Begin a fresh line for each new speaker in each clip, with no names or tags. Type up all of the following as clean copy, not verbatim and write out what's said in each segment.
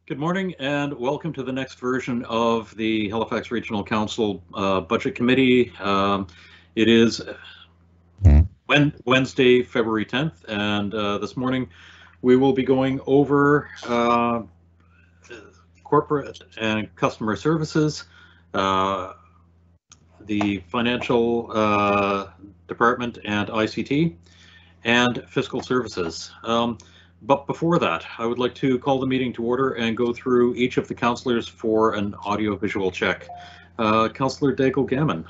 Good morning and welcome to the next version of the Halifax Regional Council Budget Committee. It is Wednesday, February 10th, and this morning we will be going over corporate and customer services, the financial department and ICT, and fiscal services. But before that, I would like to call the meeting to order and go through each of the councillors for an audio-visual check. Councillor Daigle-Gammon.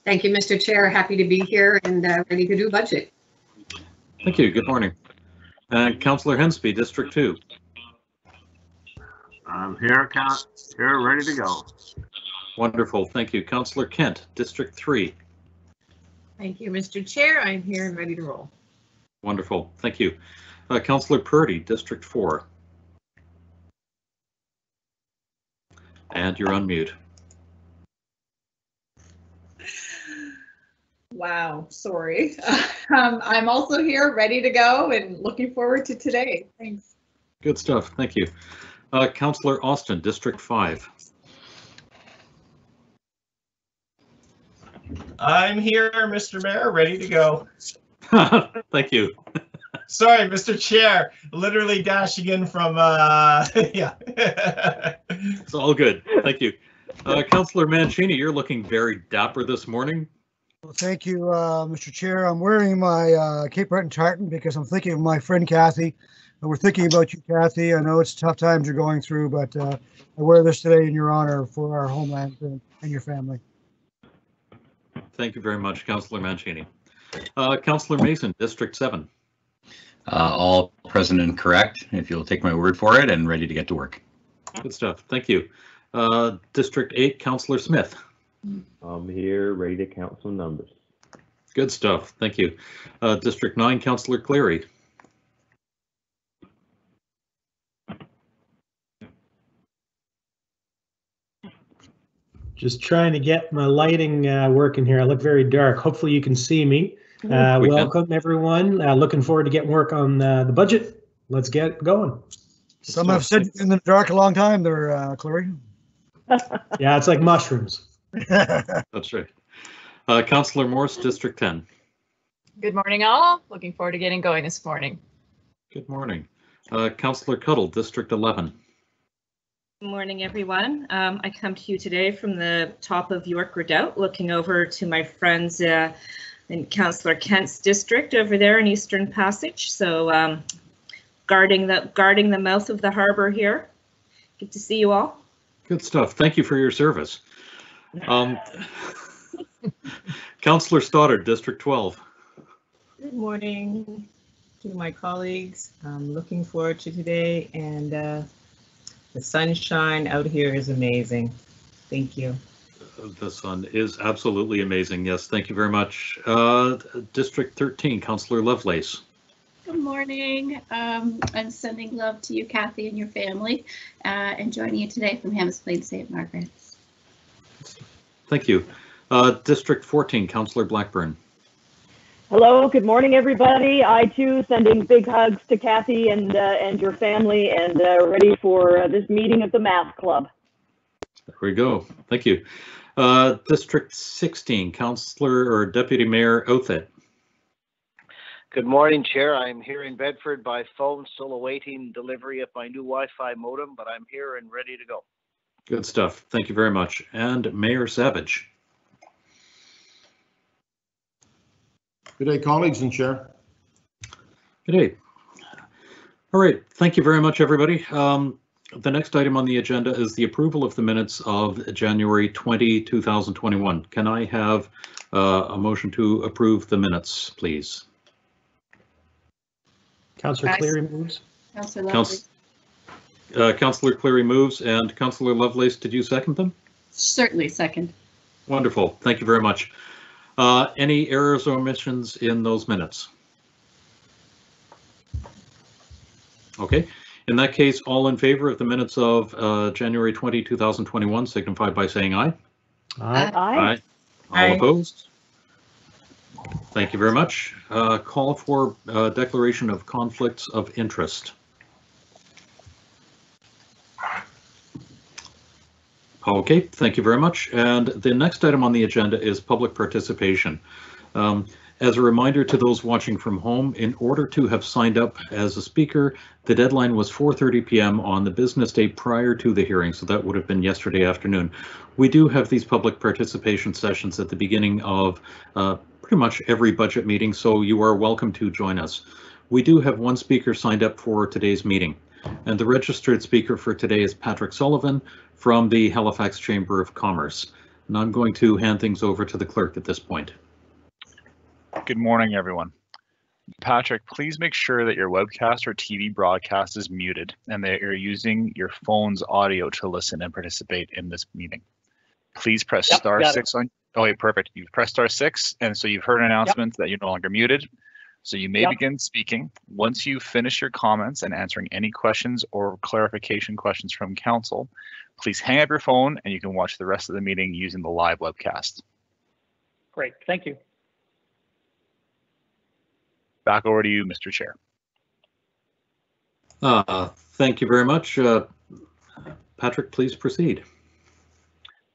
Thank you, Mr. Chair. Happy to be here and ready to do budget.
Thank you. Good morning. And Councillor Hensby, District 2.
I'm here, ready to go.
Wonderful. Thank you. Councillor Kent, District 3.
Thank you, Mr. Chair. I'm here and ready to roll.
Wonderful. Thank you. Councillor Purdy, District 4. And you're on mute.
Wow, sorry. I'm also here, ready to go and looking forward to today. Thanks.
Good stuff. Thank you. Councillor Austin, District 5.
I'm here, Mr. Mayor, ready to go.
Thank you.
Sorry, Mr. Chair, literally dashing in from, yeah.
It's all good. Thank you. Councillor Mancini, you're looking very dapper this morning.
Well, thank you, Mr. Chair. I'm wearing my Cape Breton tartan because I'm thinking of my friend Kathy. We're thinking about you, Kathy. I know it's tough times you're going through, but I wear this today in your honor for our homeland and your family.
Thank you very much, Councillor Mancini. Councillor Mason, District 7.
All present and correct, if you'll take my word for it, and ready to get to work.
Good stuff. Thank you. District 8, Councillor Smith.
I'm here, ready to count some numbers.
Good stuff. Thank you. District 9, Councillor Cleary.
Just trying to get my lighting working here. I look very dark. Hopefully you can see me. Welcome everyone. Looking forward to getting work on the budget. Let's get going.
Some have said in the dark a long time there, Clary.
Yeah, it's like mushrooms.
That's right. Councillor Morse, District 10.
Good morning, all. Looking forward to getting going this morning.
Good morning. Councillor Cuddle, District 11.
Good morning, everyone. I come to you today from the top of York Redoubt, looking over to my friends in Councillor Kent's district over there in Eastern Passage. So guarding the mouth of the harbor here. Good to see you all.
Good stuff. Thank you for your service. Councillor Stoddard, District 12.
Good morning to my colleagues. I'm looking forward to today, and the sunshine out here is amazing. Thank you.
The sun is absolutely amazing. Yes, thank you very much. District 13, Councillor Lovelace.
Good morning. I'm sending love to you, Kathy, and your family, and joining you today from Hammonds Plain, St. Margaret's.
Thank you. District 14, Councillor Blackburn.
Hello, good morning, everybody. I too sending big hugs to Kathy and your family, and ready for this meeting of the Math Club.
There we go. Thank you. District 16, Councillor or Deputy Mayor Outhet.
Good morning, Chair. I'm here in Bedford by phone, still awaiting delivery of my new Wi-Fi modem, but I'm here and ready to go.
Good stuff. Thank you very much. And Mayor Savage.
Good day, colleagues and Chair.
Good day. All right. Thank you very much, everybody. The next item on the agenda is the approval of the minutes of January 20, 2021. Can I have a motion to approve the minutes, please?
Councillor Cleary moves.
Councillor Cleary moves, and Councillor Lovelace, did you second them?
Certainly, second.
Wonderful. Thank you very much. Any errors or omissions in those minutes? Okay. In that case, all in favor of the minutes of January 20, 2021, signify by saying aye.
Aye.
Aye. All opposed? Thank you very much. Call for declaration of conflicts of interest. Okay, thank you very much. And the next item on the agenda is public participation. As a reminder to those watching from home, in order to have signed up as a speaker, the deadline was 4:30 p.m. on the business day prior to the hearing, so that would have been yesterday afternoon. We do have these public participation sessions at the beginning of pretty much every budget meeting, so you are welcome to join us. We do have one speaker signed up for today's meeting, and the registered speaker for today is Patrick Sullivan from the Halifax Chamber of Commerce. And I'm going to hand things over to the clerk at this point.
Good morning, everyone. Patrick, please make sure that your webcast or TV broadcast is muted and that you're using your phone's audio to listen and participate in this meeting. Please press star 6 on. Oh, wait, perfect. You've pressed star 6, and so you've heard an announcement that you're no longer muted. So you may begin speaking. Once you finish your comments and answering any questions or clarification questions from council, please hang up your phone and you can watch the rest of the meeting using the live webcast.
Great, thank you.
Back over to you, Mr. Chair.
Thank you very much. Patrick, please proceed.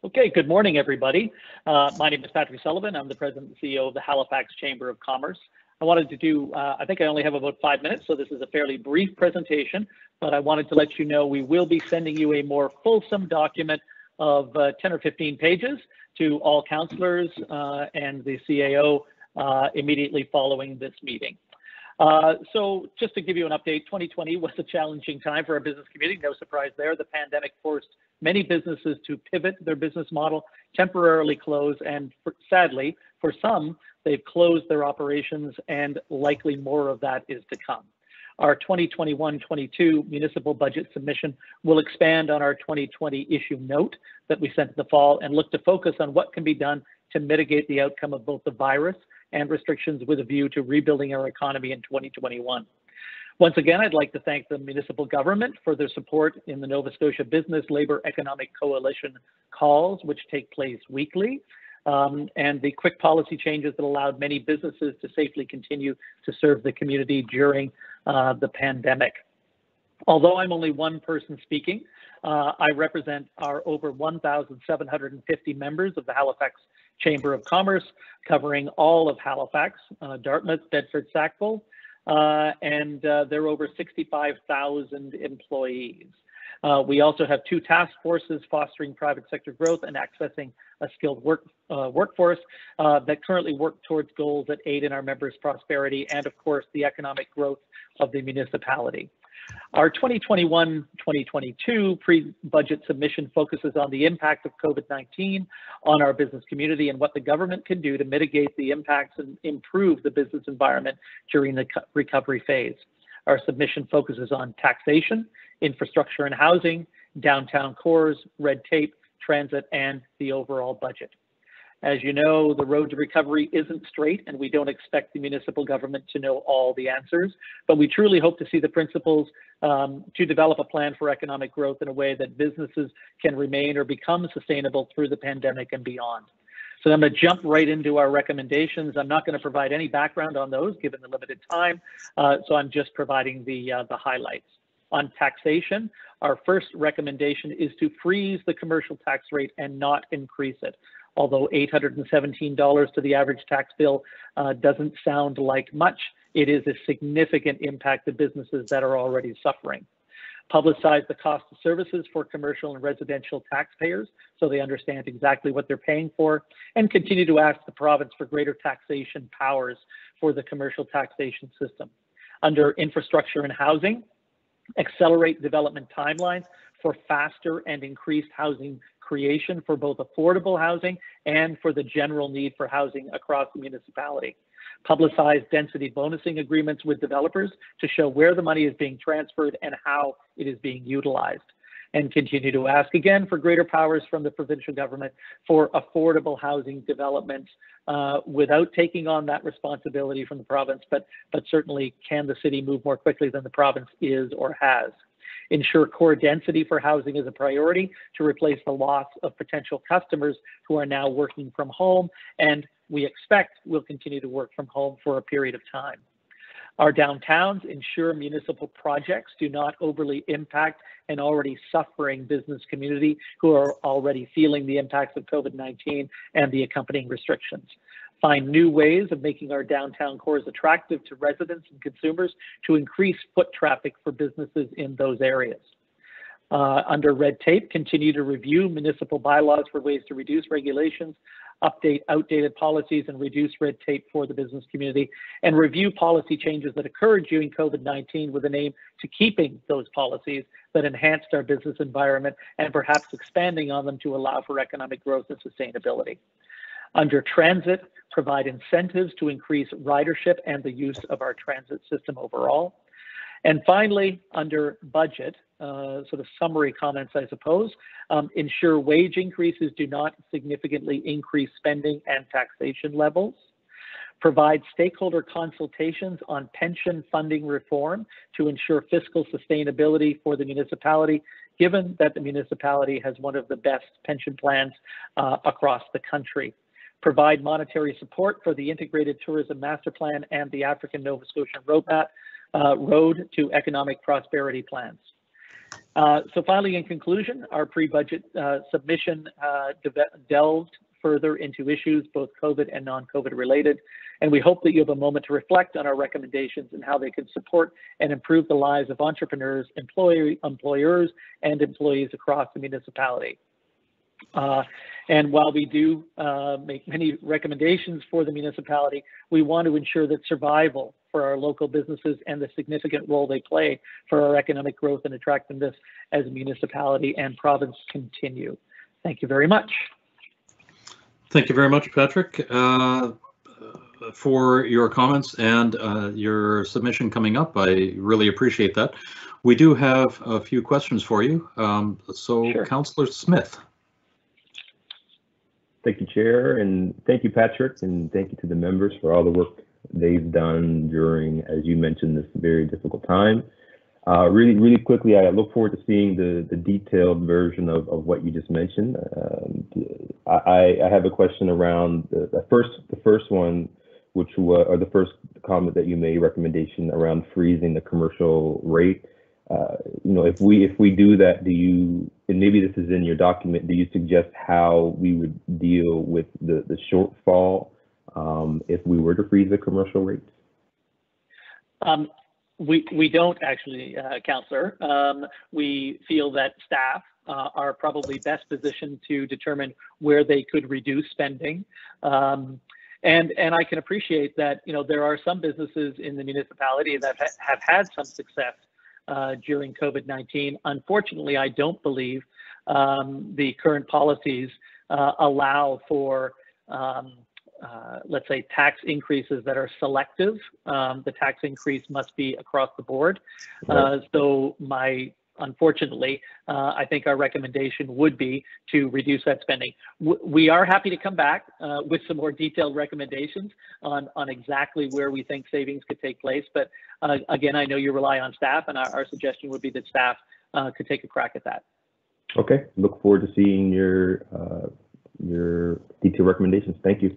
Okay, good morning, everybody. My name is Patrick Sullivan. I'm the President and CEO of the Halifax Chamber of Commerce. I wanted to do, I think I only have about 5 minutes, so this is a fairly brief presentation, but I wanted to let you know we will be sending you a more fulsome document of 10 or 15 pages to all councillors and the CAO immediately following this meeting. So just to give you an update, 2020 was a challenging time for our business community. No surprise there. The pandemic forced many businesses to pivot their business model, temporarily close, and sadly, for some, they've closed their operations, and likely more of that is to come. Our 2021-22 municipal budget submission will expand on our 2020 issue note that we sent in the fall and look to focus on what can be done to mitigate the outcome of both the virus and restrictions with a view to rebuilding our economy in 2021. Once again, I'd like to thank the municipal government for their support in the Nova Scotia Business Labour Economic Coalition calls, which take place weekly, and the quick policy changes that allowed many businesses to safely continue to serve the community during the pandemic. Although I'm only one person speaking, I represent our over 1,750 members of the Halifax Chamber of Commerce, covering all of Halifax, Dartmouth, Bedford, Sackville, and there are over 65,000 employees. We also have 2 task forces fostering private sector growth and accessing a skilled workforce that currently work towards goals that aid in our members' prosperity and, of course, the economic growth of the municipality. Our 2021-2022 pre-budget submission focuses on the impact of COVID-19 on our business community and what the government can do to mitigate the impacts and improve the business environment during the recovery phase. Our submission focuses on taxation, infrastructure and housing, downtown cores, red tape, transit, and the overall budget. As you know, the road to recovery isn't straight, and we don't expect the municipal government to know all the answers, but we truly hope to see the principles to develop a plan for economic growth in a way that businesses can remain or become sustainable through the pandemic and beyond. So I'm going to jump right into our recommendations. I'm not going to provide any background on those given the limited time, so I'm just providing the highlights. On taxation, our first recommendation is to freeze the commercial tax rate and not increase it. Although $817 to the average tax bill doesn't sound like much, it is a significant impact to businesses that are already suffering. Publicize the cost of services for commercial and residential taxpayers so they understand exactly what they're paying for, and continue to ask the province for greater taxation powers for the commercial taxation system. Under infrastructure and housing, accelerate development timelines for faster and increased housing creation for both affordable housing and for the general need for housing across the municipality. Publicize density bonusing agreements with developers to show where the money is being transferred and how it is being utilized. And continue to ask again for greater powers from the provincial government for affordable housing development without taking on that responsibility from the province, but certainly can the city move more quickly than the province is or has. Ensure core density for housing is a priority to replace the loss of potential customers who are now working from home, and we expect will continue to work from home for a period of time. Our downtowns ensure municipal projects do not overly impact an already suffering business community who are already feeling the impacts of COVID-19 and the accompanying restrictions. Find new ways of making our downtown cores attractive to residents and consumers to increase foot traffic for businesses in those areas. Under red tape, continue to review municipal bylaws for ways to reduce regulations, update outdated policies, and reduce red tape for the business community, and review policy changes that occurred during COVID-19 with an aim to keeping those policies that enhanced our business environment and perhaps expanding on them to allow for economic growth and sustainability. Under transit, provide incentives to increase ridership and the use of our transit system overall. And finally, under budget, sort of summary comments, I suppose, ensure wage increases do not significantly increase spending and taxation levels. Provide stakeholder consultations on pension funding reform to ensure fiscal sustainability for the municipality, given that the municipality has one of the best pension plans across the country. Provide monetary support for the Integrated Tourism Master Plan and the African Nova Scotian Roadmap, Road to Economic Prosperity plans. So finally, in conclusion, our pre-budget submission delved further into issues, both COVID and non-COVID related, and we hope that you have a moment to reflect on our recommendations and how they can support and improve the lives of entrepreneurs, employers, and employees across the municipality. And while we do make many recommendations for the municipality, we want to ensure that survival for our local businesses and the significant role they play for our economic growth and attractiveness as a municipality and province continue. Thank you very much.
Thank you very much, Patrick, for your comments and your submission coming up. I really appreciate that. We do have a few questions for you. Sure. Councillor Smith.
Thank you, Chair, and thank you, Patrick, and thank you to the members for all the work they've done during, as you mentioned, this very difficult time. Really quickly, I look forward to seeing the detailed version of what you just mentioned. I have a question around the first one, which was, or the first comment that you made, recommendation around freezing the commercial rate. You know, if we do that, do you, and maybe this is in your document, do you suggest how we would deal with the shortfall if we were to freeze the commercial rates?
We don't actually, Councillor. We feel that staff are probably best positioned to determine where they could reduce spending. And I can appreciate that, you know, there are some businesses in the municipality that have had some success during COVID-19. Unfortunately, I don't believe the current policies allow for let's say, tax increases that are selective. The tax increase must be across the board. So unfortunately, I think our recommendation would be to reduce that spending. We are happy to come back with some more detailed recommendations on exactly where we think savings could take place. But again, I know you rely on staff, and our suggestion would be that staff could take a crack at that.
Okay, look forward to seeing your detailed recommendations. Thank you.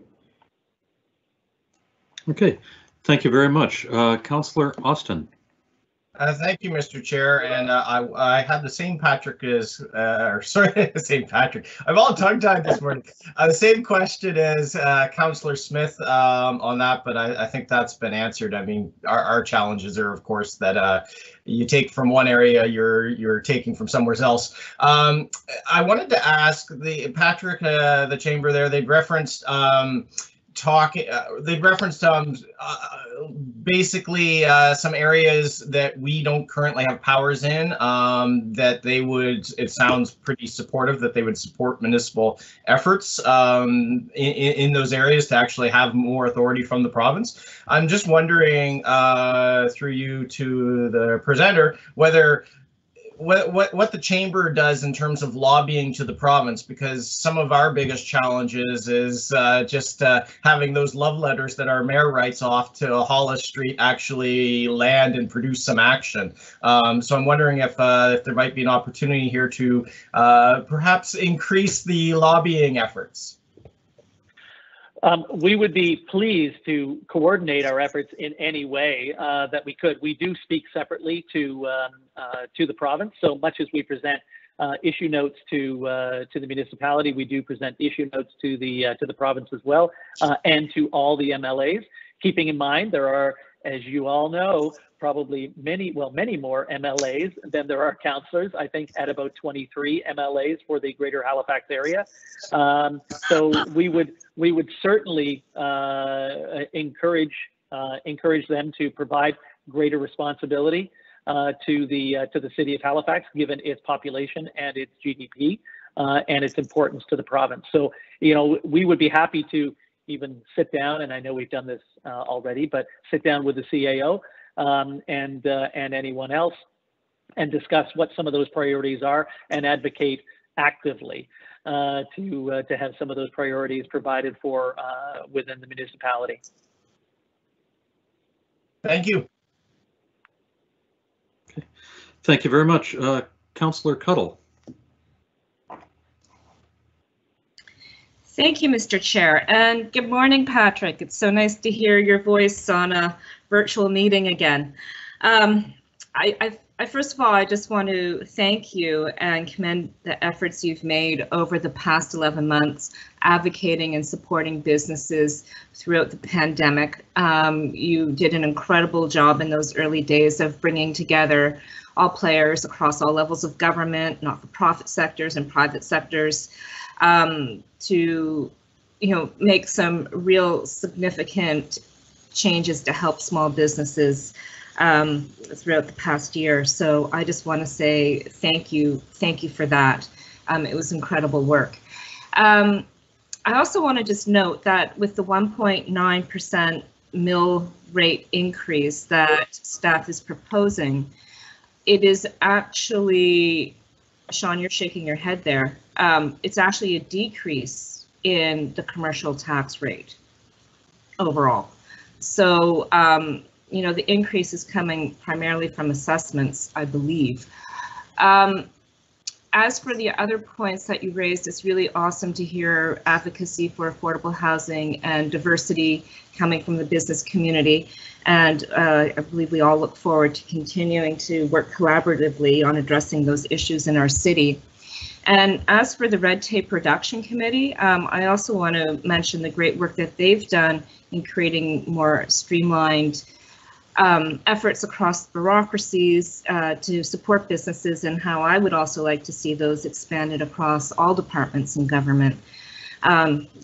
Okay, thank you very much. Councillor Austin.
Thank you, Mr. Chair, and I had the same Patrick as, sorry, the same Patrick. I'm all tongue-tied this morning. The same question as Councillor Smith on that, but I think that's been answered. I mean, our challenges are, of course, that you take from one area, you're taking from somewhere else. I wanted to ask Patrick, the chamber there, they'd referenced basically some areas that we don't currently have powers in, that they would, it sounds pretty supportive, that they would support municipal efforts in those areas to actually have more authority from the province. I'm just wondering, through you to the presenter, whether what the chamber does in terms of lobbying to the province, because some of our biggest challenges is just having those love letters that our mayor writes off to Hollis Street actually land and produce some action. So I'm wondering if there might be an opportunity here to perhaps increase the lobbying efforts.
We would be pleased to coordinate our efforts in any way that we could. We do speak separately to the province, so much as we present issue notes to the municipality, we do present issue notes to the province as well, and to all the MLAs. Keeping in mind there are, as you all know, probably many more MLAs than there are councillors. I think at about 23 MLAs for the Greater Halifax area. So we would certainly encourage them to provide greater responsibility to the city of Halifax, given its population and its GDP and its importance to the province. So, you know, we would be happy to even sit down, and I know we've done this already, but sit down with the CAO and anyone else and discuss what some of those priorities are and advocate actively to have some of those priorities provided for within the municipality.
Thank you.
Okay. Thank you very much. Councillor Cuddle.
Thank you, Mr. Chair, and good morning, Patrick. It's so nice to hear your voice on a virtual meeting again. I first of all, I just want to thank you and commend the efforts you've made over the past 11 months advocating and supporting businesses throughout the pandemic. You did an incredible job in those early days of bringing together all players across all levels of government, not-for-profit sectors and private sectors, to, you know, make some real significant changes to help small businesses throughout the past year. So I just want to say thank you for that. It was incredible work. I also want to just note that with the 1.9% mill rate increase that staff is proposing, it is actually, Sean, you're shaking your head there. It's actually a decrease in the commercial tax rate overall. So, you know, the increase is coming primarily from assessments, I believe. As for the other points that you raised, it's really awesome to hear advocacy for affordable housing and diversity coming from the business community. And I believe we all look forward to continuing to work collaboratively on addressing those issues in our city. And as for the Red Tape Reduction Committee, I also want to mention the great work that they've done in creating more streamlined efforts across bureaucracies to support businesses, and how I would also like to see those expanded across all departments in government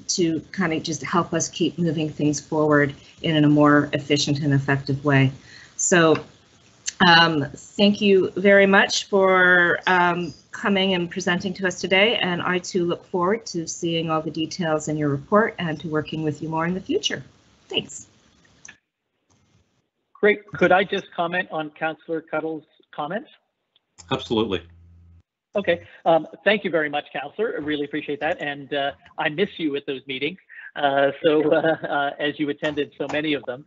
to kind of just help us keep moving things forward in a more efficient and effective way. So thank you very much for coming and presenting to us today, and I too look forward to seeing all the details in your report and to working with you more in the future. Thanks.
Great. Could I just comment on Councillor Cuddle's comments?
Absolutely.
Okay. Thank you very much, Councillor. I really appreciate that. And I miss you at those meetings. As you attended so many of them.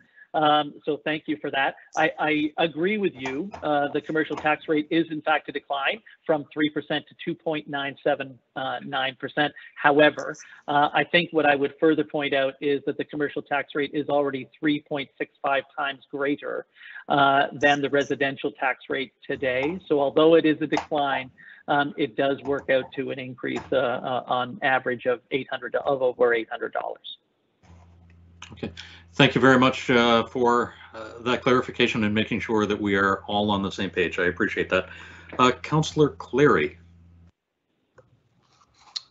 So thank you for that. I agree with you. The commercial tax rate is in fact a decline from 3% to 2.979%. However, I think what I would further point out is that the commercial tax rate is already 3.65 times greater than the residential tax rate today. So although it is a decline, it does work out to an increase on average of over $800.
Okay, thank you very much for that clarification and making sure that we are all on the same page. I appreciate that. Councillor Cleary.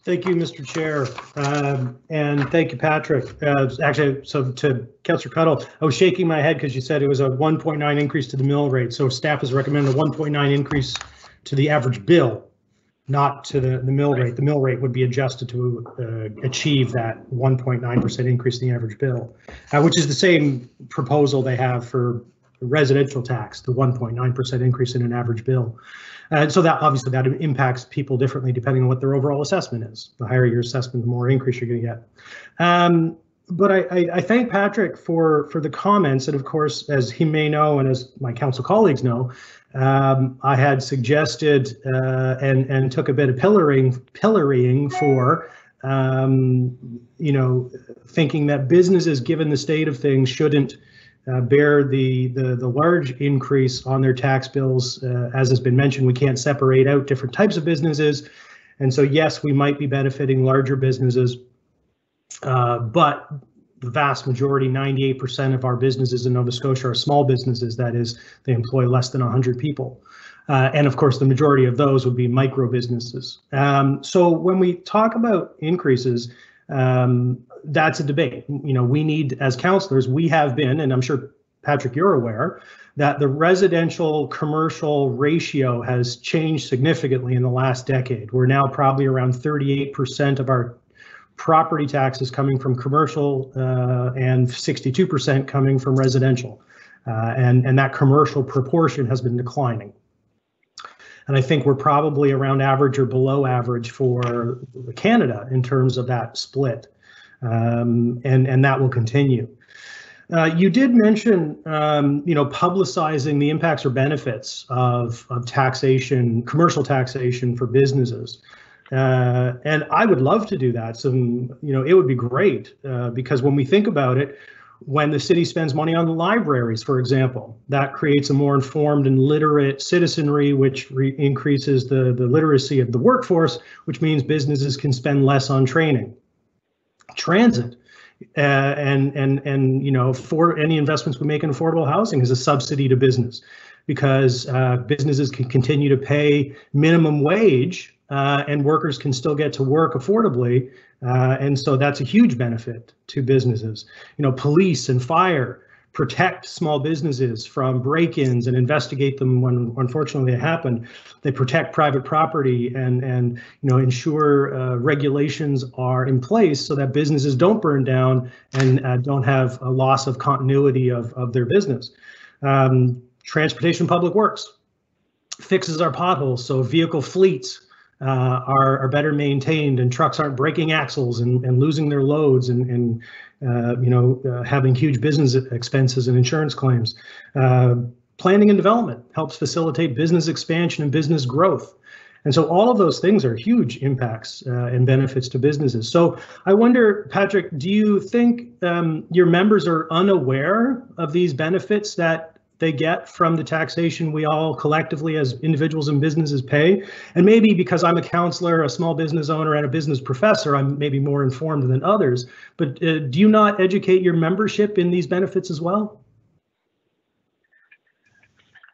Thank you, Mr. Chair, and thank you, Patrick. Actually, so to Councillor Cuddle, I was shaking my head because you said it was a 1.9 increase to the mill rate. So staff has recommended a 1.9 increase to the average bill, not to the mill rate. The mill rate would be adjusted to achieve that 1.9% increase in the average bill, which is the same proposal they have for residential tax, the 1.9% increase in an average bill. And so that obviously that impacts people differently depending on what their overall assessment is. The higher your assessment, the more increase you're going to get. But I thank Patrick for the comments, and of course, as he may know, and as my council colleagues know, I had suggested and took a bit of pillorying for thinking that businesses, given the state of things, shouldn't bear the large increase on their tax bills. As has been mentioned, we can't separate out different types of businesses. And so, yes, we might be benefiting larger businesses, but the vast majority, 98% of our businesses in Nova Scotia are small businesses. That is, they employ less than 100 people. And of course, the majority of those would be micro businesses. So when we talk about increases, that's a debate. We need, as councillors, we have been, and I'm sure, Patrick, you're aware, that the residential commercial ratio has changed significantly in the last decade. We're now probably around 38% of our property taxes coming from commercial and 62% coming from residential. And that commercial proportion has been declining. And I think we're probably around average or below average for Canada in terms of that split. And that will continue. You did mention, publicizing the impacts or benefits of taxation, commercial taxation for businesses. And I would love to do that. It would be great because when we think about it, when the city spends money on the libraries, for example, that creates a more informed and literate citizenry, which increases the literacy of the workforce, which means businesses can spend less on training. Transit, for any investments we make in affordable housing is a subsidy to business, because businesses can continue to pay minimum wage and workers can still get to work affordably. And so that's a huge benefit to businesses. Police and fire protect small businesses from break-ins and investigate them when unfortunately they happen. They protect private property and ensure regulations are in place so that businesses don't burn down and don't have a loss of continuity of their business. Transportation public works fixes our potholes so vehicle fleets are better maintained and trucks aren't breaking axles and losing their loads and having huge business expenses and insurance claims. Planning and development helps facilitate business expansion and business growth. And so all of those things are huge impacts and benefits to businesses. So I wonder, Patrick, do you think your members are unaware of these benefits that they get from the taxation we all collectively as individuals and businesses pay? And maybe because I'm a counselor, a small business owner, and a business professor, I'm maybe more informed than others. But do you not educate your membership in these benefits as well?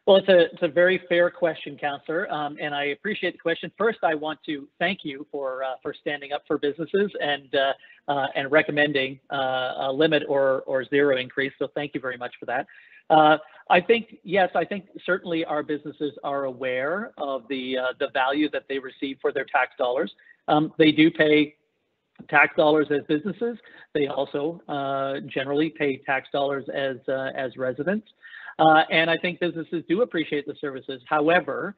Well, it's a very fair question, Councillor, and I appreciate the question. First, I want to thank you for standing up for businesses and recommending a limit or zero increase. So thank you very much for that. I think certainly our businesses are aware of the value that they receive for their tax dollars. They do pay tax dollars as businesses. They also generally pay tax dollars as residents. And I think businesses do appreciate the services. However,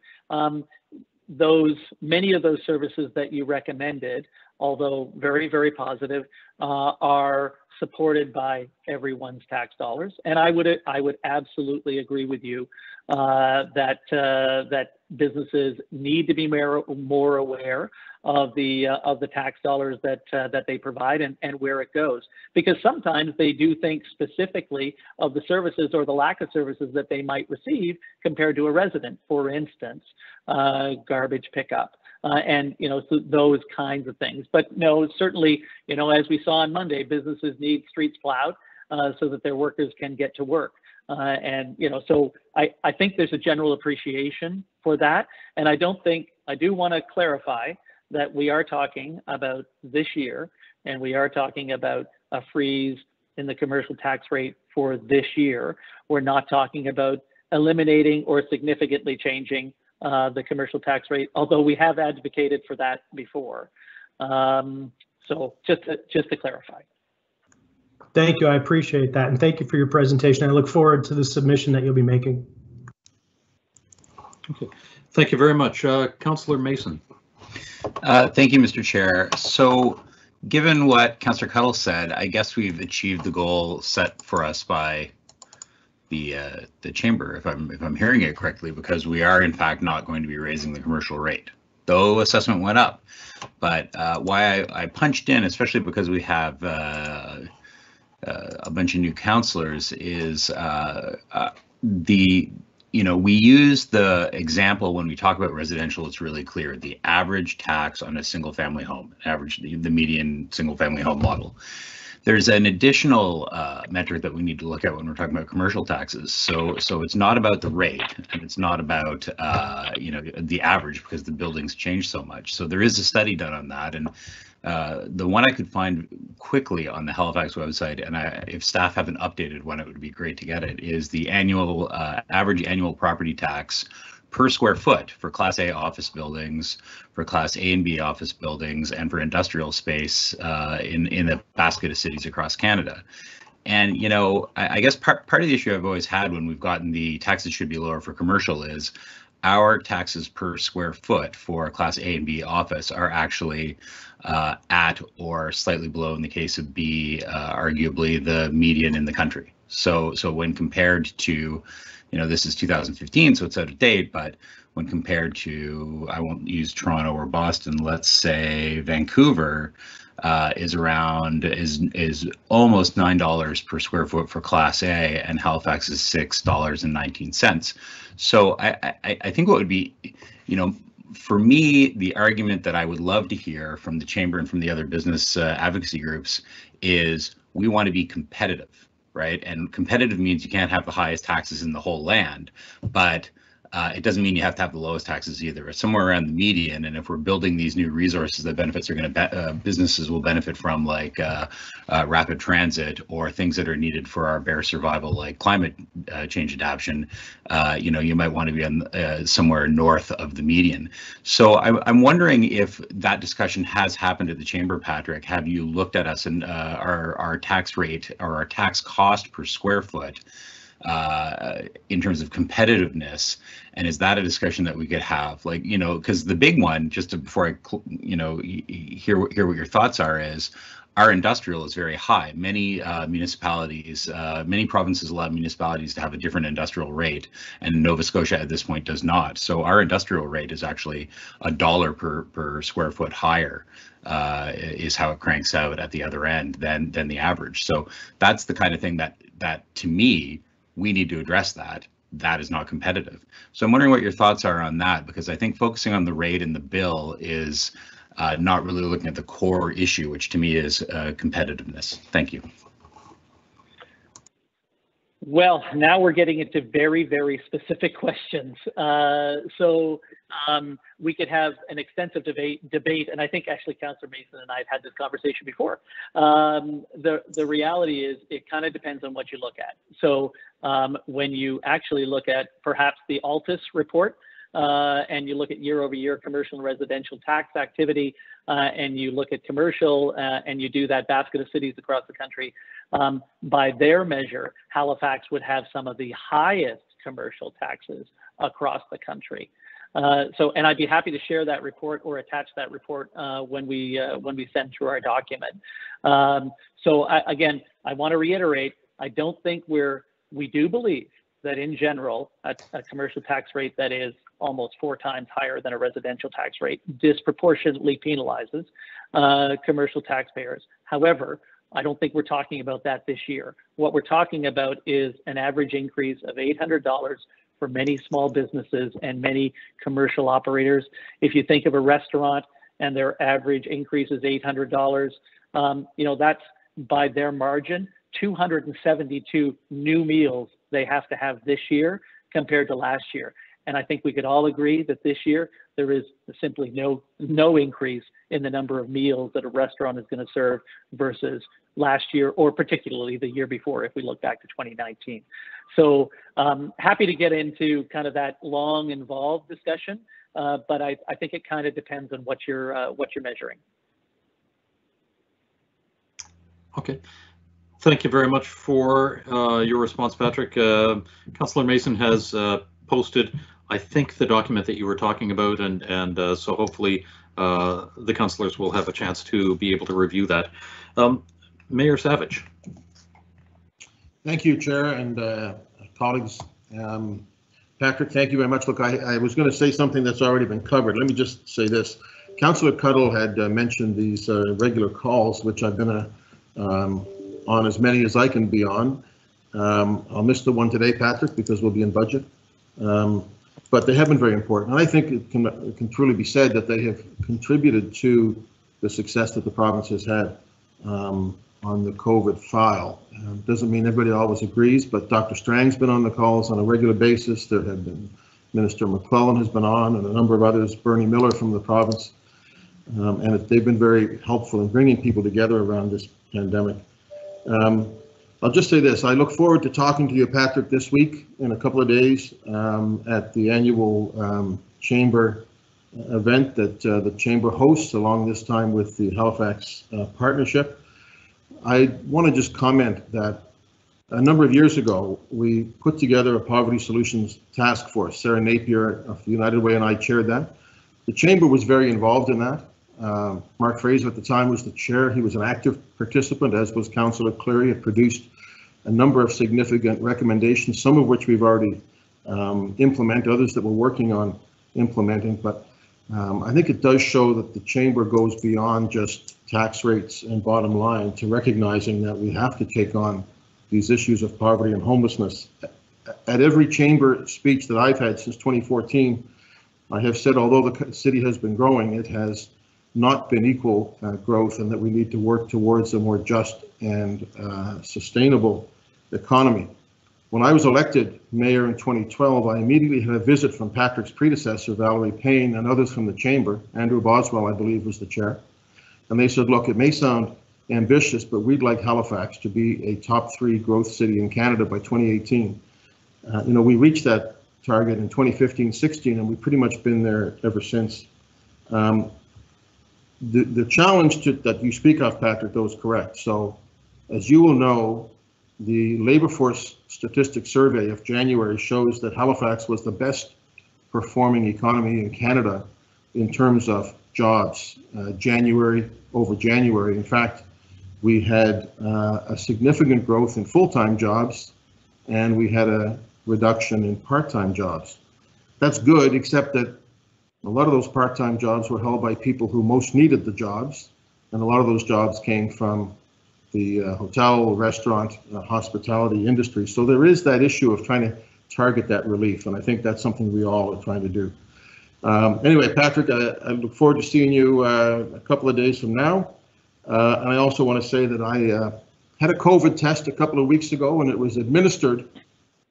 many of those services that you recommended, although very, very positive, are supported by everyone's tax dollars. And I would absolutely agree with you that businesses need to be more aware of the tax dollars that they provide and where it goes, because sometimes they do think specifically of the services or the lack of services that they might receive compared to a resident. For instance, garbage pickup. And so those kinds of things. But no, certainly, as we saw on Monday, businesses need streets plowed so that their workers can get to work. So I think there's a general appreciation for that. And I do want to clarify that we are talking about this year, and we are talking about a freeze in the commercial tax rate for this year. We're not talking about eliminating or significantly changing the commercial tax rate, although we have advocated for that before. So just to clarify.
Thank you. I appreciate that. And thank you for your presentation. I look forward to the submission that you'll be making.
Okay. Thank you very much. Councillor Mason.
Thank you, Mr. Chair. So given what Councillor Cuttle said, I guess we've achieved the goal set for us by the chamber, if I'm hearing it correctly, because we are in fact not going to be raising the commercial rate. though assessment went up. But why I punched in, especially because we have a bunch of new councillors, is we use the example when we talk about residential. It's really clear. The average tax on a single family home, the median single family home model. There's an additional metric that we need to look at when we're talking about commercial taxes. So it's not about the rate, and it's not about the average, because the buildings change so much. So there is a study done on that, and the one I could find quickly on the Halifax website, and if staff haven't updated one, it would be great to get it, is the annual average annual property tax per square foot for Class A office buildings, for Class A and B office buildings, and for industrial space in a basket of cities across Canada. And, I guess part of the issue I've always had when we've gotten the taxes should be lower for commercial is our taxes per square foot for Class A and B office are actually at or slightly below, in the case of B, arguably the median in the country. So when compared to, this is 2015, so it's out of date, but when compared to, I won't use Toronto or Boston, let's say Vancouver is almost $9 per square foot for Class A, and Halifax is $6.19. So I think what would be, for me, the argument that I would love to hear from the Chamber and from the other business advocacy groups is we want to be competitive. Right, and competitive means you can't have the highest taxes in the whole land, but it doesn't mean you have to have the lowest taxes either. It's somewhere around the median, and if we're building these new resources that businesses will benefit from, like rapid transit or things that are needed for our bare survival, like climate change adaptation, you might want to be on somewhere north of the median. So I'm wondering if that discussion has happened at the Chamber, Patrick. Have you looked at us and our tax rate or our tax cost per square foot in terms of competitiveness, and is that a discussion that we could have? Like, because the big one, just before I, hear what your thoughts are, is our industrial is very high. Many municipalities, many provinces allow municipalities to have a different industrial rate, and Nova Scotia at this point does not. So our industrial rate is actually $1 per square foot higher. Is how it cranks out at the other end than the average. So that's the kind of thing that to me, we need to address that. That is not competitive. So I'm wondering what your thoughts are on that, because I think focusing on the rate in the bill is not really looking at the core issue, which to me is competitiveness. Thank you.
Well, now we're getting into very, very specific questions. So we could have an extensive debate, and I think actually Councillor Mason and I have had this conversation before. The reality is it kind of depends on what you look at. So when you actually look at perhaps the Altus report, and you look at year-over-year commercial and residential tax activity, and you look at commercial, and you do that basket of cities across the country, by their measure, Halifax would have some of the highest commercial taxes across the country. And I'd be happy to share that report or attach that report when we send through our document. Again, I want to reiterate, I don't think we do believe that in general, a commercial tax rate that is almost 4 times higher than a residential tax rate disproportionately penalizes commercial taxpayers. However, I don't think we're talking about that this year. What we're talking about is an average increase of $800 for many small businesses and many commercial operators. If you think of a restaurant and their average increase is $800, that's by their margin, 272 new meals they have to have this year compared to last year. And I think we could all agree that this year there is simply no increase in the number of meals that a restaurant is going to serve versus last year, or particularly the year before, if we look back to 2019. So happy to get into kind of that long, involved discussion, but I think it kind of depends on what you're measuring.
Okay. Thank you very much for your response, Patrick. Councillor Mason has posted, I think, the document that you were talking about, and so hopefully the councillors will have a chance to be able to review that. Mayor Savage.
Thank you, Chair and colleagues. Patrick, thank you very much. Look, I was going to say something that's already been covered. Let me just say this. Councillor Cuddle had mentioned these regular calls, which I've been on as many as I can be on. I'll miss the one today, Patrick, because we'll be in budget. But they have been very important. And I think it can truly be said that they have contributed to the success that the province has had on the COVID file. Doesn't mean everybody always agrees, but Dr. Strang's been on the calls on a regular basis. There have been, Minister McClellan has been on, and a number of others, Bernie Miller from the province. And they've been very helpful in bringing people together around this pandemic. I'll just say this, I look forward to talking to you, Patrick, this week in a couple of days at the annual Chamber event that the Chamber hosts along this time with the Halifax Partnership. I want to just comment that a number of years ago, we put together a poverty solutions task force. Sarah Napier of the United Way and I chaired that. The Chamber was very involved in that. Mark Fraser at the time was the chair. He was an active participant, as was Councillor Cleary. It produced a number of significant recommendations, some of which we've already implemented, others that we're working on implementing. But I think it does show that the Chamber goes beyond just tax rates and bottom line to recognizing that we have to take on these issues of poverty and homelessness. At every Chamber speech that I've had since 2014, I have said, although the city has been growing, it has not been equal growth, and that we need to work towards a more just and sustainable economy. When I was elected mayor in 2012, I immediately had a visit from Patrick's predecessor, Valerie Payne, and others from the Chamber. Andrew Boswell, I believe, was the chair. And they said, look, it may sound ambitious, but we'd like Halifax to be a top 3 growth city in Canada by 2018. We reached that target in 2015-16, and we've pretty much been there ever since. The challenge that you speak of, Patrick, though, is correct. So, as you will know, the Labour Force Statistics Survey of January shows that Halifax was the best performing economy in Canada in terms of jobs, January over January. In fact, we had a significant growth in full-time jobs, and we had a reduction in part-time jobs. That's good, except that a lot of those part-time jobs were held by people who most needed the jobs, and a lot of those jobs came from the hotel, restaurant, hospitality industry. So there is that issue of trying to target that relief, and I think that's something we all are trying to do. Anyway, Patrick, I look forward to seeing you a couple of days from now. And I also want to say that I had a COVID test a couple of weeks ago, and it was administered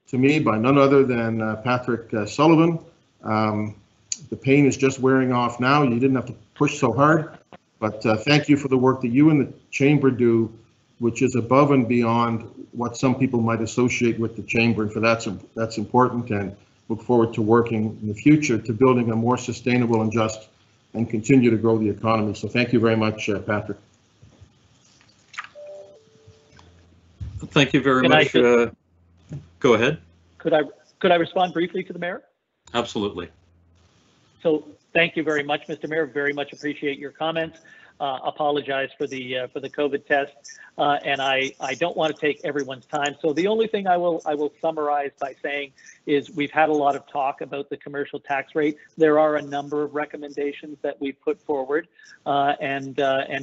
to me by none other than Patrick Sullivan. The pain is just wearing off now. You didn't have to push so hard, but thank you for the work that you and the Chamber do, which is above and beyond what some people might associate with the Chamber, and for that's important, and look forward to working in the future to building a more sustainable and just and continue to grow the economy. So thank you very much, Patrick.
Thank you very much. Go ahead.
Could I respond briefly to the mayor?
Absolutely.
So thank you very much, Mr. Mayor. Very much appreciate your comments. Apologize for the COVID test, and I don't want to take everyone's time. So the only thing I will summarize by saying is we've had a lot of talk about the commercial tax rate. There are a number of recommendations that we put forward, and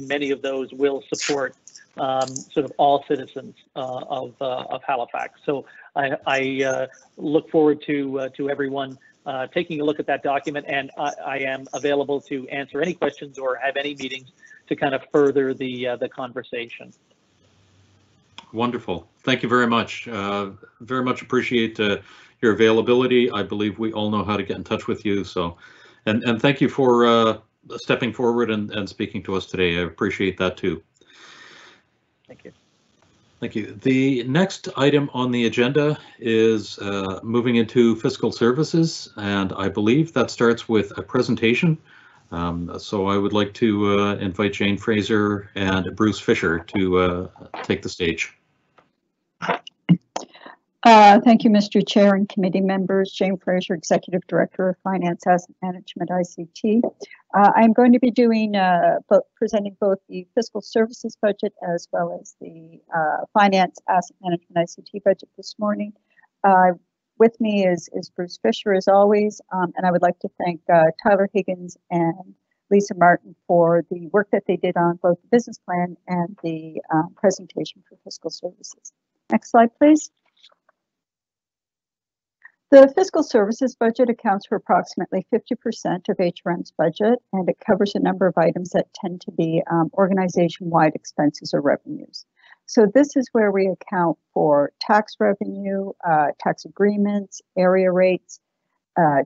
many of those will support sort of all citizens of Halifax. So I look forward to everyone taking a look at that document, and I am available to answer any questions or have any meetings to kind of further the conversation.
Wonderful. Thank you very much. Very much appreciate your availability. I believe we all know how to get in touch with you. So, and thank you for stepping forward and speaking to us today. I appreciate that too.
Thank you.
Thank you. The next item on the agenda is moving into Fiscal Services, and I believe that starts with a presentation. So I would like to invite Jane Fraser and Bruce Fisher to take the stage.
Thank you, Mr. Chair and committee members. Jane Fraser, Executive Director of Finance Asset Management ICT. I'm going to be doing presenting both the Fiscal Services budget as well as the Finance Asset Management ICT budget this morning. I With me is Bruce Fisher, as always, and I would like to thank Tyler Higgins and Lisa Martin for the work that they did on both the business plan and the presentation for Fiscal Services. Next slide, please. The Fiscal Services budget accounts for approximately 50% of HRM's budget, and it covers a number of items that tend to be organization-wide expenses or revenues. So this is where we account for tax revenue, tax agreements, area rates,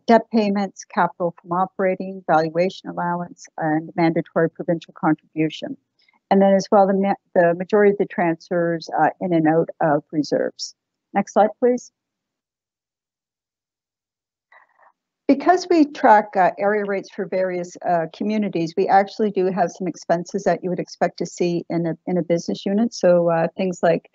debt payments, capital from operating, valuation allowance, and mandatory provincial contribution. And then as well, the majority of the transfers in and out of reserves. Next slide, please. Because we track area rates for various communities, we actually do have some expenses that you would expect to see in a business unit. So things like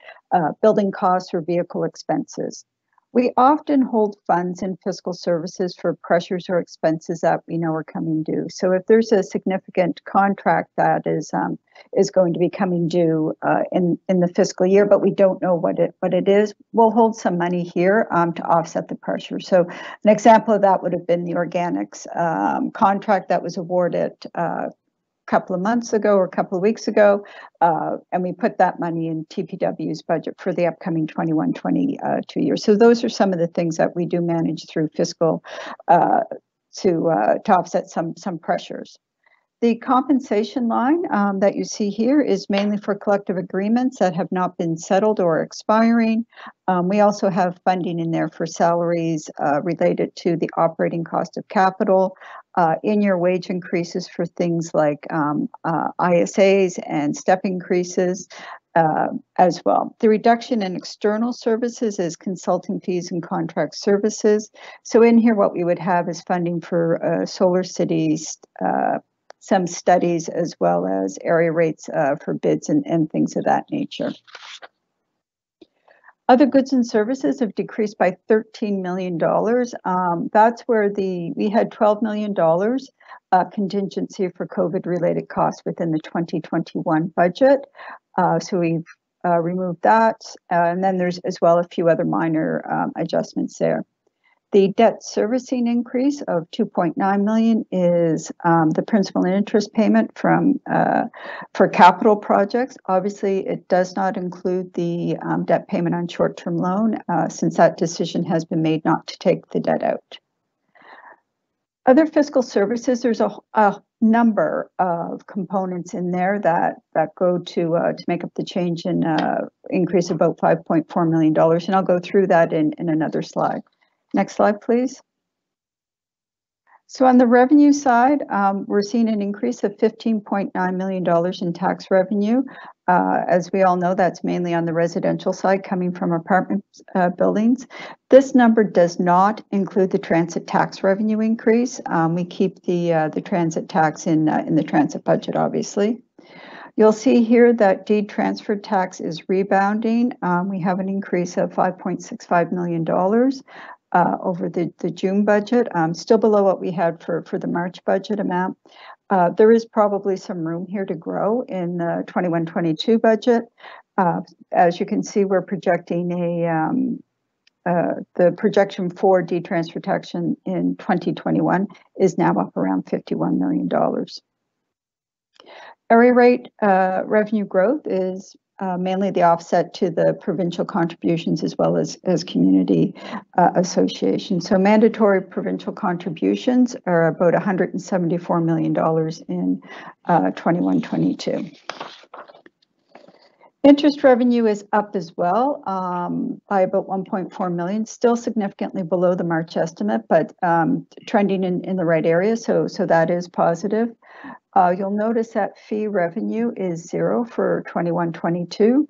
building costs or vehicle expenses. We often hold funds in Fiscal Services for pressures or expenses that we know are coming due. So if there's a significant contract that is going to be coming due in the fiscal year, but we don't know what it is, we'll hold some money here to offset the pressure. So an example of that would have been the organics contract that was awarded couple of months ago or a couple of weeks ago, and we put that money in TPW's budget for the upcoming 21-22 year. So those are some of the things that we do manage through fiscal to offset some pressures. The compensation line that you see here is mainly for collective agreements that have not been settled or expiring. We also have funding in there for salaries related to the operating cost of capital, in-year wage increases for things like ISAs and step increases as well. The reduction in external services is consulting fees and contract services. So in here, what we would have is funding for Solar Cities, some studies, as well as area rates for bids and things of that nature. Other goods and services have decreased by $13 million. That's where we had $12 million contingency for COVID-related costs within the 2021 budget. So we've removed that. And then there's as well a few other minor adjustments there. The debt servicing increase of $2.9 million is the principal and interest payment for capital projects. Obviously, it does not include the debt payment on short-term loan since that decision has been made not to take the debt out. Other fiscal services, there's a number of components in there that go to make up the change in increase of about $5.4 million, and I'll go through that in another slide. Next slide, please. So on the revenue side, we're seeing an increase of $15.9 million in tax revenue. As we all know, that's mainly on the residential side coming from apartment buildings. This number does not include the transit tax revenue increase. We keep the transit tax in the transit budget, obviously. You'll see here that deed transfer tax is rebounding. We have an increase of $5.65 million. Over the June budget, still below what we had for the March budget amount. There is probably some room here to grow in the 21-22 budget. As you can see, we're projecting the projection for deed transfer tax in 2021 is now up around $51 million. Area rate revenue growth is mainly the offset to the provincial contributions as well as community associations. So mandatory provincial contributions are about $174 million in 21-22. Interest revenue is up as well by about 1.4 million, still significantly below the March estimate, but trending in the right area, so that is positive. You'll notice that fee revenue is zero for 21-22.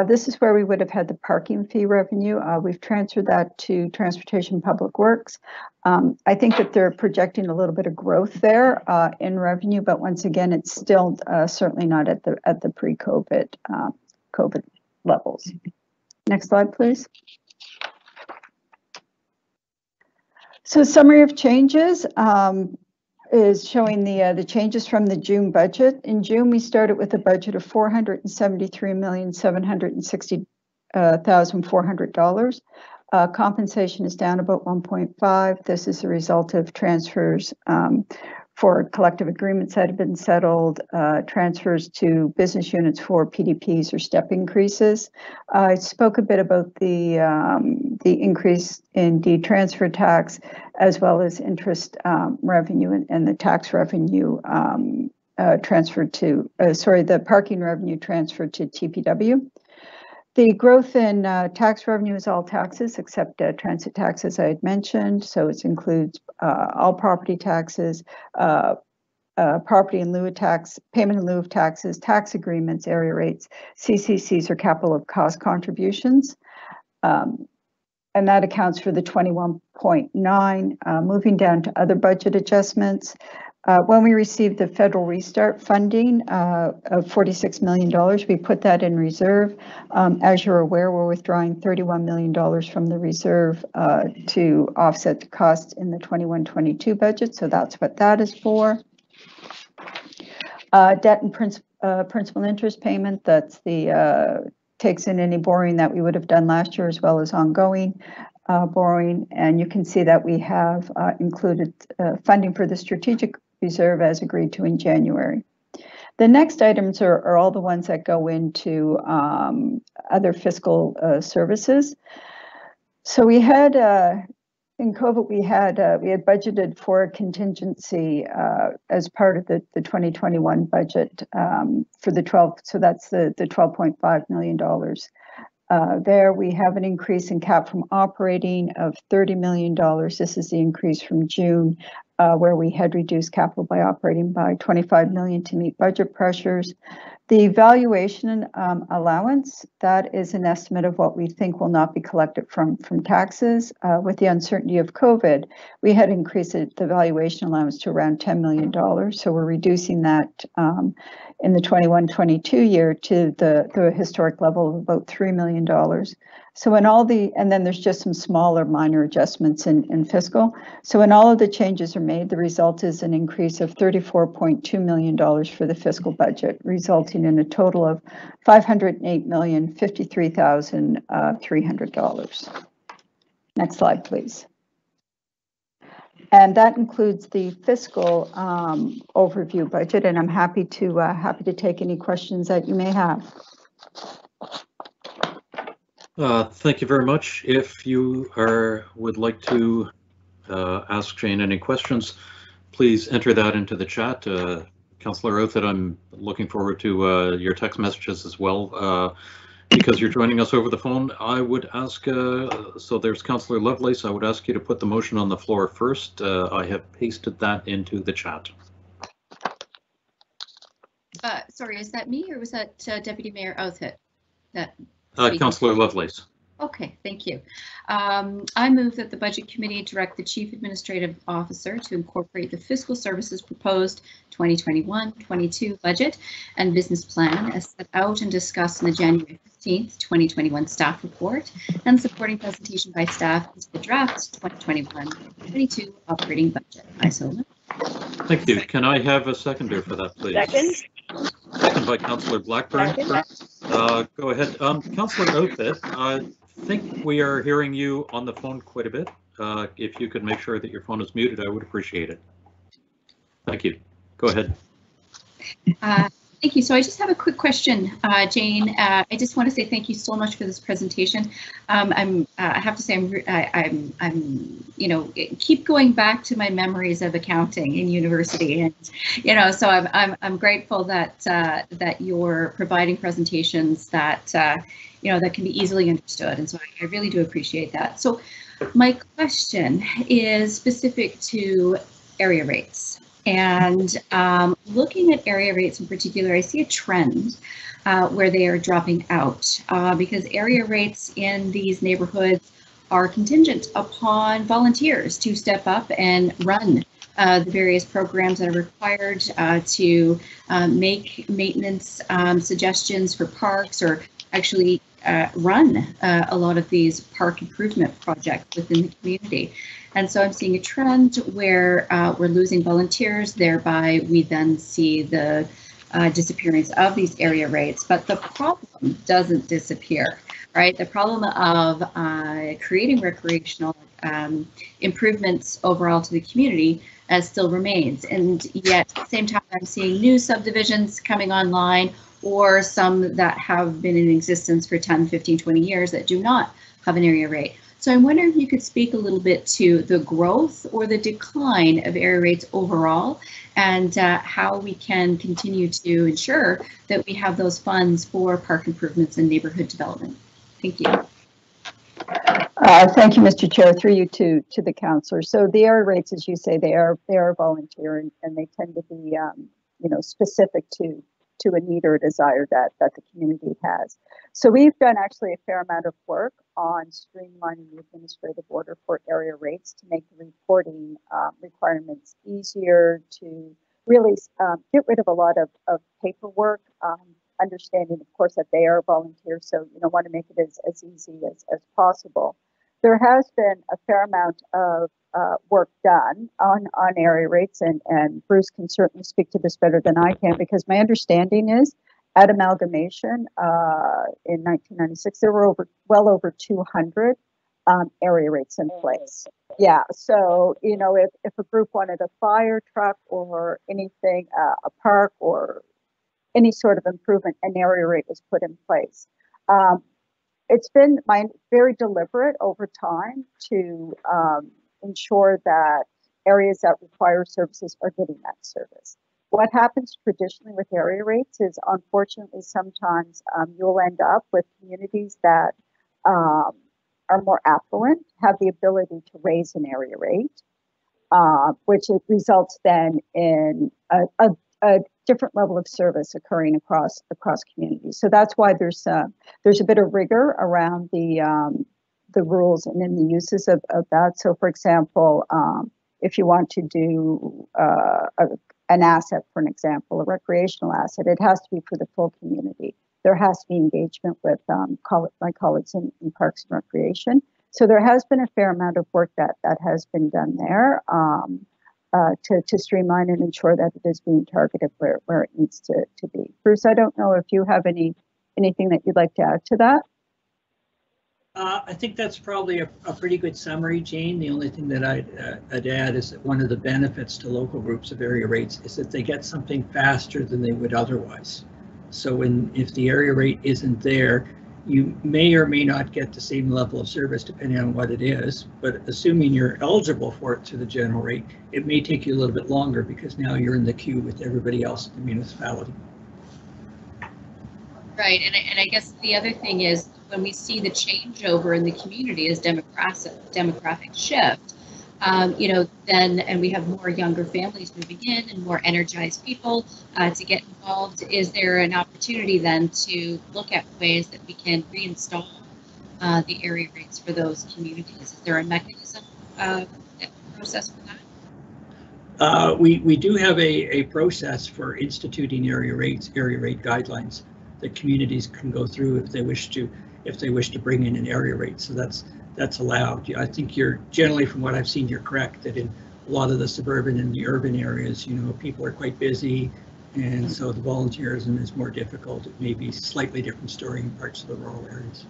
This is where we would have had the parking fee revenue. We've transferred that to Transportation Public Works. I think that they're projecting a little bit of growth there in revenue, but once again, it's still certainly not at the pre-COVID COVID levels. Next slide, please. So summary of changes is showing the changes from the June budget. In June, we started with a budget of $473,760,400. Compensation is down about 1.5. This is a result of transfers for collective agreements that have been settled, transfers to business units for PDPs or step increases. I spoke a bit about the increase in transfer tax, as well as interest revenue and the tax revenue transferred to, the parking revenue transferred to TPW. The growth in tax revenue is all taxes except transit tax, as I had mentioned. So it includes all property taxes, property in lieu of tax, payment in lieu of taxes, tax agreements, area rates, CCCs or capital cost contributions. And that accounts for the 21.9. Moving down to other budget adjustments. When we received the federal restart funding of $46 million, we put that in reserve. As you're aware, we're withdrawing $31 million from the reserve to offset the cost in the 21-22 budget. So that's what that is for. Debt and principal interest payment, that's the takes in any borrowing that we would have done last year, as well as ongoing borrowing. And you can see that we have included funding for the strategic reserve as agreed to in January. The next items are all the ones that go into other fiscal services. So we had in COVID, we had budgeted for a contingency as part of the 2021 budget for the 12. So that's the $12.5 million. There we have an increase in cap from operating of $30 million. This is the increase from June, where we had reduced capital by operating by $25 million to meet budget pressures. The valuation allowance, that is an estimate of what we think will not be collected from taxes. With the uncertainty of COVID, we had increased the valuation allowance to around $10 million. So we're reducing that in the 21-22 year to the historic level of about $3 million. So in all and then there's just some smaller minor adjustments in fiscal. So when all of the changes are made, the result is an increase of $34.2 million for the fiscal budget, resulting in a total of $508,053,300. Next slide, please. And that includes the fiscal overview budget, and I'm happy to take any questions that you may have.
Thank you very much. If you would like to ask Jane any questions, please enter that into the chat. Councillor Outfit, I'm looking forward to your text messages as well. Because you're joining us over the phone, I would ask, so there's Councillor Lovelace, I would ask you to put the motion on the floor first. I have pasted that into the chat.
Sorry, is that me or was that Deputy Mayor Outfit?
Councillor Lovelace.
Okay, thank you. I move that the Budget Committee direct the Chief Administrative Officer to incorporate the Fiscal Services proposed 2021-22 budget and business plan as set out and discussed in the January 15th, 2021 staff report and supporting presentation by staff into the draft 2021-22 operating budget. I so move.
Thank you. Can I have a seconder for that, please?
Second.
Second by Councillor Blackburn. Go ahead. Councillor Outfit, I think we are hearing you on the phone quite a bit. If you could make sure that your phone is muted, I would appreciate it. Thank you. Go ahead.
Thank you. So I just have a quick question, Jane. I just want to say thank you so much for this presentation. I have to say, I'm, keep going back to my memories of accounting in university, and so I'm grateful that that you're providing presentations that that can be easily understood, and so I really do appreciate that. So my question is specific to area rates. And looking at area rates in particular, I see a trend where they are dropping out because area rates in these neighborhoods are contingent upon volunteers to step up and run the various programs that are required to make maintenance suggestions for parks, or actually run a lot of these park improvement projects within the community. And so I'm seeing a trend where we're losing volunteers, thereby we then see the disappearance of these area rates, but the problem doesn't disappear. right? The problem of creating recreational improvements overall to the community still remains. And yet at the same time, I'm seeing new subdivisions coming online, or some that have been in existence for 10, 15, 20 years that do not have an area rate. So I'm wondering if you could speak a little bit to the growth or the decline of area rates overall, and how we can continue to ensure that we have those funds for park improvements and neighborhood development. Thank you.
Thank you, Mr. Chair. Through you to the councillor. So the area rates, as you say, they are volunteer, and they tend to be specific to a need or a desire that the community has. So we've done actually a fair amount of work on streamlining the administrative order for area rates to make the reporting requirements easier, to really get rid of a lot of paperwork, understanding, of course, that they are volunteers, so want to make it as easy as possible. There has been a fair amount of work done on area rates, and Bruce can certainly speak to this better than I can, because my understanding is at amalgamation in 1996, there were well over 200 area rates in place. Yeah, so if a group wanted a fire truck or anything, a park or any sort of improvement, an area rate was put in place. It's been very deliberate over time to ensure that areas that require services are getting that service. What happens traditionally with area rates is, unfortunately, sometimes you'll end up with communities that are more affluent, have the ability to raise an area rate, which it results then in a different level of service occurring across communities. So that's why there's a bit of rigor around the rules and in the uses of that. So, for example, if you want to do an asset, for an example, a recreational asset, it has to be for the full community. There has to be engagement with my colleagues in Parks and Recreation. So there has been a fair amount of work that has been done there to streamline and ensure that it is being targeted where it needs to be. Bruce, I don't know if you have anything that you'd like to add to that.
I think that's probably a pretty good summary, Jane. The only thing that I'd add is that one of the benefits to local groups of area rates is that they get something faster than they would otherwise. So if the area rate isn't there, you may or may not get the same level of service depending on what it is, but assuming you're eligible for it through the general rate, it may take you a little bit longer because now you're in the queue with everybody else in the municipality.
Right, and I guess the other thing is when we see the changeover in the community as demographic shift, then, and we have more younger families moving in and more energized people to get involved, is there an opportunity then to look at ways that we can reinstall the area rates for those communities? Is there a mechanism process for that?
We do have a process for instituting area rate guidelines that communities can go through if they wish to bring in an area rate. So that's allowed. I think you're generally, from what I've seen, you're correct that in a lot of the suburban and the urban areas, people are quite busy, and so the volunteerism is more difficult. It may be a slightly different story in parts of the rural areas.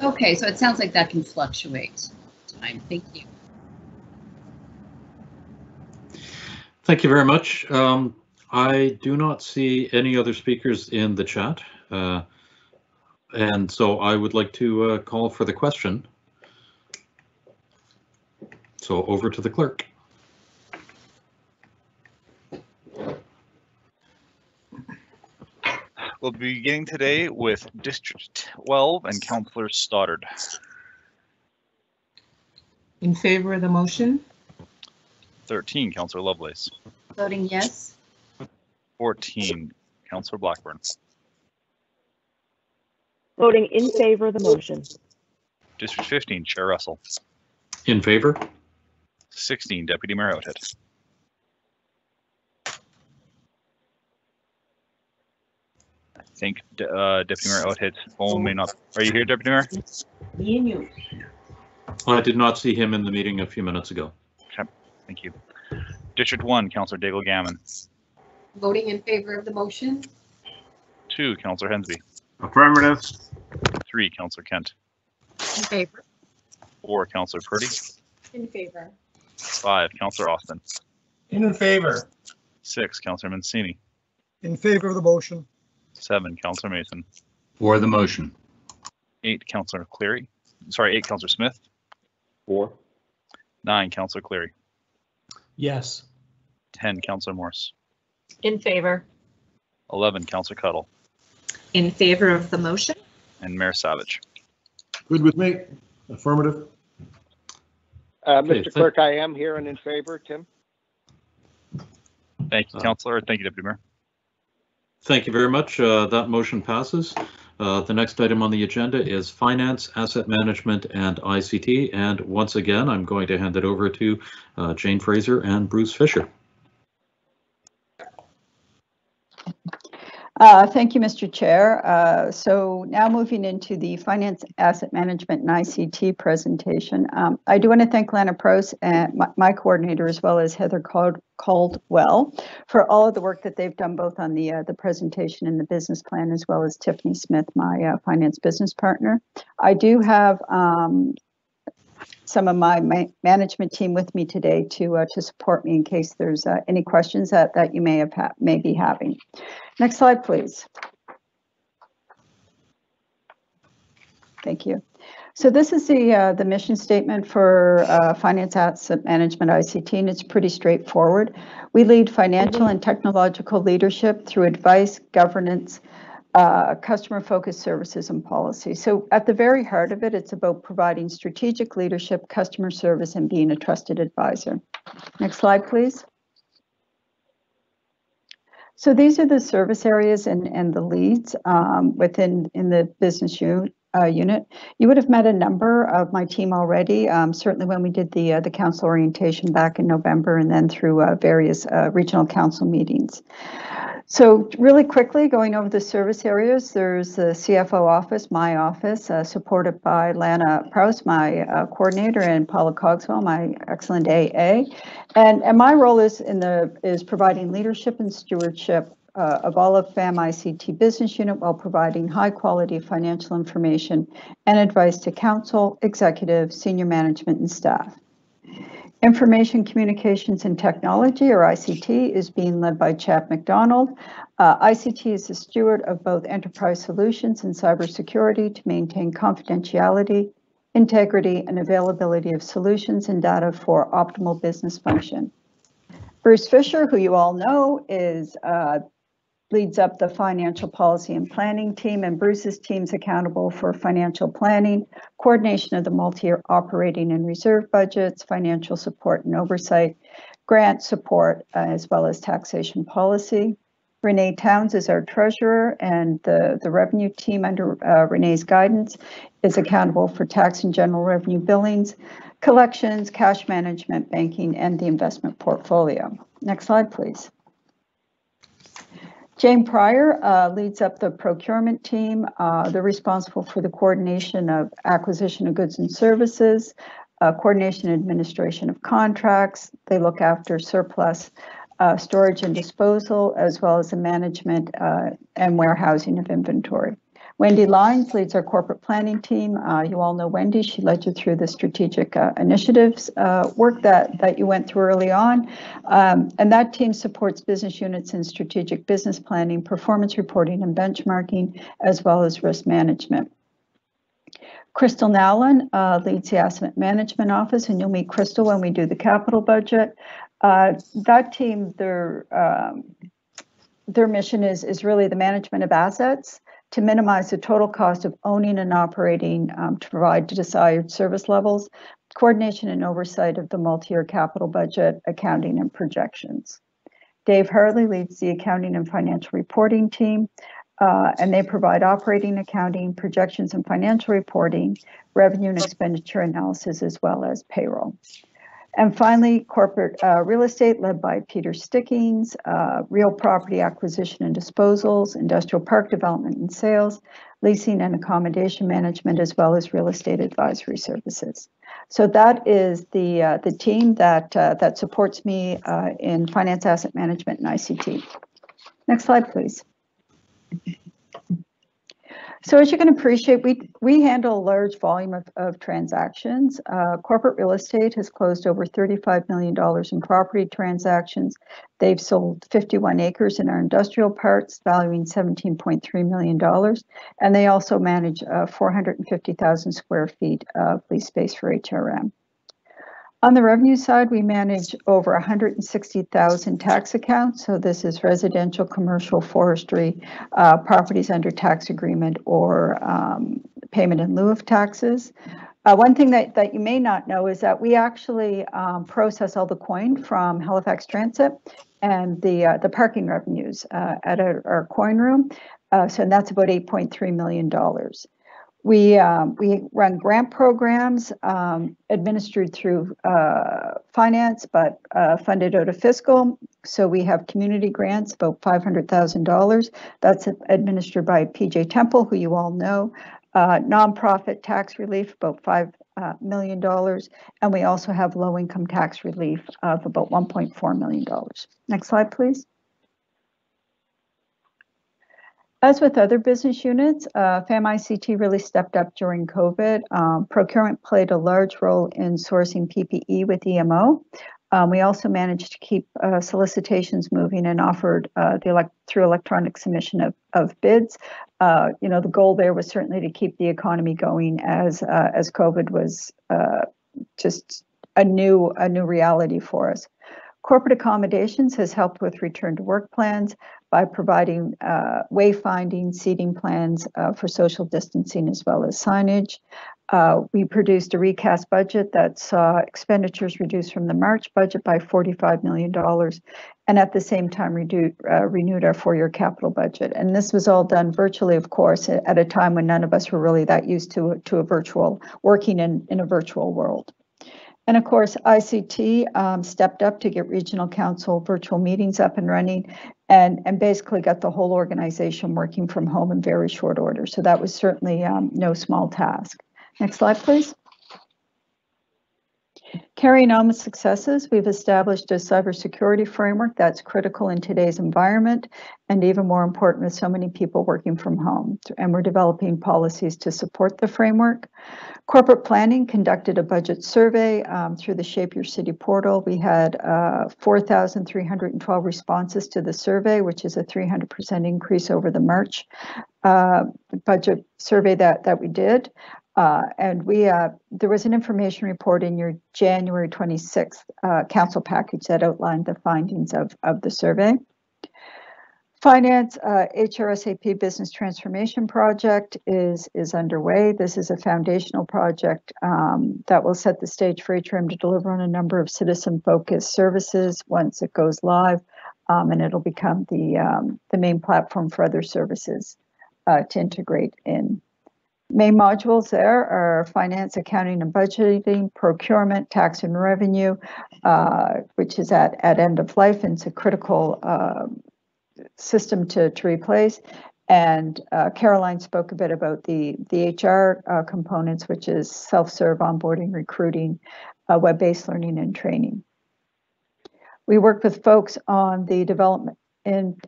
Okay, so it sounds like that can fluctuate over time. Thank you.
Thank you very much. I do not see any other speakers in the chat, and so I would like to call for the question. So over to the clerk.
We'll be beginning today with District 12 and Councillor Stoddard.
In favor of the motion?
13, Councillor Lovelace.
Voting yes.
14, Councillor Blackburn.
Voting in favor of the motion.
District 15, Chair Russell.
In favor.
16, Deputy Mayor Outhit. I think Deputy Mayor Outhit's phone may not. Are you here, Deputy Mayor?
Me and you.
I did not see him in the meeting a few minutes ago.
Okay, thank you. District 1, Councillor Daigle-Gammon.
Voting in favor of the motion.
2, Councillor Hensby.
Affirmative.
3, Councillor Kent.
In favor.
4, Councillor Purdy.
In favor.
5, Councillor Austin.
In favor.
6, Councillor Mancini.
In favor of the motion.
7, Councillor Mason.
For the motion.
8, Councillor Cleary. Sorry, 8, Councillor Smith.
4.
9, Councillor Cleary.
Yes.
10, Councillor Morse.
In favor.
11, Councillor Cuddle.
In favor of the motion.
And Mayor Savage.
Good with me. Affirmative.
Mr. Clerk, I am here and in favor. Tim?
Thank you, Councillor. Thank you, Deputy Mayor.
Thank you very much. That motion passes. The next item on the agenda is Finance, Asset Management, and ICT. And once again, I'm going to hand it over to Jane Fraser and Bruce Fisher.
Thank you, Mr. Chair. So now moving into the Finance, Asset Management, and ICT presentation. I do want to thank Lana Prose and my coordinator, as well as Heather Caldwell, for all of the work that they've done both on the presentation and the business plan, as well as Tiffany Smith, my finance business partner. I do have some of my management team with me today to support me in case there's any questions that you may be having. Next slide, please. Thank you. So this is the mission statement for Finance, Asset Management, ICT, and it's pretty straightforward. We lead financial and technological leadership through advice, governance, customer-focused services and policy. So at the very heart of it, it's about providing strategic leadership, customer service, and being a trusted advisor. Next slide, please. So these are the service areas and the leads within the business unit. You would have met a number of my team already, certainly when we did the council orientation back in November, and then through various regional council meetings. So really quickly going over the service areas, there's the CFO office, my office, supported by Lana Prowse, my coordinator, and Paula Cogswell, my excellent AA. And my role is providing leadership and stewardship of all of FAM ICT business unit while providing high quality financial information and advice to council, executive, senior management, and staff. Information Communications and Technology, or ICT, is being led by Chad McDonald. ICT is the steward of both enterprise solutions and cybersecurity to maintain confidentiality, integrity, and availability of solutions and data for optimal business function. Bruce Fisher, who you all know, leads up the financial policy and planning team, and Bruce's team's accountable for financial planning, coordination of the multi-year operating and reserve budgets, financial support and oversight, grant support, as well as taxation policy. Renee Towns is our treasurer, and the revenue team under Renee's guidance is accountable for tax and general revenue billings, collections, cash management, banking, and the investment portfolio. Next slide, please. Jane Pryor leads up the procurement team. They're responsible for the coordination of acquisition of goods and services, coordination and administration of contracts. They look after surplus storage and disposal, as well as the management and warehousing of inventory. Wendy Lyons leads our corporate planning team. You all know Wendy. She led you through the strategic initiatives work that you went through early on. And that team supports business units in strategic business planning, performance reporting and benchmarking, as well as risk management. Crystal Nowlin leads the Asset Management Office, and you'll meet Crystal when we do the capital budget. That team, their mission is really the management of assets, to minimize the total cost of owning and operating to provide desired service levels, coordination and oversight of the multi-year capital budget, accounting and projections. Dave Harley leads the accounting and financial reporting team, and they provide operating accounting, projections and financial reporting, revenue and expenditure analysis, as well as payroll. And finally, corporate real estate led by Peter Stickings, real property acquisition and disposals, industrial park development and sales, leasing and accommodation management, as well as real estate advisory services. So that is the team that supports me in finance, asset management, and ICT. Next slide, please. So as you can appreciate, we handle a large volume of transactions. Corporate real estate has closed over $35 million in property transactions. They've sold 51 acres in our industrial parks, valuing $17.3 million. And they also manage 450,000 square feet of lease space for HRM. On the revenue side, we manage over 160,000 tax accounts. So this is residential, commercial, forestry, properties under tax agreement or payment in lieu of taxes. One thing that you may not know is that we actually process all the coin from Halifax Transit and the parking revenues at our coin room. So that's about $8.3 million. We run grant programs administered through finance, but funded out of fiscal. So we have community grants, about $500,000. That's administered by PJ Temple, who you all know. Nonprofit tax relief, about $5 million. And we also have low income tax relief of about $1.4 million. Next slide, please. As with other business units, FAM-ICT really stepped up during COVID. Procurement played a large role in sourcing PPE with EMO. We also managed to keep solicitations moving and offered through electronic submission of bids. The goal there was certainly to keep the economy going as COVID was just a new reality for us. Corporate Accommodations has helped with return to work plans by providing wayfinding, seating plans for social distancing as well as signage. We produced a recast budget that saw expenditures reduced from the March budget by $45 million, and at the same time renewed our four-year capital budget. And this was all done virtually, of course, at a time when none of us were really that used to working in a virtual world. And of course, ICT stepped up to get regional council virtual meetings up and running and basically got the whole organization working from home in very short order. So that was certainly no small task. Next slide, please. Carrying on with successes, we've established a cybersecurity framework that's critical in today's environment and even more important with so many people working from home. And we're developing policies to support the framework. Corporate planning conducted a budget survey through the Shape Your City portal. We had 4,312 responses to the survey, which is a 300% increase over the March budget survey that we did. And there was an information report in your January 26th council package that outlined the findings of the survey. Finance HRSAP Business Transformation Project is underway. This is a foundational project that will set the stage for HRM to deliver on a number of citizen-focused services once it goes live, and it'll become the main platform for other services to integrate in. Main modules there are finance, accounting, and budgeting, procurement, tax and revenue, which is at end of life, and it's a critical system to replace. And Caroline spoke a bit about the HR components, which is self-serve onboarding, recruiting, web-based learning and training. We work with folks on the development and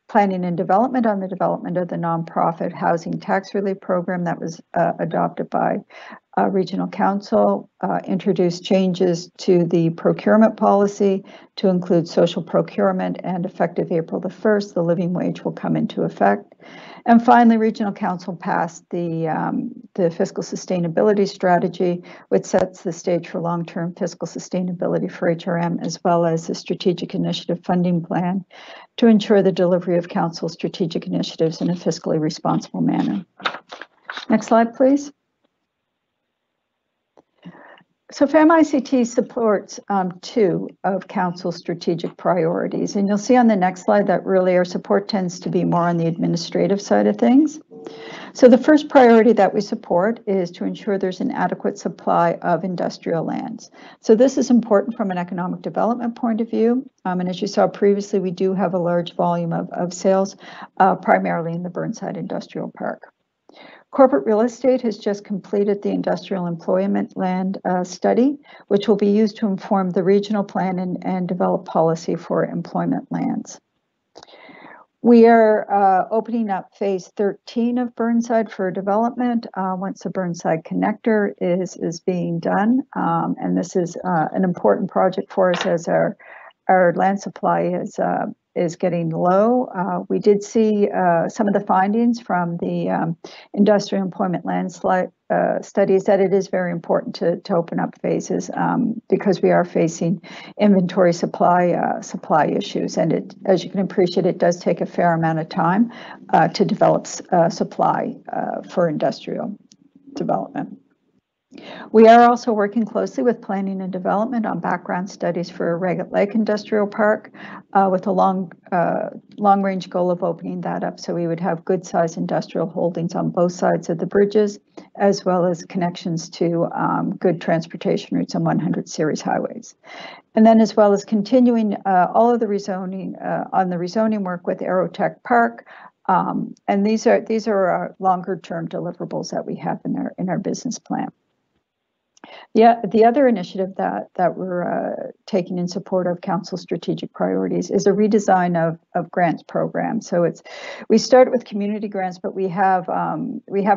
planning and development on the development of the nonprofit housing tax relief program that was adopted by Regional Council, introduced changes to the procurement policy to include social procurement, and effective April the 1st, the living wage will come into effect. And finally, Regional Council passed the fiscal sustainability strategy, which sets the stage for long-term fiscal sustainability for HRM, as well as the strategic initiative funding plan to ensure the delivery of council strategic initiatives in a fiscally responsible manner. Next slide, please. So FAM-ICT supports two of council's strategic priorities, and you'll see on the next slide that really our support tends to be more on the administrative side of things. So the first priority that we support is to ensure there's an adequate supply of industrial lands. So this is important from an economic development point of view, and as you saw previously, we do have a large volume of sales, primarily in the Burnside Industrial Park. Corporate real estate has just completed the industrial employment land study, which will be used to inform the regional plan and develop policy for employment lands. We are opening up phase 13 of Burnside for development once the Burnside connector is being done. And this is an important project for us as our land supply is getting low. We did see some of the findings from the industrial employment land studies that it is very important to open up phases because we are facing inventory supply issues, and it, as you can appreciate, it does take a fair amount of time to develop supply for industrial development. We are also working closely with planning and development on background studies for Raggett Lake Industrial Park with a long-range goal of opening that up so we would have good size industrial holdings on both sides of the bridges, as well as connections to good transportation routes on 100 series highways. And then as well as continuing all of the rezoning on the rezoning work with Aerotech Park. And these are our longer term deliverables that we have in our business plan. Yeah, the other initiative that we're taking in support of Council's strategic priorities is a redesign of grants programs. So we started with community grants, but we have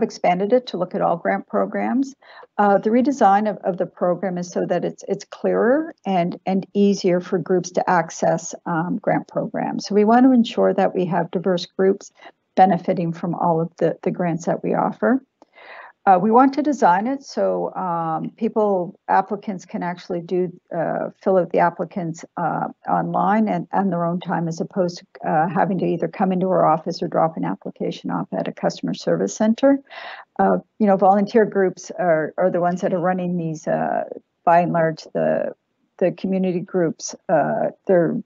expanded it to look at all grant programs. The redesign of the program is so that it's clearer and easier for groups to access grant programs. So we want to ensure that we have diverse groups benefiting from all of the grants that we offer. We want to design it so applicants can actually fill out the applicants online and on their own time, as opposed to having to either come into our office or drop an application off at a customer service center. Volunteer groups are the ones that are running these, by and large, the community groups. And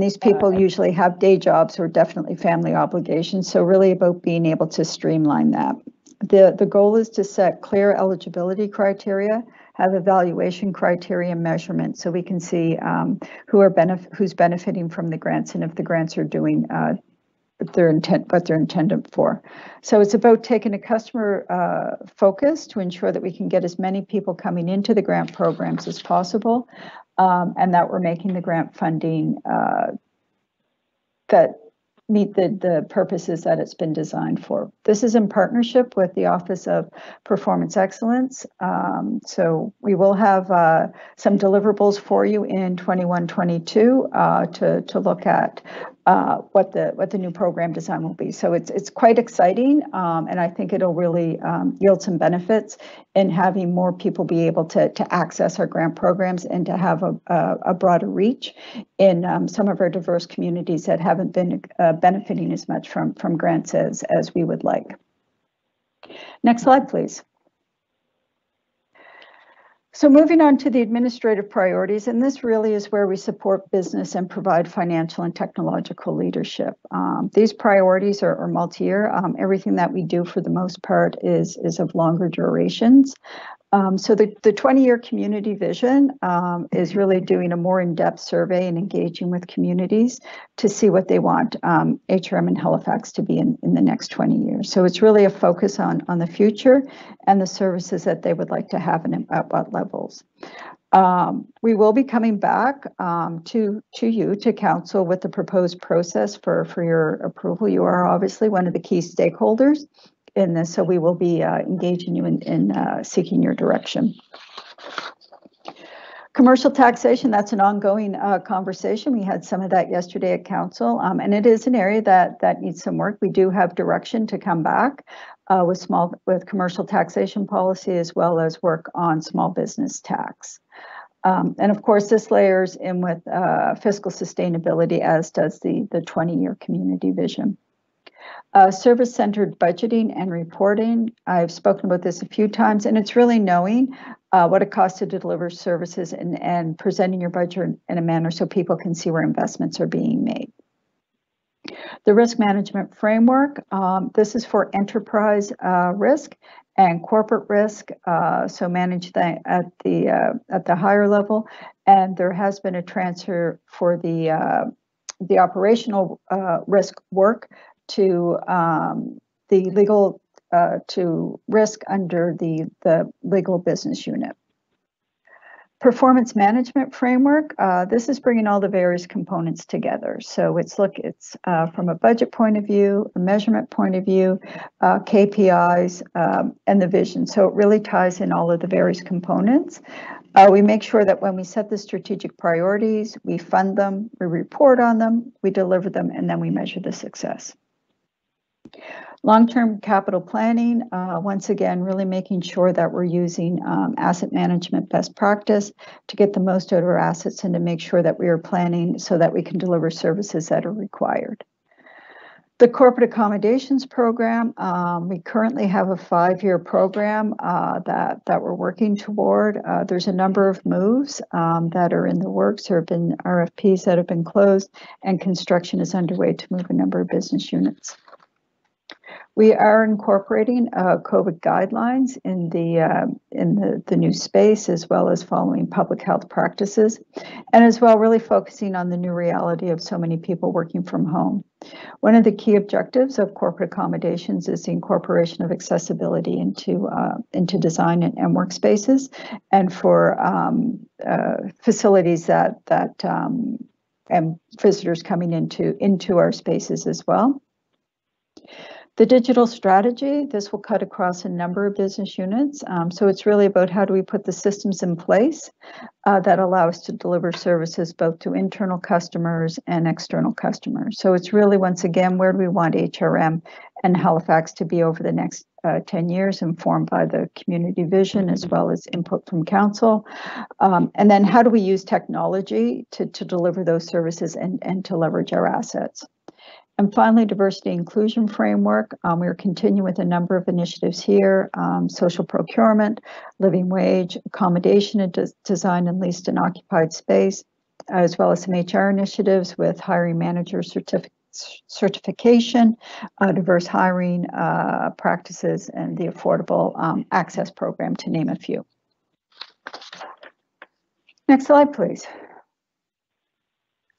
these people usually have day jobs or definitely family obligations. So really about being able to streamline that. The goal is to set clear eligibility criteria, have evaluation criteria and measurement, so we can see who's benefiting from the grants and if the grants are doing what they're intended for. So it's about taking a customer focus to ensure that we can get as many people coming into the grant programs as possible, and that we're making the grant funding that meet the purposes that it's been designed for. This is in partnership with the Office of Performance Excellence. So we will have some deliverables for you in 21-22 to look at what the new program design will be. So it's quite exciting, and I think it'll really yield some benefits in having more people be able to access our grant programs and to have a broader reach in some of our diverse communities that haven't been benefiting as much from grants as we would like. Next slide, please. So moving on to the administrative priorities, and this really is where we support business and provide financial and technological leadership. These priorities are multi-year. Everything that we do for the most part is of longer durations. So the 20-year community vision is really doing a more in-depth survey and engaging with communities to see what they want HRM and Halifax to be in the next 20 years. So it's really a focus on the future and the services that they would like to have and at what levels. We will be coming back to council with the proposed process for your approval. You are obviously one of the key stakeholders in this, so we will be engaging you in seeking your direction. Commercial taxation, that's an ongoing conversation. We had some of that yesterday at council, and it is an area that needs some work. We do have direction to come back with commercial taxation policy, as well as work on small business tax. And of course, this layers in with fiscal sustainability, as does the 20-year community vision. Service-centered budgeting and reporting. I've spoken about this a few times, and it's really knowing what it costs to deliver services and presenting your budget in a manner so people can see where investments are being made. The risk management framework. This is for enterprise risk and corporate risk, so manage that at the higher level. And there has been a transfer for the operational risk work to the legal to risk under the legal business unit. Performance management framework, this is bringing all the various components together. So it's from a budget point of view, a measurement point of view, KPIs, and the vision. So it really ties in all of the various components. We make sure that when we set the strategic priorities, we fund them, we report on them, we deliver them, and then we measure the success. Long-term capital planning, once again, really making sure that we're using asset management best practice to get the most out of our assets and to make sure that we are planning so that we can deliver services that are required. The corporate accommodations program, we currently have a 5-year program that we're working toward. There's a number of moves that are in the works. There have been RFPs that have been closed, and construction is underway to move a number of business units. We are incorporating COVID guidelines in the new space, as well as following public health practices, and as well really focusing on the new reality of so many people working from home. One of the key objectives of corporate accommodations is the incorporation of accessibility into design and workspaces, and for facilities and visitors coming into our spaces as well. The digital strategy, this will cut across a number of business units. So it's really about how do we put the systems in place that allow us to deliver services both to internal customers and external customers. So it's really, once again, where do we want HRM and Halifax to be over the next 10 years, informed by the community vision as well as input from council. And then how do we use technology to deliver those services and to leverage our assets. And finally, diversity inclusion framework. We're continuing with a number of initiatives here, social procurement, living wage, accommodation and design and leased and occupied space, as well as some HR initiatives with hiring manager certification, diverse hiring practices, and the affordable access program, to name a few. Next slide, please.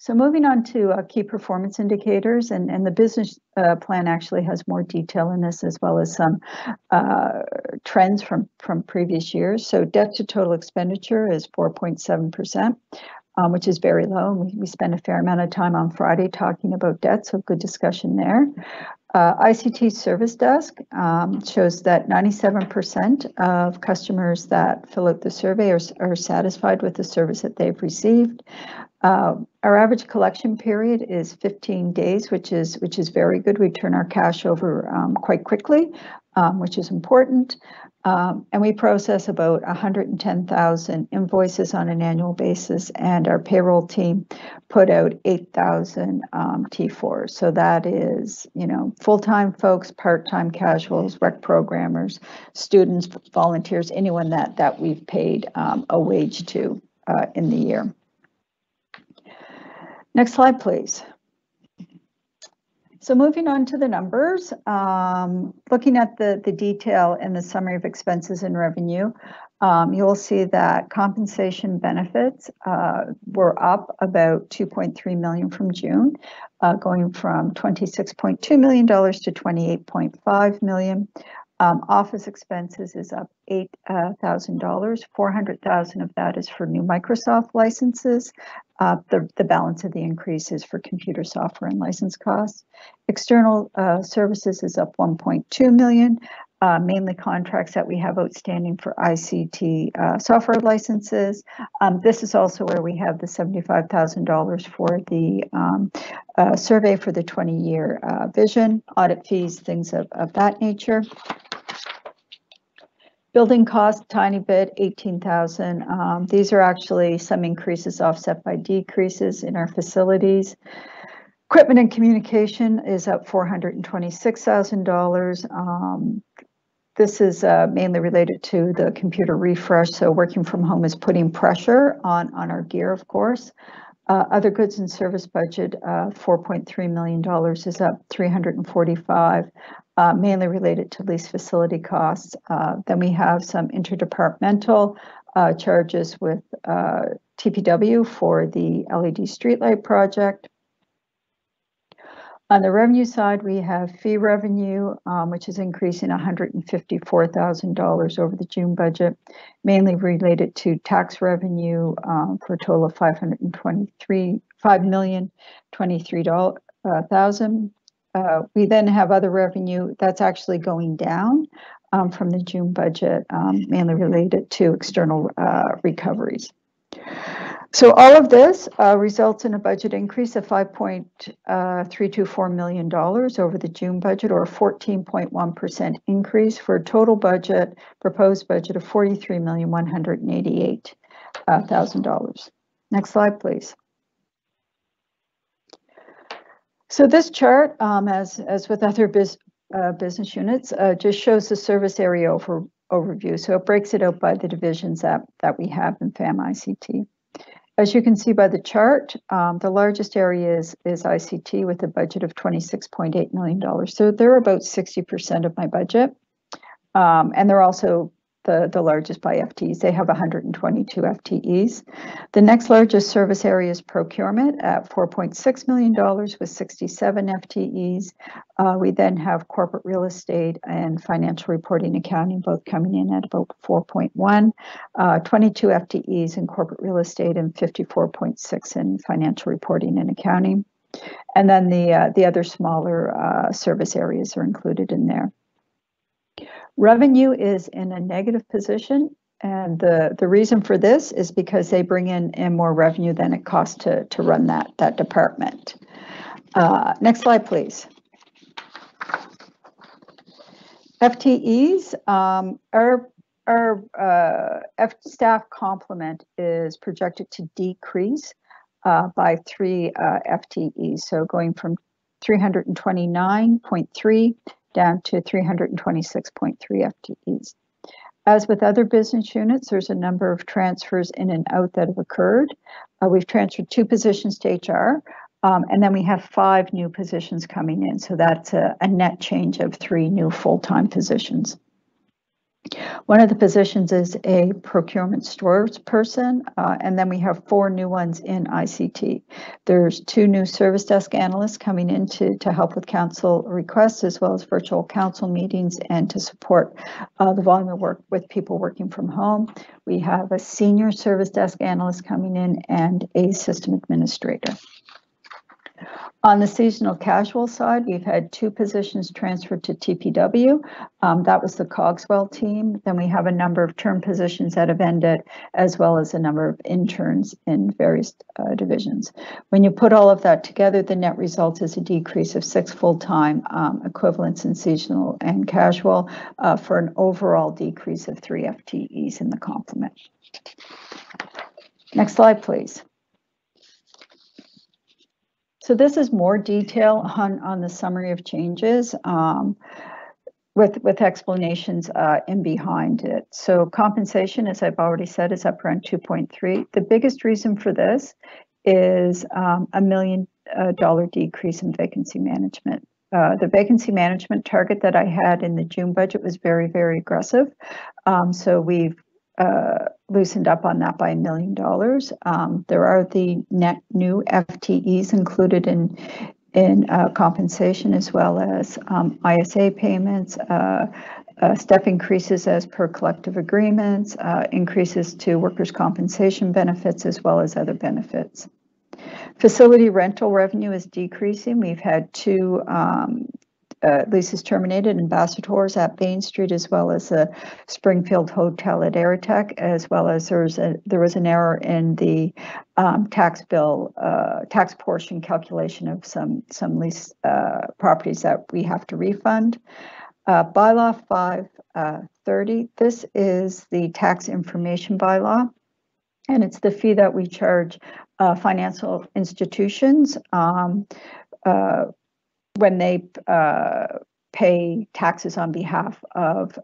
So moving on to key performance indicators, and the business plan actually has more detail in this, as well as some trends from previous years. So debt to total expenditure is 4.7%, which is very low. We spent a fair amount of time on Friday talking about debt, so good discussion there. ICT Service Desk shows that 97% of customers that fill out the survey are satisfied with the service that they've received. Our average collection period is 15 days, which is very good. We turn our cash over quite quickly, which is important. And we process about 110,000 invoices on an annual basis, and our payroll team put out 8,000 T4s. So that is, full-time folks, part-time casuals, rec programmers, students, volunteers, anyone that we've paid a wage to in the year. Next slide, please. So moving on to the numbers, looking at the detail in the summary of expenses and revenue, you'll see that compensation benefits were up about $2.3 million from June, going from $26.2 million to $28.5 million. Office expenses is up $8,000. $400,000 of that is for new Microsoft licenses. The balance of the increase is for computer software and license costs. External services is up $1.2 million, mainly contracts that we have outstanding for ICT software licenses. This is also where we have the $75,000 for the survey for the 20-year vision, audit fees, things of that nature. Building costs, tiny bit, $18,000. These are actually some increases offset by decreases in our facilities. Equipment and communication is up $426,000. This is mainly related to the computer refresh. So working from home is putting pressure on our gear, of course. Other goods and service budget, $4.3 million is up $345,000. Mainly related to lease facility costs. Then we have some interdepartmental charges with TPW for the LED streetlight project. On the revenue side, we have fee revenue, which is increasing $154,000 over the June budget, mainly related to tax revenue for a total of $5,023,000. We then have other revenue that's actually going down from the June budget, mainly related to external recoveries. So all of this results in a budget increase of $5.324 million over the June budget, or a 14.1% increase, for a total budget, proposed budget of $43,188,000. Next slide, please. So this chart, as with other business units, just shows the service area overview. So it breaks it out by the divisions that we have in FAM ICT. As you can see by the chart, the largest area is ICT with a budget of $26.8 million. So they're about 60% of my budget. And they're also the largest by FTEs. They have 122 FTEs. The next largest service area is procurement at $4.6 million with 67 FTEs. We then have corporate real estate and financial reporting accounting, both coming in at about 4.1, 22 FTEs in corporate real estate and 54.6 in financial reporting and accounting. And then the other smaller service areas are included in there. Revenue is in a negative position, and the reason for this is because they bring in more revenue than it costs to run that department. Next slide, please. FTEs, our staff complement is projected to decrease by 3 FTEs, so going from 329.3 down to 326.3 FTEs. As with other business units, there's a number of transfers in and out that have occurred. We've transferred 2 positions to HR, and then we have 5 new positions coming in. So that's a net change of 3 new full-time positions. One of the positions is a procurement stores person, and then we have 4 new ones in ICT. There's 2 new service desk analysts coming in to help with council requests, as well as virtual council meetings and to support the volume of work with people working from home. We have a senior service desk analyst coming in and a system administrator. On the seasonal casual side, we've had 2 positions transferred to TPW. That was the Cogswell team. Then we have a number of term positions that have ended, as well as a number of interns in various divisions. When you put all of that together, the net result is a decrease of 6 full-time equivalents in seasonal and casual for an overall decrease of 3 FTEs in the complement. Next slide, please. So this is more detail on the summary of changes with explanations in behind it. So compensation, as I've already said, is up around 2.3. The biggest reason for this is $1 million decrease in vacancy management. The vacancy management target that I had in the June budget was very, very aggressive. So we've loosened up on that by $1 million. There are the net new FTEs included in compensation, as well as ISA payments, step increases as per collective agreements, increases to workers' compensation benefits, as well as other benefits. Facility rental revenue is decreasing. We've had 2 leases terminated, Ambassadors at Bain Street, as well as a Springfield Hotel at Airtech, as well as there was an error in the tax portion calculation of some lease properties that we have to refund. Bylaw 530, this is the tax information bylaw, and it's the fee that we charge financial institutions when they pay taxes on behalf of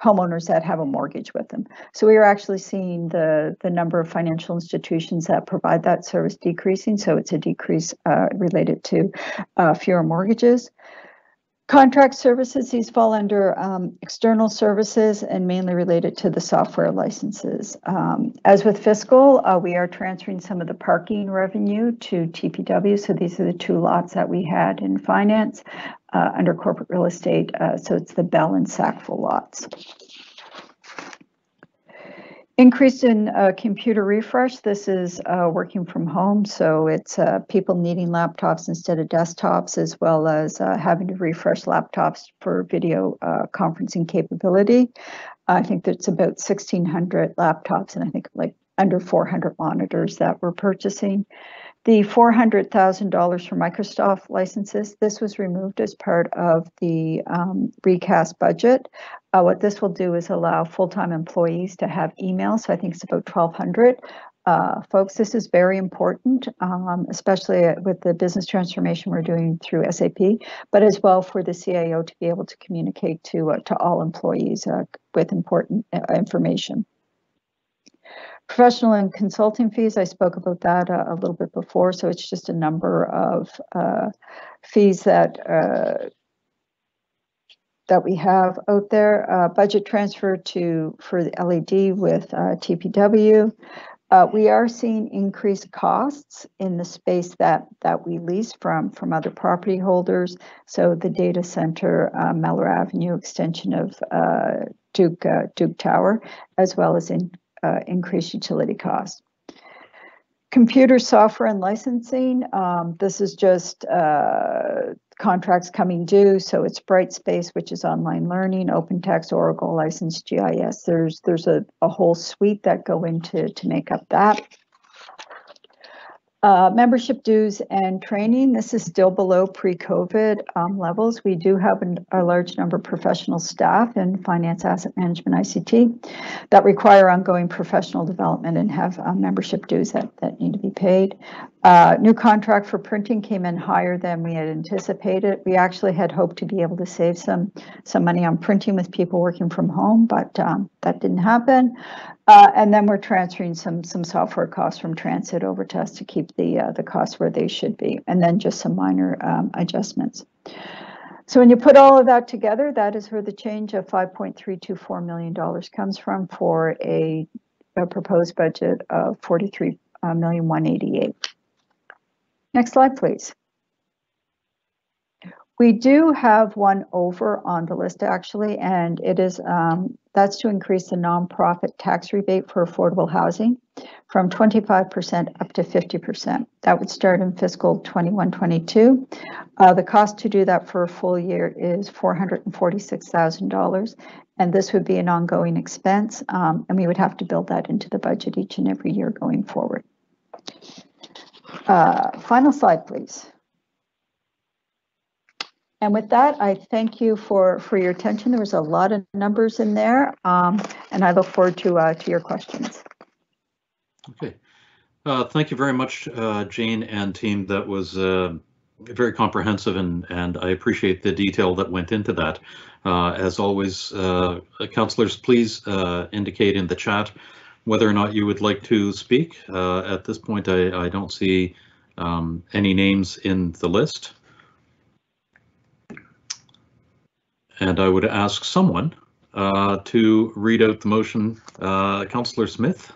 homeowners that have a mortgage with them. So we are actually seeing the number of financial institutions that provide that service decreasing. So it's a decrease related to fewer mortgages. Contract services, these fall under external services and mainly related to the software licenses. As with fiscal, we are transferring some of the parking revenue to TPW. So these are the two lots that we had in finance under corporate real estate. So it's the Bell and Sackville lots. Increase in computer refresh. This is working from home, so it's people needing laptops instead of desktops, as well as having to refresh laptops for video conferencing capability. I think that's about 1,600 laptops, and I think like under 400 monitors that we're purchasing. The $400,000 for Microsoft licenses, this was removed as part of the recast budget. What this will do is allow full-time employees to have email. So I think it's about 1,200 folks. This is very important, especially with the business transformation we're doing through SAP, but as well for the CIO to be able to communicate to all employees with important information. Professional and consulting fees, I spoke about that a little bit before, so it's just a number of fees that we have out there. Budget transfer for the LED with TPW. We are seeing increased costs in the space that we lease from other property holders. So the data center, Mellor Avenue extension of Duke Tower, as well as increased utility costs. Computer software and licensing. This is just contracts coming due. So it's Brightspace, which is online learning, OpenText, Oracle, License, GIS. There's a whole suite that go into to make up that. Membership dues and training. This is still below pre-COVID levels. We do have a large number of professional staff in finance, asset management, ICT that require ongoing professional development and have membership dues that need to be paid. New contract for printing came in higher than we had anticipated. We actually had hoped to be able to save some money on printing with people working from home, but that didn't happen. And then we're transferring some software costs from Transit over to us to keep the costs where they should be, and then just some minor adjustments. So when you put all of that together, that is where the change of $5.324 million comes from for a proposed budget of $43,188,000. Next slide, please. We do have one over on the list actually, and it is that's to increase the nonprofit tax rebate for affordable housing from 25% up to 50%. That would start in fiscal 21-22. The cost to do that for a full year is $446,000, and this would be an ongoing expense, and we would have to build that into the budget each and every year going forward. Final slide, please. And with that, I thank you for your attention. There was a lot of numbers in there, and I look forward to your questions.
Okay. Thank you very much, Jane and team. That was very comprehensive, and I appreciate the detail that went into that. As always, councillors, please indicate in the chat whether or not you would like to speak. At this point, I don't see any names in the list. And I would ask someone to read out the motion. Councillor Smith,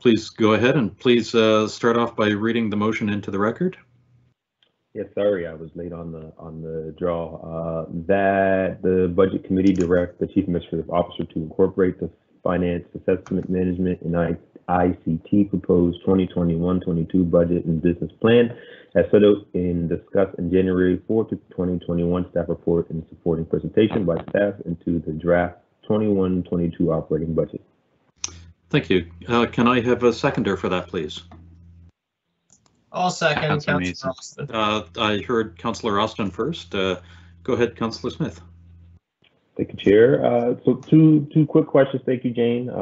please go ahead, and please start off by reading the motion into the record.
Yes, sorry, I was late on the draw. That the Budget Committee direct the Chief Administrative Officer to incorporate the Finance Assessment Management and ICT proposed 2021-22 budget and business plan as set out and discussed in January 4th, 2021 staff report and supporting presentation by staff into the draft 21-22 operating budget.
Thank you. Can I have a seconder for that, please?
I'll second, Councillor Austin.
I
heard Councillor Austin first. Go ahead, Councillor Smith.
Thank you, Chair. So two quick questions. Thank you, Jane.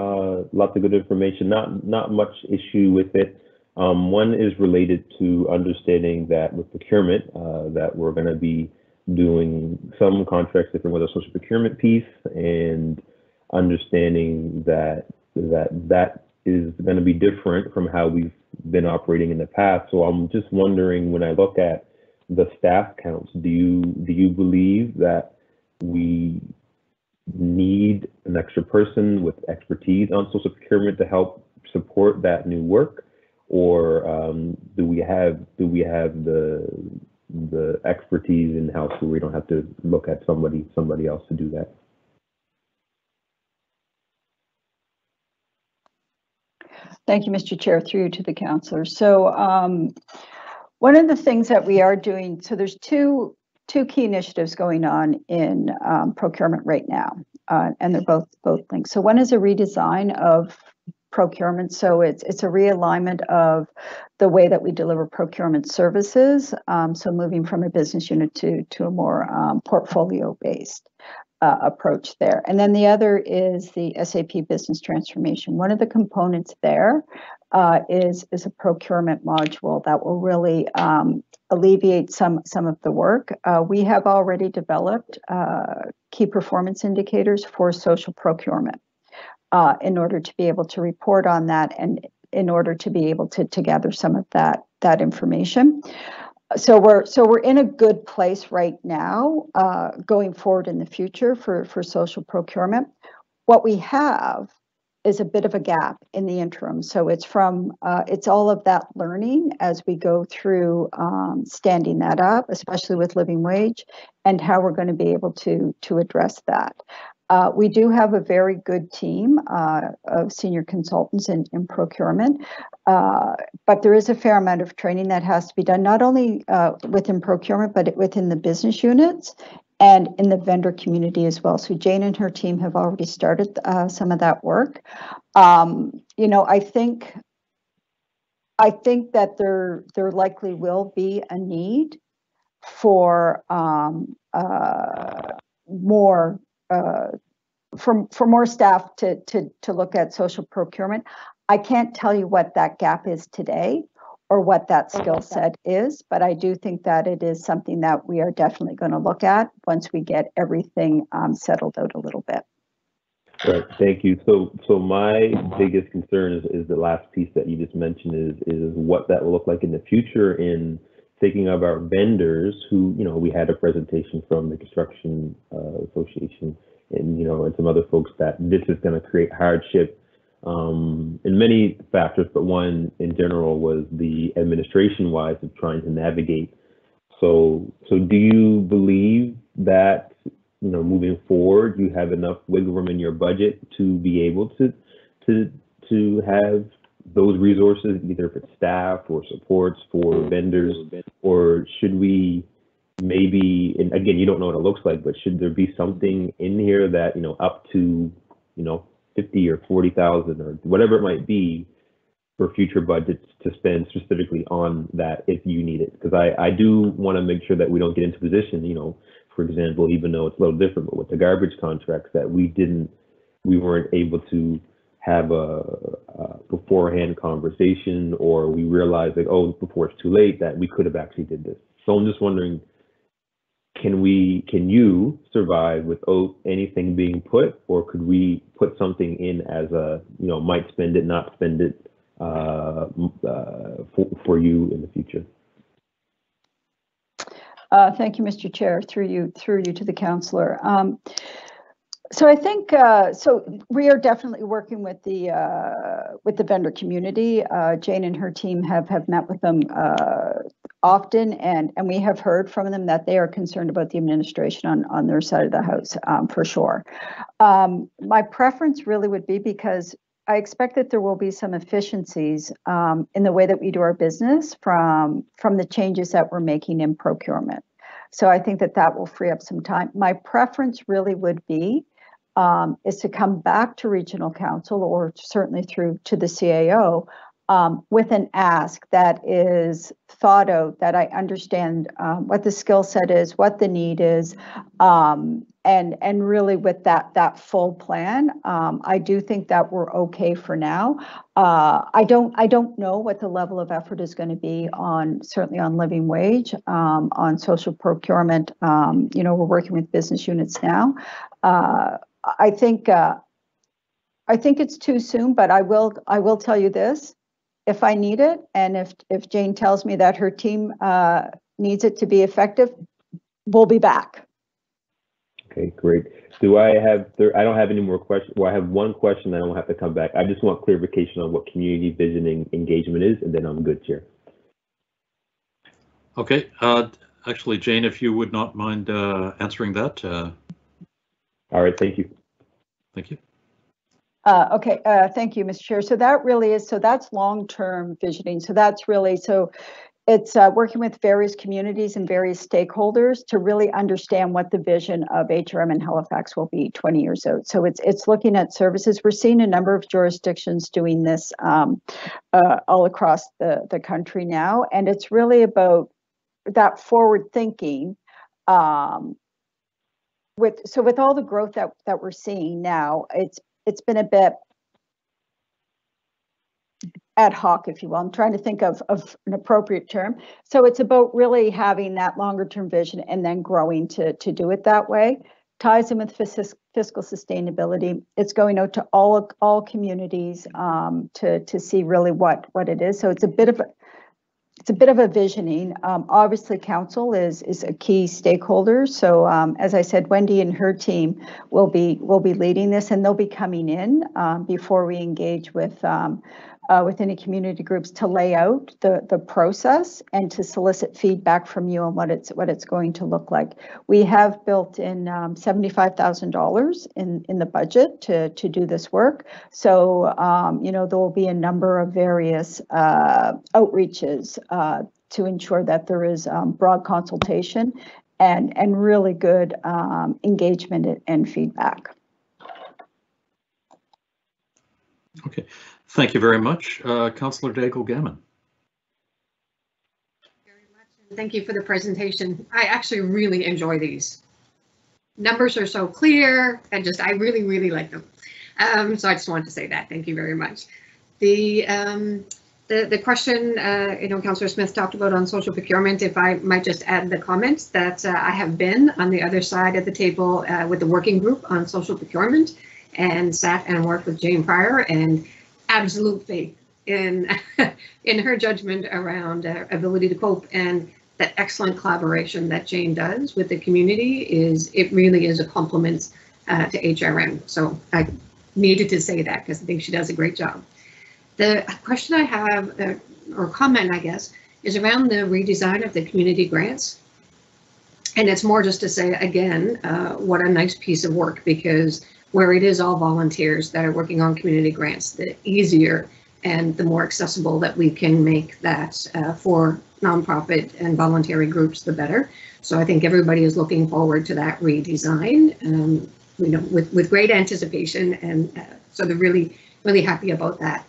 Lots of good information. Not much issue with it. One is related to understanding that with procurement, that we're going to be doing some contracts different with a social procurement piece, and understanding that is going to be different from how we've been operating in the past. So I'm just wondering, when I look at the staff counts, do you believe that we need an extra person with expertise on social procurement to help support that new work, or do we have the expertise in house where we don't have to look at somebody else to do that?
Thank you, Mr. Chair, through you to the councillor. So one of the things that we are doing, so there's two key initiatives going on in procurement right now, and they're both linked. So one is a redesign of procurement. So it's a realignment of the way that we deliver procurement services. So moving from a business unit to a more portfolio-based approach there. And then the other is the SAP business transformation. One of the components there is a procurement module that will really alleviate some of the work. We have already developed key performance indicators for social procurement in order to be able to report on that and in order to be able to gather some of that information. So we're in a good place right now, going forward in the future for social procurement. What we have is a bit of a gap in the interim. So it's all of that learning as we go through standing that up, especially with living wage, and how we're going to be able to address that. We do have a very good team of senior consultants in procurement, but there is a fair amount of training that has to be done, not only within procurement, but within the business units and in the vendor community as well. So Jane and her team have already started some of that work. I think that there likely will be a need for more staff to look at social procurement. I can't tell you what that gap is today or what that skill set is, but I do think that it is something that we are definitely going to look at once we get everything settled out a little bit.
Right, thank you. So my biggest concern is the last piece that you just mentioned is what that will look like in the future in thinking of our vendors who, we had a presentation from the Construction Association and, and some other folks that this is going to create hardship in many factors, but one in general was the administration-wise of trying to navigate. So do you believe that, moving forward, you have enough wiggle room in your budget to be able to have those resources, either if it's staff or supports for vendors, or should we maybe, and again, you don't know what it looks like, but should there be something in here that, up to, 50 or 40,000 or whatever it might be for future budgets to spend specifically on that if you need it? Because I do want to make sure that we don't get into position, for example, even though it's a little different, but with the garbage contracts that we weren't able to have a beforehand conversation, or we realized like, oh, before it's too late that we could have actually did this. So I'm just wondering, can you survive without anything being put, or could we put something in as a, might spend it, not spend it for you in the future?
Thank you, Mr. Chair, through you to the councillor. So I think so we are definitely working with the vendor community. Jane and her team have met with them often, and we have heard from them that they are concerned about the administration on their side of the house, for sure. My preference really would be, because I expect that there will be some efficiencies in the way that we do our business from the changes that we're making in procurement. So I think that will free up some time. My preference really would be is to come back to regional council, or certainly through to the CAO, with an ask that is thought out, that I understand what the skill set is, what the need is, and really with that full plan. I do think that we're okay for now. I don't know what the level of effort is going to be certainly on living wage, on social procurement. We're working with business units now. I think it's too soon, but I will tell you this: if I need it, and if Jane tells me that her team needs it to be effective, we'll be back.
Okay, great. Do I have, I don't have any more questions. Well, I have one question. I don't have to come back. I just want clarification on what community visioning engagement is, and then I'm good, Chair.
Okay, actually, Jane, if you would not mind answering that.
All right, thank you.
Thank you.
Okay, thank you, Mr. Chair. So that really is, so that's long-term visioning. So that's really, so it's working with various communities and various stakeholders to really understand what the vision of HRM in Halifax will be 20 years out. So it's looking at services. We're seeing a number of jurisdictions doing this all across the country now, and it's really about that forward thinking. With all the growth that we're seeing now, it's been a bit ad hoc, if you will. I'm trying to think of an appropriate term. So it's about really having that longer term vision and then growing to do it that way. Ties in with fiscal sustainability. It's going out to all communities to see really what it is. So it's a bit of a visioning. Obviously, council is a key stakeholder. So as I said, Wendy and her team will be leading this, and they'll be coming in before we engage with any community groups to lay out the process and to solicit feedback from you on what it's going to look like. We have built in $75,000 in the budget to do this work. So there will be a number of various outreaches to ensure that there is broad consultation and really good engagement and feedback.
Okay. Thank you very much. Councillor Daigle-Gammon.
Thank you for the presentation. I actually really enjoy these. Numbers are so clear and I really, really like them. So I just wanted to say that. Thank you very much. The question, Councillor Smith talked about on social procurement, if I might just add the comments that I have been on the other side of the table with the working group on social procurement and sat and worked with Jane Pryor, and absolute faith in her judgment around ability to cope, and that excellent collaboration that Jane does with the community it really is a compliment to HRM. So I needed to say that because I think she does a great job. The question I have, or comment I guess, is around the redesign of the community grants. And it's more just to say again, what a nice piece of work, because where it is all volunteers that are working on community grants, the easier and the more accessible that we can make that for nonprofit and voluntary groups, the better. So I think everybody is looking forward to that redesign, with great anticipation, and so they're really, really happy about that.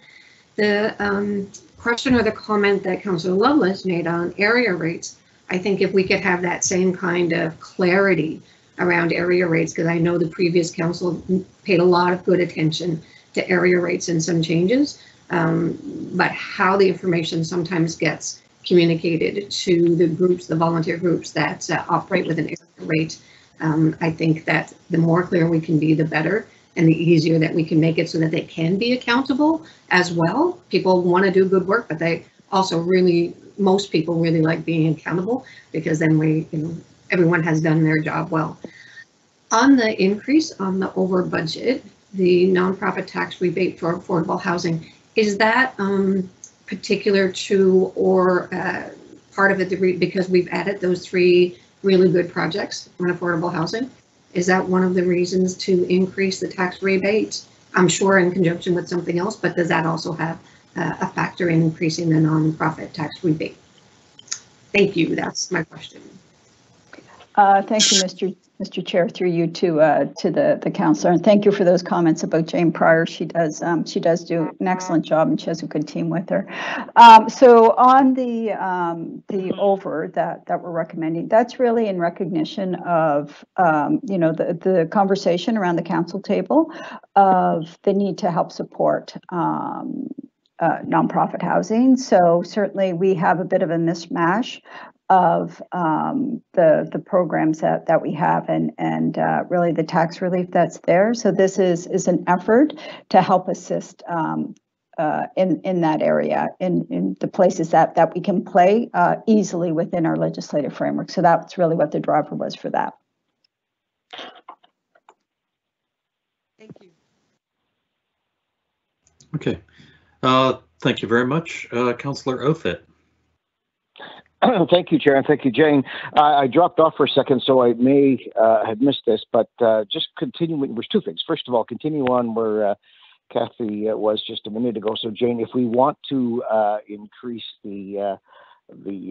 The question or the comment that Councillor Lovelace made on area rates, I think if we could have that same kind of clarity around area rates, because I know the previous council paid a lot of good attention to area rates and some changes, but how the information sometimes gets communicated to the groups, the volunteer groups that operate with an area rate, I think that the more clear we can be, the better, and the easier that we can make it so that they can be accountable as well. People want to do good work, but they also most people really like being accountable, because then everyone has done their job well. On the increase on the over budget, the nonprofit tax rebate for affordable housing, is that particular to or part of it because we've added those 3 really good projects on affordable housing? Is that one of the reasons to increase the tax rebate? I'm sure in conjunction with something else, but does that also have a factor in increasing the nonprofit tax rebate? Thank you. That's my question.
Thank you, Mr. Chair, through you to the councillor, and thank you for those comments about Jane Pryor. She does do an excellent job, and she has a good team with her. So on the over that we're recommending, that's really in recognition of the conversation around the council table of the need to help support nonprofit housing. So certainly we have a bit of a mismatch of the programs that we have and really the tax relief that's there. So this is an effort to help assist in that area, in the places that we can play easily within our legislative framework. So that's really what the driver was for that.
Thank you.
Okay. Thank you very much. Councillor Outfit.
Thank you, Chair, and thank you, Jane. I dropped off for a second, so I may have missed this, but just continuing, there's two things. First of all, continue on where Kathy was just a minute ago. So, Jane, if we want to increase the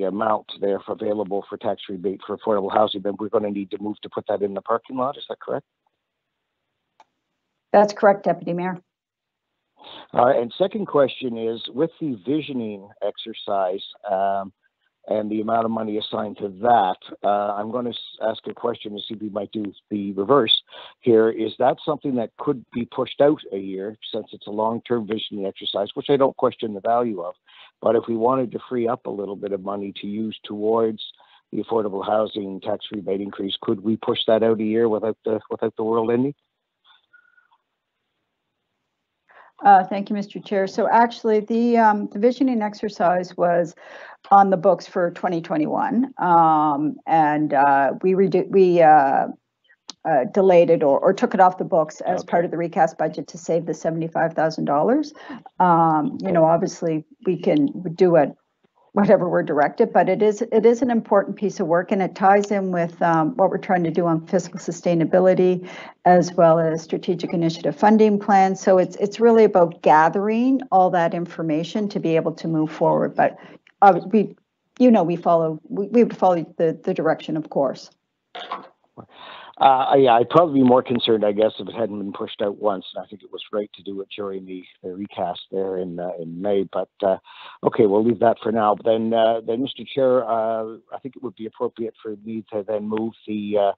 amount there for available for tax rebate for affordable housing, then we're going to need to move to put that in the parking lot. Is that correct?
That's correct, Deputy Mayor.
And second question is, with the visioning exercise and the amount of money assigned to that, I'm going to ask a question to see if we might do the reverse here. Is that something that could be pushed out a year, since it's a long-term visioning exercise, which I don't question the value of, but if we wanted to free up a little bit of money to use towards the affordable housing tax rebate increase, could we push that out a year without the world ending?
Thank you, Mr. Chair. So actually, the visioning exercise was on the books for 2021, and we delayed it or took it off the books as part of the recast budget to save the $75,000. You know, obviously, we can do it whatever we're directed, but it is an important piece of work, and it ties in with what we're trying to do on fiscal sustainability as well as strategic initiative funding plans. So it's really about gathering all that information to be able to move forward. But we would follow the direction, of course.
Yeah, I'd probably be more concerned, I guess, if it hadn't been pushed out once. I think it was right to do it during the recast there in May. But okay, we'll leave that for now. But then, Mr. Chair, I think it would be appropriate for me to then move the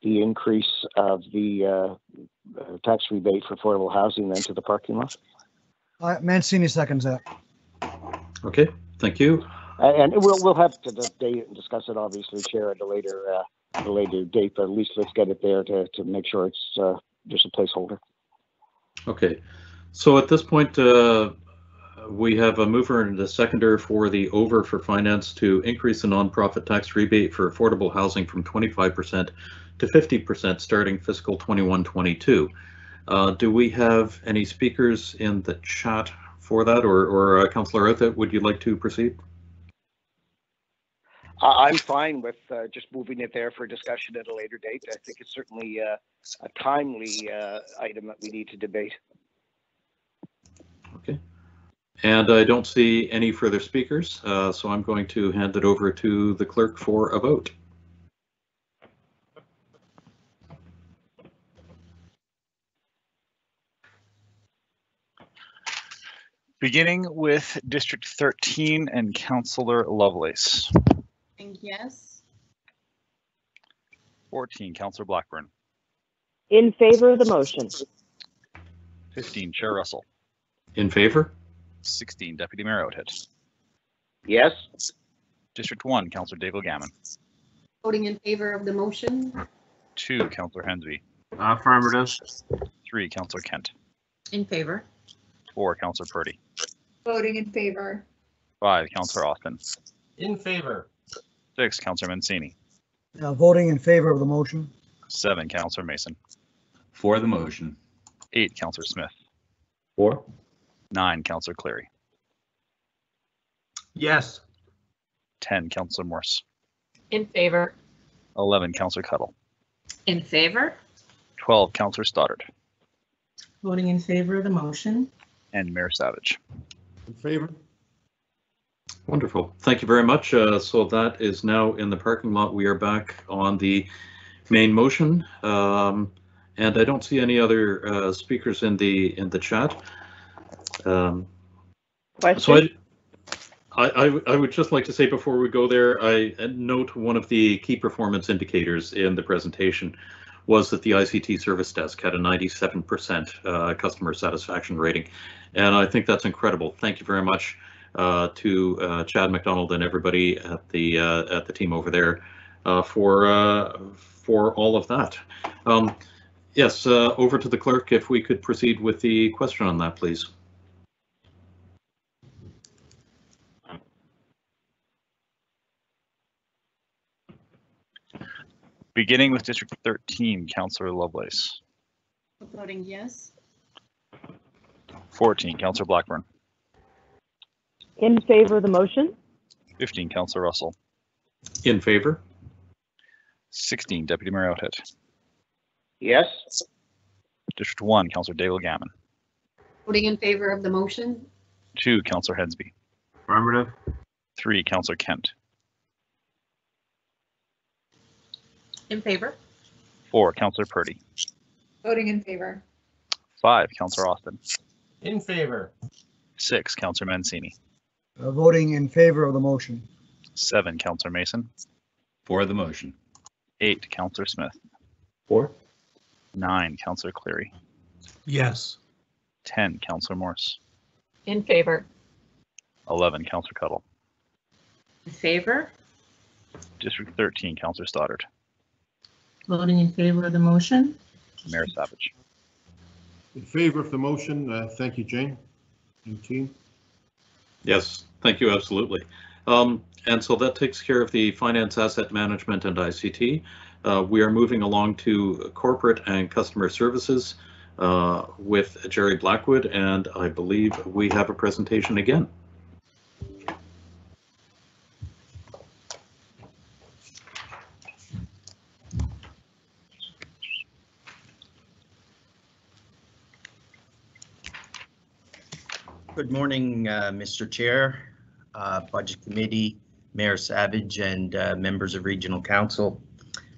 increase of the tax rebate for affordable housing then to the parking lot.
Mancini seconds that.
Okay, thank you.
And we'll have to update and discuss it, obviously, Chair, at a later date, but at least let's get it there to make sure it's just a placeholder.
Okay, so at this point, we have a mover and a seconder for the over for finance to increase the nonprofit tax rebate for affordable housing from 25% to 50% starting fiscal 21-22. Do we have any speakers in the chat for that, or Councillor Outfit, would you like to proceed?
I'm fine with just moving it there for discussion at a later date. I think it's certainly a timely item that we need to debate.
Okay. And I don't see any further speakers, so I'm going to hand it over to the clerk for a vote.
Beginning with District 13 and Councillor Lovelace.
Yes.
14, Councillor Blackburn.
In favor of the motion.
15, Chair Russell.
In favor.
16, Deputy Mayor Outfit.
Yes.
District 1, Councillor Dave O'Gammon.
Voting in favor of the motion.
2, Councillor Hensby.
Affirmative.
3, Councillor Kent.
In favor.
4, Councillor Purdy.
Voting in favor.
5, Councillor Austin.
In favor.
6, Councillor Mancini.
Voting in favor of the motion.
7, Councillor Mason.
For the motion.
8, Councillor Smith.
For.
9, Councillor Cleary.
Yes.
10, Councillor Morse.
In favor.
11, Councillor Cuttle.
In favor.
12, Councillor Stoddard.
Voting in favor of the motion.
And Mayor Savage.
In favor.
Wonderful. Thank you very much. So that is now in the parking lot. We are back on the main motion. And I don't see any other speakers in the chat. So I would just like to say before we go there, I note one of the key performance indicators in the presentation was that the ICT service desk had a 97% customer satisfaction rating. And I think that's incredible. Thank you very much to Chad McDonald and everybody at the team over there for all of that. Yes, over to the clerk if we could proceed with the question on that, please.
Beginning with District 13, Councillor Lovelace.
Voting yes.
14, Councillor Blackburn.
In favor of the motion.
15, Councillor Russell.
In favor.
16, Deputy Mayor Outhet.
Yes.
District 1, Councillor Dale Gammon.
Voting in favor of the motion.
2, Councillor Hensby.
Affirmative.
3, Councillor Kent.
In favor.
4, Councillor Purdy.
Voting in favor.
5, Councillor Austin.
In favor.
6, Councillor Mancini.
Voting in favor of the motion.
7, Councillor Mason.
For the motion.
8, Councillor Smith.
For.
9, Councillor Cleary.
Yes.
10, Councillor Morse.
In favor.
11, Councillor Cuddle.
In favor.
District 13, Councillor Stoddard.
Voting in favor of the motion.
Mayor Savage.
In favor of the motion, thank you, Jane and team.
Yes, thank you, absolutely. And so that takes care of the finance, asset management, and ICT. We are moving along to corporate and customer services with Jerry Blackwood, and I believe we have a presentation again.
Good morning, Mr. Chair, Budget Committee, Mayor Savage, and members of Regional Council.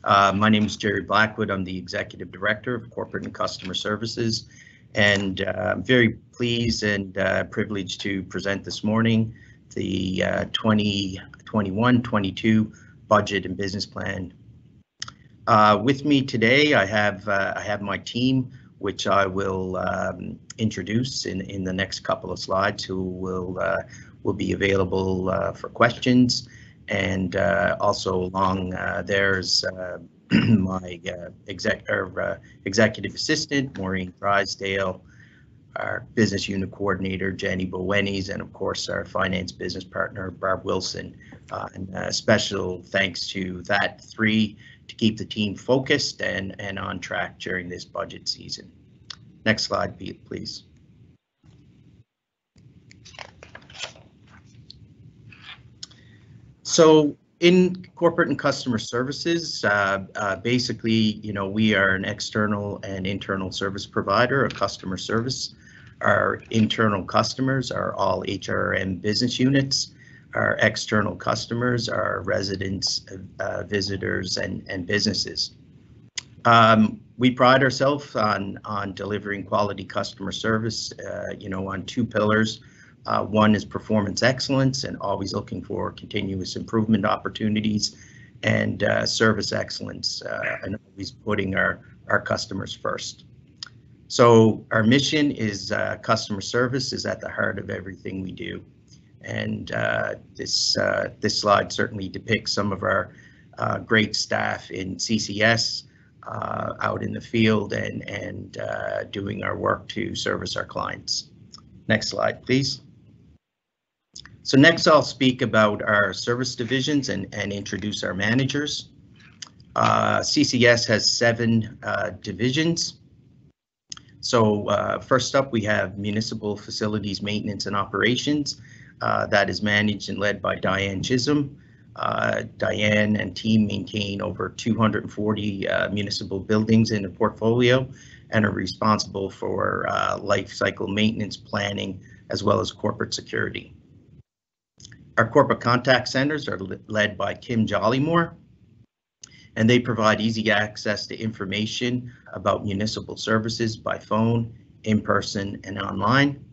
My name is Jerry Blackwood. I'm the Executive Director of Corporate and Customer Services, and I'm very pleased and privileged to present this morning the 2021-22 Budget and Business Plan. With me today, I have my team, which I will introduce in the next couple of slides, who will be available for questions. And also along there's my executive assistant, Maureen Drysdale, our business unit coordinator, Jenny Bowenis, and of course our finance business partner, Barb Wilson. And special thanks to that three to keep the team focused and on track during this budget season. Next slide, please. So in corporate and customer services, basically, you know, we are an external and internal service provider of customer service. Our internal customers are all HRM business units. Our external customers are residents, visitors, and businesses. We pride ourselves on delivering quality customer service, you know, on two pillars. One is performance excellence and always looking for continuous improvement opportunities, and service excellence and always putting our customers first. So our mission is customer service is at the heart of everything we do. And this slide certainly depicts some of our great staff in CCS out in the field and doing our work to service our clients. Next slide, please. So next I'll speak about our service divisions and introduce our managers. CCS has 7 divisions. So first up we have Municipal Facilities Maintenance and Operations. That is managed and led by Diane Chisholm. Diane and team maintain over 240 municipal buildings in the portfolio and are responsible for life cycle maintenance planning as well as corporate security. Our corporate contact centers are led by Kim Jollymore, and they provide easy access to information about municipal services by phone, in person, and online.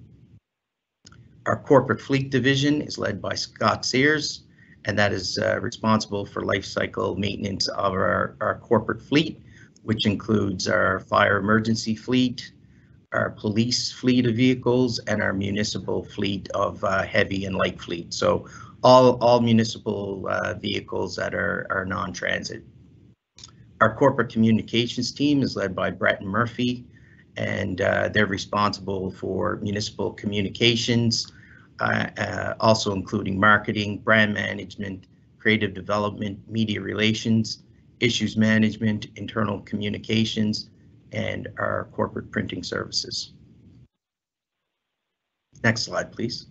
Our corporate fleet division is led by Scott Sears, and that is responsible for life cycle maintenance of our corporate fleet, which includes our fire emergency fleet, our police fleet of vehicles, and our municipal fleet of heavy and light fleet. So all municipal vehicles that are non-transit. Our corporate communications team is led by Brett and Murphy, and they're responsible for municipal communications, also including marketing, brand management, creative development, media relations, issues management, internal communications, and our corporate printing services. Next slide, please.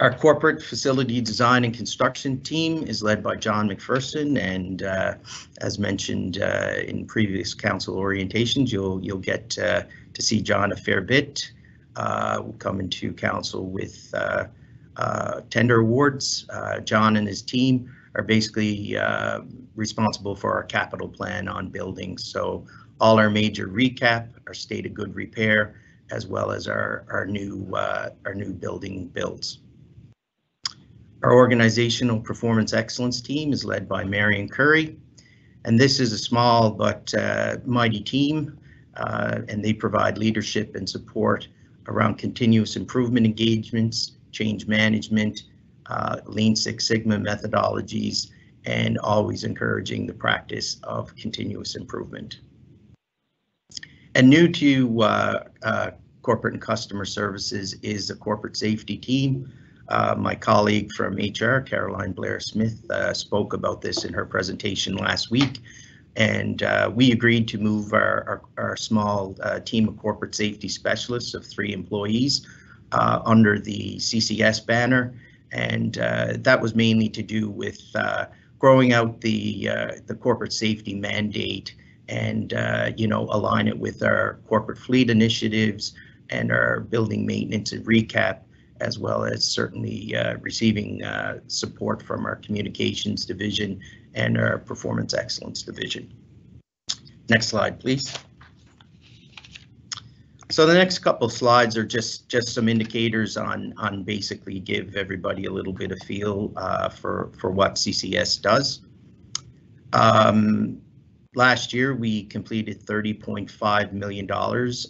Our corporate facility design and construction team is led by John McPherson, and as mentioned in previous council orientations, you'll get to see John a fair bit. We'll come into council with tender awards. John and his team are basically responsible for our capital plan on buildings. So all our major recap, our state of good repair, as well as our new building builds. Our organizational performance excellence team is led by Marion Curry, and this is a small but mighty team, and they provide leadership and support around continuous improvement engagements, change management, Lean Six Sigma methodologies, and always encouraging the practice of continuous improvement. And new to corporate and customer services is the corporate safety team. My colleague from HR, Caroline Blair-Smith, spoke about this in her presentation last week, and we agreed to move our small team of corporate safety specialists of 3 employees under the CCS banner, and that was mainly to do with growing out the corporate safety mandate and align it with our corporate fleet initiatives and our building maintenance and recap, as well as certainly receiving support from our communications division and our performance excellence division. Next slide, please. So the next couple slides are just some indicators on basically give everybody a little bit of feel for what CCS does. Last year, we completed $30.5 million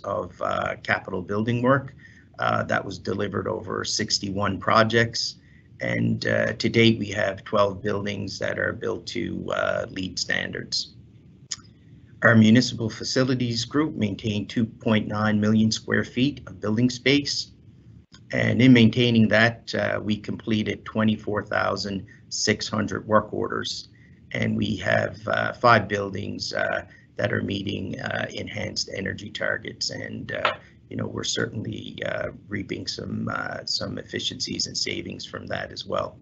of capital building work. That was delivered over 61 projects, and to date we have 12 buildings that are built to LEED standards. Our municipal facilities group maintained 2.9 million square feet of building space, and in maintaining that we completed 24,600 work orders, and we have 5 buildings that are meeting enhanced energy targets, and we're certainly reaping some efficiencies and savings from that as well.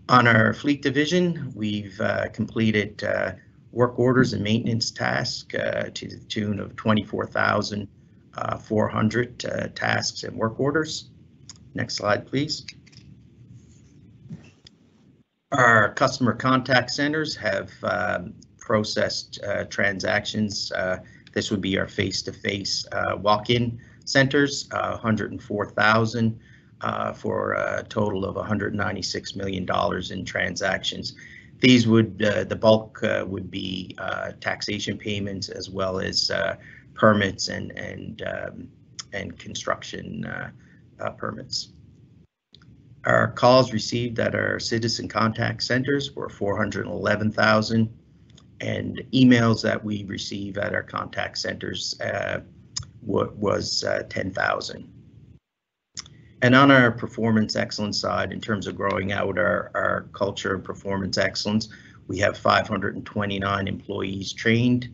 On our fleet division, we've completed work orders and maintenance tasks to the tune of 24,400 tasks and work orders. Next slide, please. Our customer contact centers have processed transactions. This would be our face-to-face walk-in centers, 104,000 for a total of $196 million in transactions. These would, the bulk would be taxation payments, as well as permits and construction permits. Our calls received at our citizen contact centers were 411,000. And emails that we receive at our contact centers was 10,000. And on our performance excellence side, in terms of growing out our culture of performance excellence, we have 529 employees trained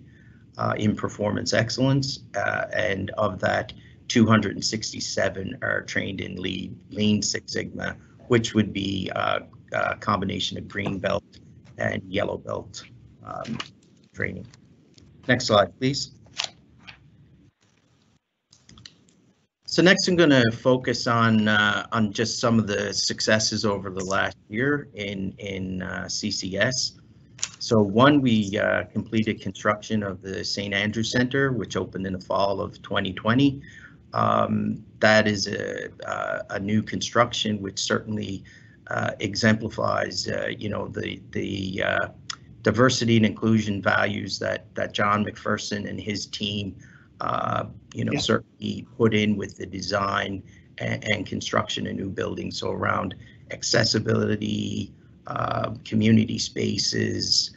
in performance excellence, and of that, 267 are trained in Lean Six Sigma, which would be a combination of green belt and yellow belt training. Next slide, please. So next I'm going to focus on just some of the successes over the last year in CCS. So one, we completed construction of the St. Andrew Centre, which opened in the fall of 2020. That is a new construction which certainly exemplifies the diversity and inclusion values that John McPherson and his team certainly put in with the design and construction of new buildings. So around accessibility, community spaces,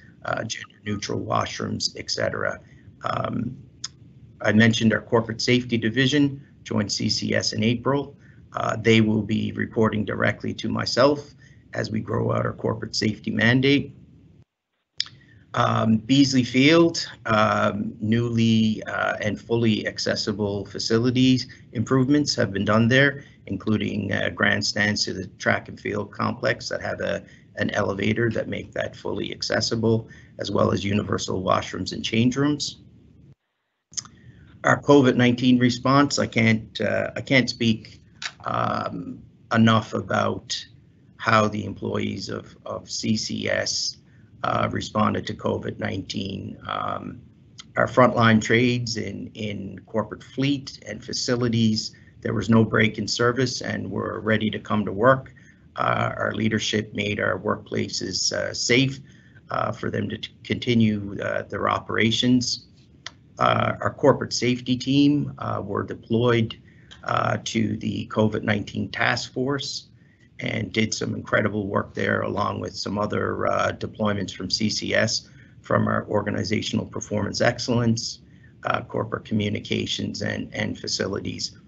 gender neutral washrooms, etc. I mentioned our corporate safety division joined CCS in April. They will be reporting directly to myself, as we grow out our corporate safety mandate. Beasley Field, newly and fully accessible facilities improvements have been done there, including grandstands to the track and field complex that have an elevator that make that fully accessible, as well as universal washrooms and change rooms. Our COVID-19 response, I can't speak enough about how the employees of CCS responded to COVID-19. Our frontline trades in corporate fleet and facilities, there was no break in service and we're ready to come to work. Our leadership made our workplaces safe for them to continue their operations. Our corporate safety team were deployed to the COVID-19 task force and did some incredible work there, along with some other deployments from CCS, from our organizational performance excellence, corporate communications, and facilities.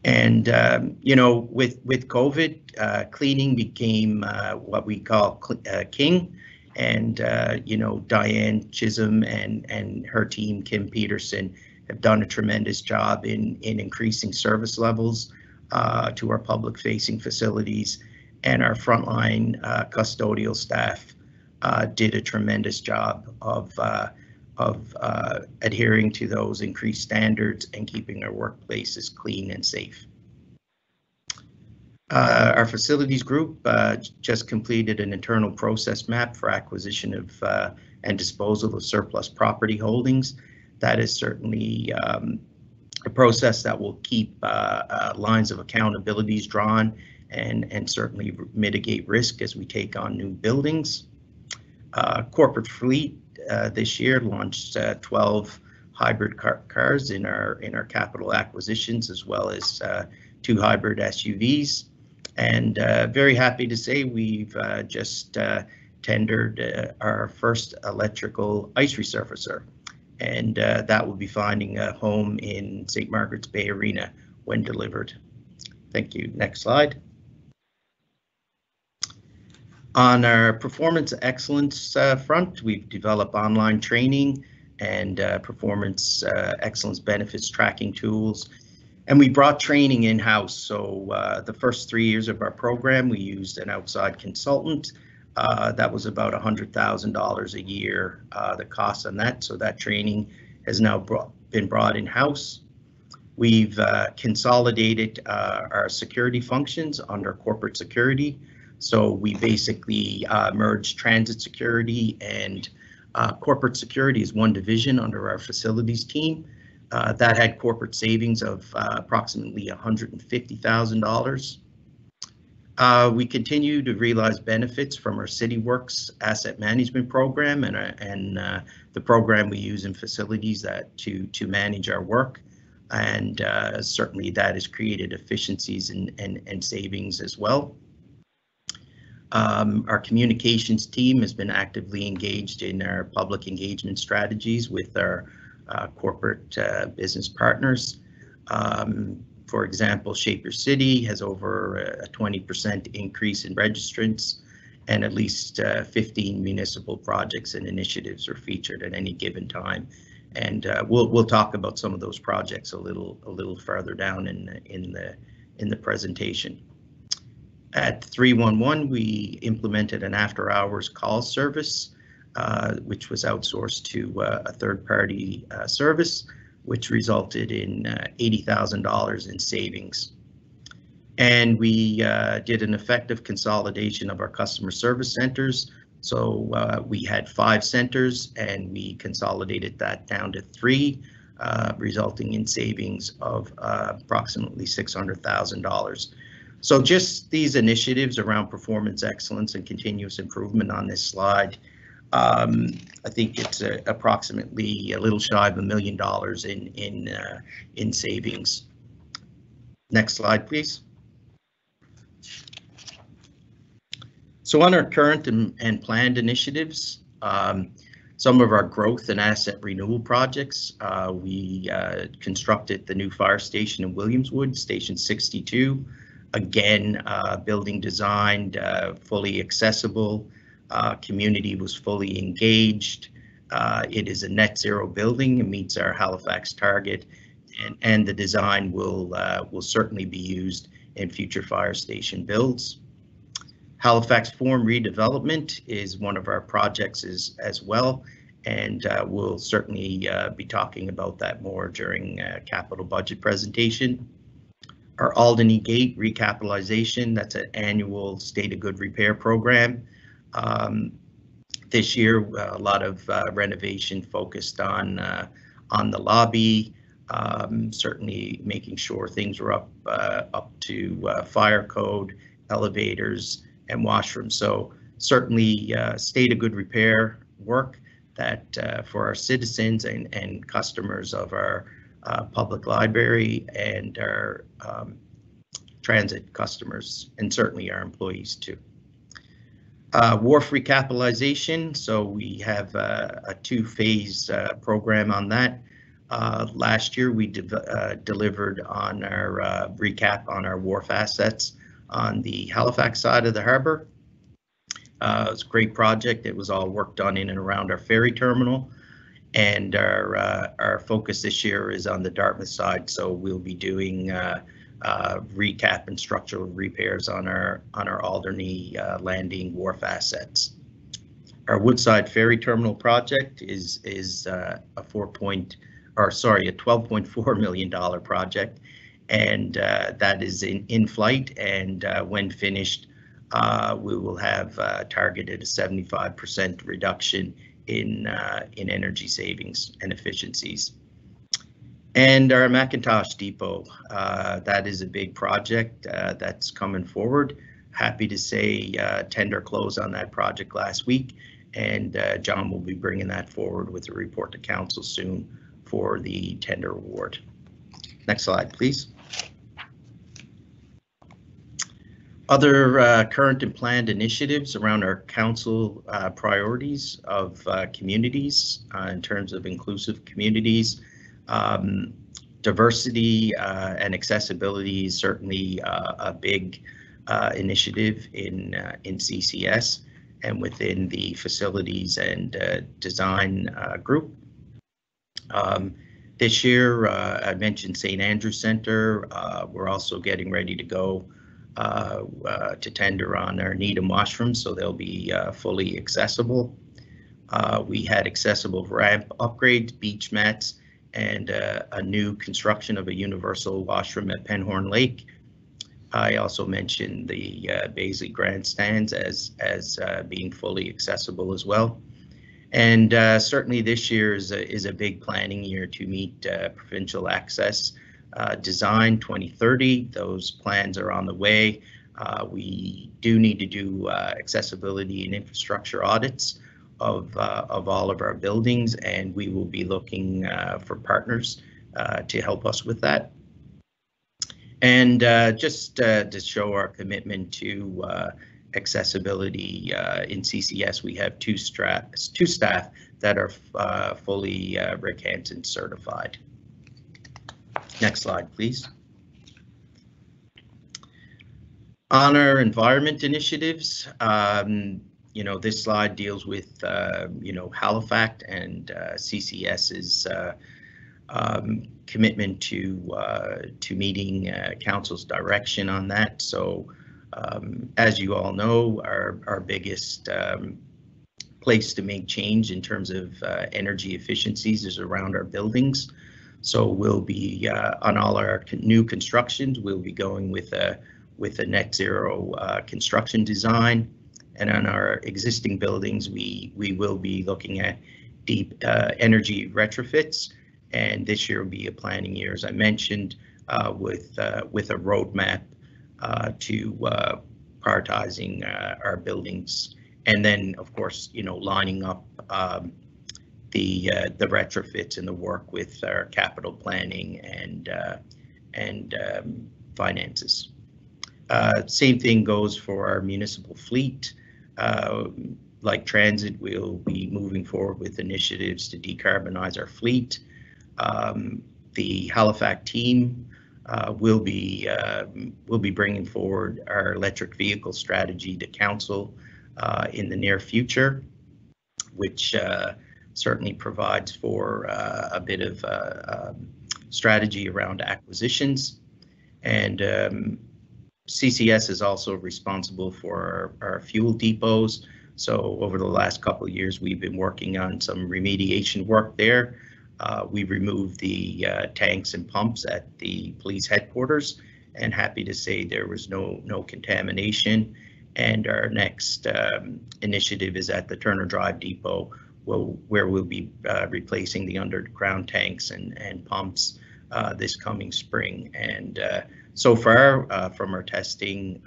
And you know, with COVID, cleaning became what we call king. And you know, Diane Chisholm and her team, Kim Peterson, have done a tremendous job in increasing service levels to our public-facing facilities, and our frontline custodial staff did a tremendous job of adhering to those increased standards and keeping our workplaces clean and safe. Our facilities group just completed an internal process map for acquisition of and disposal of surplus property holdings. That is certainly a process that will keep lines of accountabilities drawn and certainly mitigate risk as we take on new buildings. Corporate fleet this year launched 12 hybrid cars in our capital acquisitions, as well as 2 hybrid SUVs. And very happy to say we've just tendered our first electrical ice resurfacer. And that will be finding a home in St. Margaret's Bay Arena when delivered. Thank you. Next slide. On our performance excellence front, we've developed online training and performance excellence benefits tracking tools. And we brought training in-house. So the first 3 years of our program, we used an outside consultant. That was about $100,000 a year, the cost on that. So that training has now been brought in-house. We've consolidated our security functions under corporate security. So we basically merged transit security and corporate security as one division under our facilities team. That had corporate savings of approximately $150,000. We continue to realize benefits from our CityWorks asset management program and the program we use in facilities to manage our work. And certainly that has created efficiencies and savings as well. Our communications team has been actively engaged in our public engagement strategies with our corporate business partners. For example, Shape Your City has over a 20% increase in registrants, and at least 15 municipal projects and initiatives are featured at any given time. And we'll talk about some of those projects a little further down in the presentation. At 311, we implemented an after-hours call service, which was outsourced to a third-party service, which resulted in $80,000 in savings. And we did an effective consolidation of our customer service centers. So we had 5 centers and we consolidated that down to 3, resulting in savings of approximately $600,000. So just these initiatives around performance excellence and continuous improvement on this slide, I think it's approximately a little shy of $1 million in savings. Next slide, please. So on our current and planned initiatives, some of our growth and asset renewal projects, we constructed the new fire station in Williamswood, Station 62. Again, building designed, fully accessible, community was fully engaged. It is a net zero building and meets our Halifax target, and the design will certainly be used in future fire station builds. Halifax Forum redevelopment is one of our projects as well, and we'll certainly be talking about that more during capital budget presentation. Our Alderney Gate recapitalization, that's an annual state of good repair program. This year, a lot of renovation focused on the lobby, certainly making sure things were up to fire code, elevators, and washrooms. So certainly state of good repair work that for our citizens and customers of our public library and our transit customers, and certainly our employees too. Wharf recapitalization, so we have a two-phase program on that. Last year we delivered on our recap on our wharf assets on the Halifax side of the harbour. It was a great project. It was all work done in and around our ferry terminal, and our focus this year is on the Dartmouth side. So we'll be doing recap and structural repairs on our Alderney landing wharf assets. Our Woodside Ferry Terminal project is a $12.4 million project, and that is in flight, and when finished, we will have targeted a 75% reduction in energy savings and efficiencies. And our McIntosh Depot, that is a big project that's coming forward. Happy to say tender close on that project last week, and John will be bringing that forward with a report to council soon for the tender award. Next slide, please. Other current and planned initiatives around our council priorities of communities in terms of inclusive communities. Diversity and accessibility is certainly a big initiative in CCS and within the facilities and design group. This year, I mentioned St. Andrews Centre. We're also getting ready to go to tender on our Needham washrooms, so they'll be fully accessible. We had accessible ramp upgrades, beach mats, and a new construction of a universal washroom at Penhorn Lake. I also mentioned the Baisley grandstands as being fully accessible as well. And certainly this year is a big planning year to meet provincial access design 2030. Those plans are on the way. We do need to do accessibility and infrastructure audits of all of our buildings, and we will be looking for partners to help us with that. And just to show our commitment to accessibility in CCS, we have two staff that are fully Rick Hansen certified. Next slide, please. On our environment initiatives, this slide deals with, Halifax and CCS's commitment to meeting council's direction on that. So, as you all know, our biggest place to make change in terms of energy efficiencies is around our buildings. So we'll be on all our new constructions, we'll be going with a net zero construction design. And on our existing buildings, we will be looking at deep energy retrofits. And this year will be a planning year, as I mentioned, with a roadmap to prioritizing our buildings. And then, of course, lining up the retrofits and the work with our capital planning and finances. Same thing goes for our municipal fleet. Like transit, we'll be moving forward with initiatives to decarbonize our fleet. The Halifax team we'll be bringing forward our electric vehicle strategy to council in the near future, which certainly provides for a bit of strategy around acquisitions. And CCS is also responsible for our fuel depots. So over the last couple of years, we've been working on some remediation work there. We removed the tanks and pumps at the police headquarters, and happy to say there was no contamination. And our next initiative is at the Turner Drive Depot, where we'll be replacing the underground tanks and pumps this coming spring. And so far, from our testing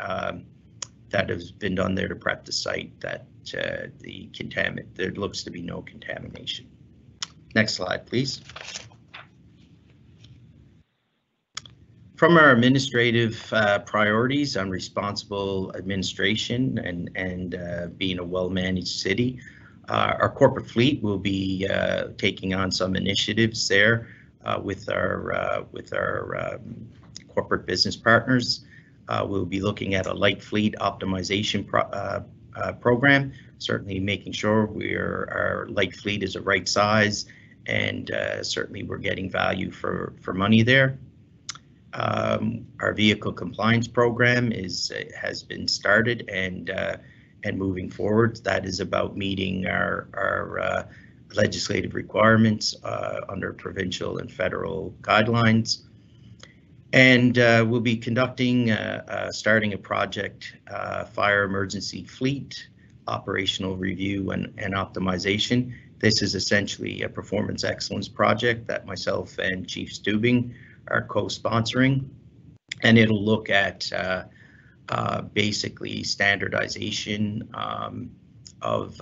that has been done there to prep the site, that there looks to be no contamination. Next slide, please. From our administrative priorities on responsible administration and being a well-managed city, our corporate fleet will be taking on some initiatives there with our corporate business partners. We'll be looking at a light fleet optimization program, certainly making sure our light fleet is the right size, and certainly we're getting value for money there. Our vehicle compliance program has been started and moving forward. That is about meeting our legislative requirements under provincial and federal guidelines. And we'll be conducting, starting a project, fire emergency fleet operational review and optimization. This is essentially a performance excellence project that myself and Chief Stubing are co-sponsoring, and it'll look at basically standardization of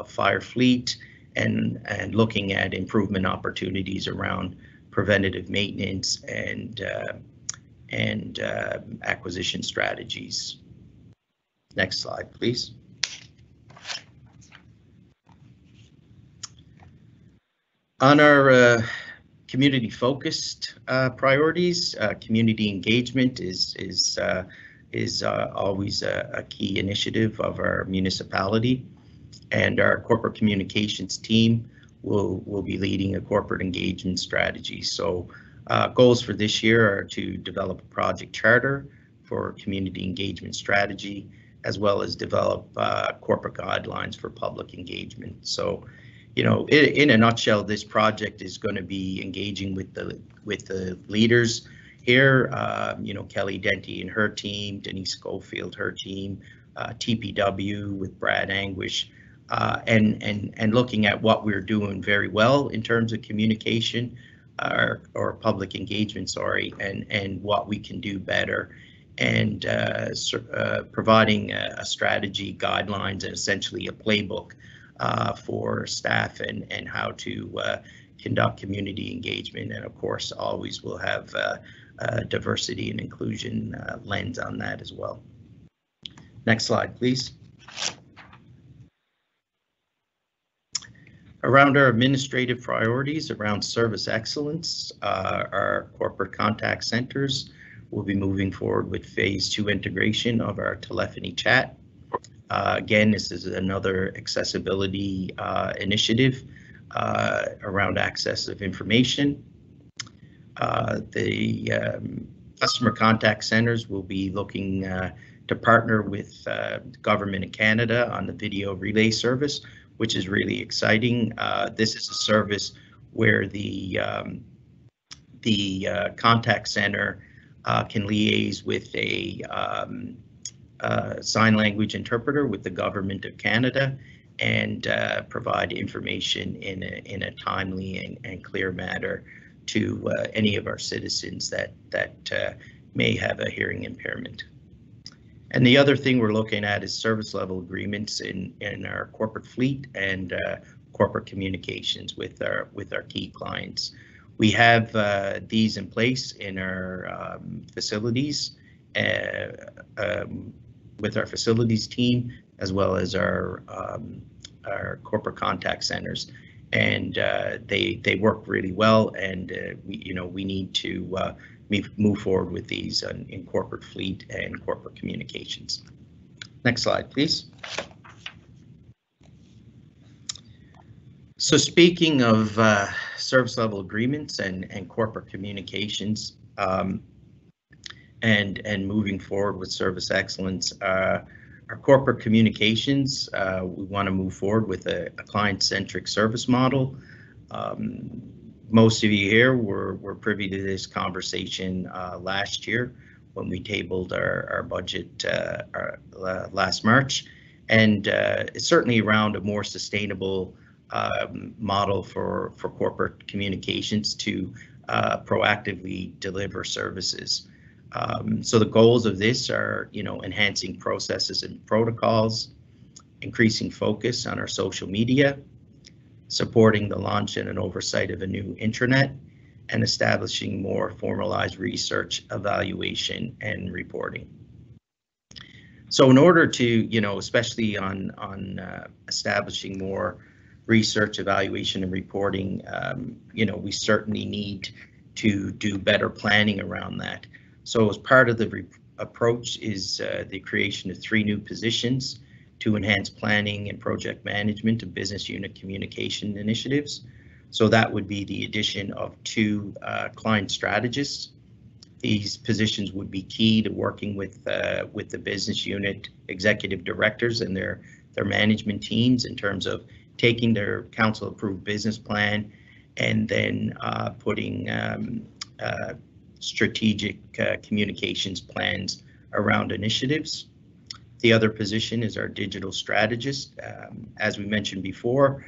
fire fleet and looking at improvement opportunities around preventative maintenance and acquisition strategies. Next slide, please. On our community-focused priorities, community engagement is always a key initiative of our municipality, and our corporate communications team will be leading a corporate engagement strategy. So goals for this year are to develop a project charter for community engagement strategy, as well as develop corporate guidelines for public engagement. So, you know, in a nutshell, this project is going to be engaging with the leaders here. You know, Kelly Denty and her team, Denise Schofield, her team, TPW with Brad Anguish, and looking at what we're doing very well in terms of communication or public engagement, sorry, and what we can do better, and providing a strategy, guidelines, and essentially a playbook for staff and how to conduct community engagement. And of course, always will have diversity and inclusion lens on that as well. Next slide, please. Around our administrative priorities around service excellence, our corporate contact centers will be moving forward with phase 2 integration of our telephony chat. Again, this is another accessibility initiative around access of information. The customer contact centers will be looking to partner with government in Canada on the video relay service, which is really exciting. This is a service where the contact center can liaise with a sign language interpreter with the government of Canada and provide information in a timely and clear manner to any of our citizens that may have a hearing impairment. And the other thing we're looking at is service level agreements in our corporate fleet and corporate communications with our key clients. We have these in place in our facilities with our facilities team, as well as our corporate contact centers, and they work really well. And we need to move forward with these in corporate fleet and corporate communications. Next slide, please. So speaking of service level agreements and corporate communications, and moving forward with service excellence, our corporate communications, we want to move forward with a client-centric service model. Most of you here were privy to this conversation last year when we tabled our budget last March, and it's certainly around a more sustainable model for corporate communications to proactively deliver services. So the goals of this are, enhancing processes and protocols, increasing focus on our social media, supporting the launch and an oversight of a new intranet, and establishing more formalized research, evaluation, and reporting. So in order to, especially on establishing more research, evaluation, and reporting, we certainly need to do better planning around that. So as part of the approach is the creation of 3 new positions to enhance planning and project management of business unit communication initiatives. So that would be the addition of 2 client strategists. These positions would be key to working with the business unit executive directors and their management teams in terms of taking their council approved business plan and then putting strategic communications plans around initiatives. The other position is our digital strategist. As we mentioned before,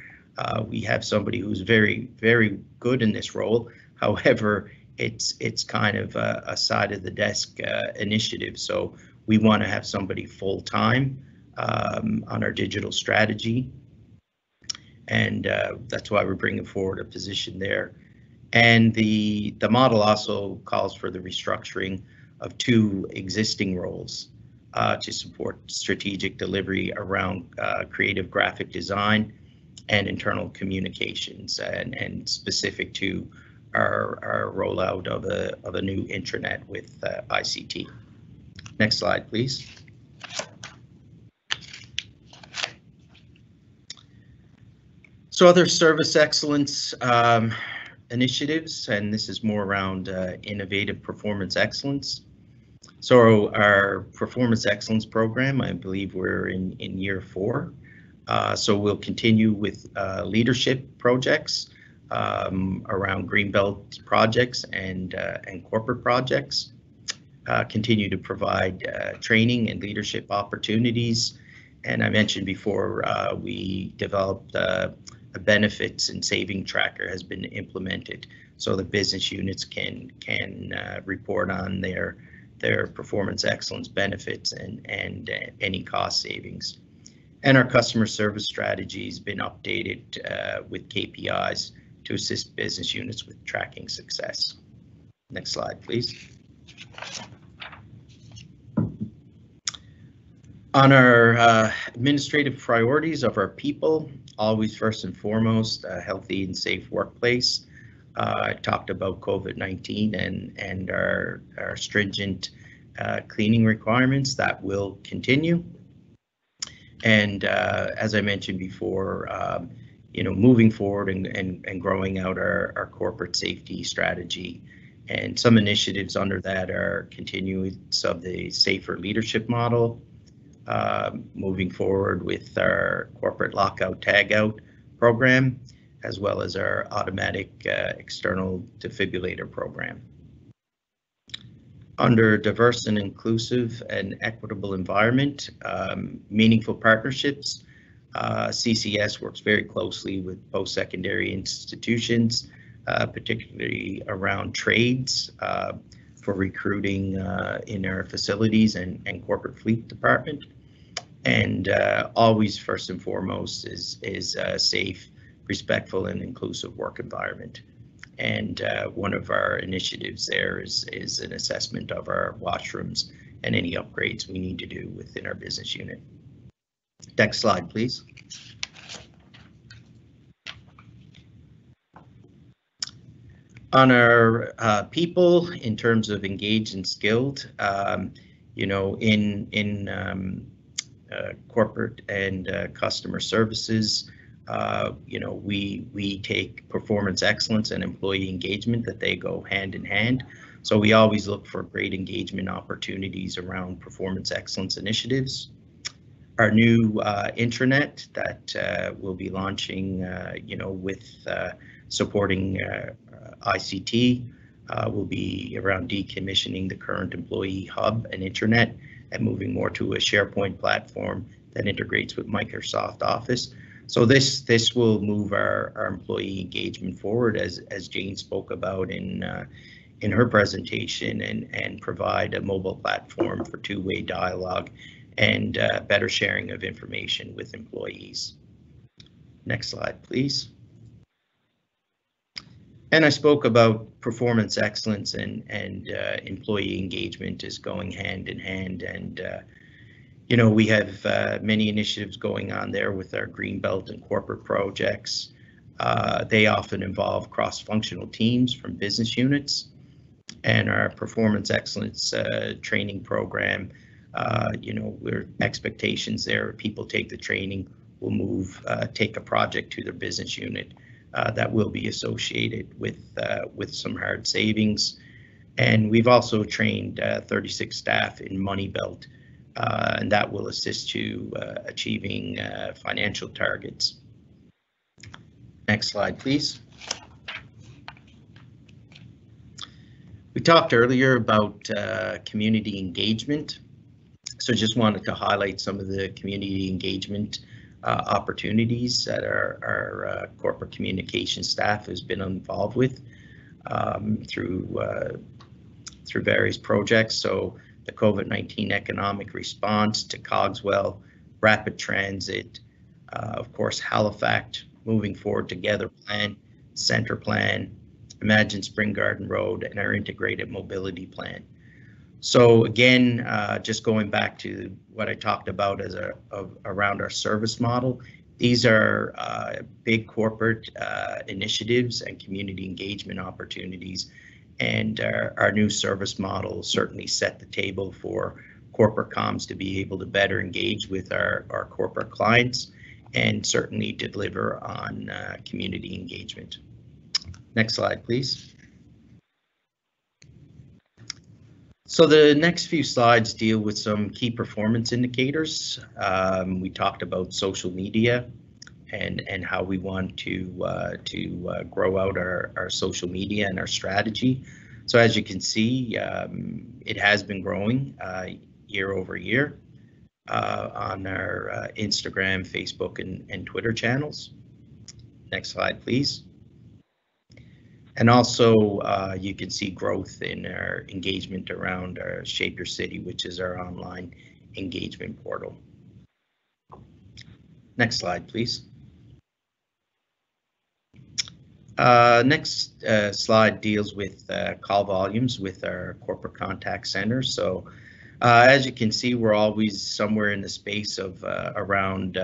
we have somebody who's very, very good in this role. However, it's kind of a side of the desk initiative. So we want to have somebody full time on our digital strategy. And that's why we're bringing forward a position there. And the model also calls for the restructuring of 2 existing roles to support strategic delivery around creative graphic design and internal communications, and specific to our rollout of a new intranet with ICT. Next slide, please. So other service excellence initiatives, and this is more around innovative performance excellence. So our performance excellence program, I believe we're in year 4. So we'll continue with leadership projects around Greenbelt projects and corporate projects. Continue to provide training and leadership opportunities. And I mentioned before, we developed a benefits and saving tracker has been implemented, so the business units can report on their performance excellence benefits and any cost savings. And our customer service strategy has been updated with KPIs to assist business units with tracking success. Next slide, please. On our administrative priorities of our people, always first and foremost, a healthy and safe workplace. I talked about COVID-19 and our stringent cleaning requirements that will continue. And as I mentioned before, moving forward and growing out our corporate safety strategy. And some initiatives under that are continuance of the safer leadership model, moving forward with our corporate lockout tagout program, as well as our automatic external defibrillator program. Under diverse and inclusive and equitable environment, meaningful partnerships, CCS works very closely with post-secondary institutions, particularly around trades for recruiting in our facilities and corporate fleet department. And always first and foremost is a safe, respectful, and inclusive work environment. And one of our initiatives there is an assessment of our washrooms and any upgrades we need to do within our business unit. Next slide, please. On our people, in terms of engaged and skilled, you know, in corporate and customer services, you know, we take performance excellence and employee engagement, that they go hand in hand. So we always look for great engagement opportunities around performance excellence initiatives. Our new intranet that we'll be launching, you know, with supporting ICT, will be around decommissioning the current employee hub and intranet and moving more to a SharePoint platform that integrates with Microsoft Office. So this will move our employee engagement forward, as Jane spoke about in her presentation, and provide a mobile platform for two-way dialogue and better sharing of information with employees. Next slide, please. And I spoke about performance excellence and employee engagement is going hand in hand. And, you know, we have many initiatives going on there with our Greenbelt and corporate projects. They often involve cross-functional teams from business units, and our performance excellence training program, you know, we're expectations there. People take the training, will move, take a project to their business unit. That will be associated with some hard savings. And we've also trained 36 staff in Money Belt, and that will assist you achieving financial targets. Next slide, please. We talked earlier about community engagement. So just wanted to highlight some of the community engagement opportunities that our corporate communication staff has been involved with through various projects. So the COVID-19 economic response to Cogswell, rapid transit, of course, Halifax, moving forward together plan, center plan, Imagine Spring Garden Road, and our integrated mobility plan. So again, just going back to what I talked about as around our service model, these are big corporate initiatives and community engagement opportunities, and our new service model certainly set the table for corporate comms to be able to better engage with our corporate clients and certainly deliver on community engagement. Next slide, please. So the next few slides deal with some key performance indicators. We talked about social media and how we want to grow out our social media and our strategy. So as you can see, it has been growing year over year on our Instagram, Facebook, and Twitter channels. Next slide, please. And also, you can see growth in our engagement around our Shape Your City, which is our online engagement portal. Next slide, please. Next slide deals with call volumes with our corporate contact centers. So as you can see, we're always somewhere in the space of around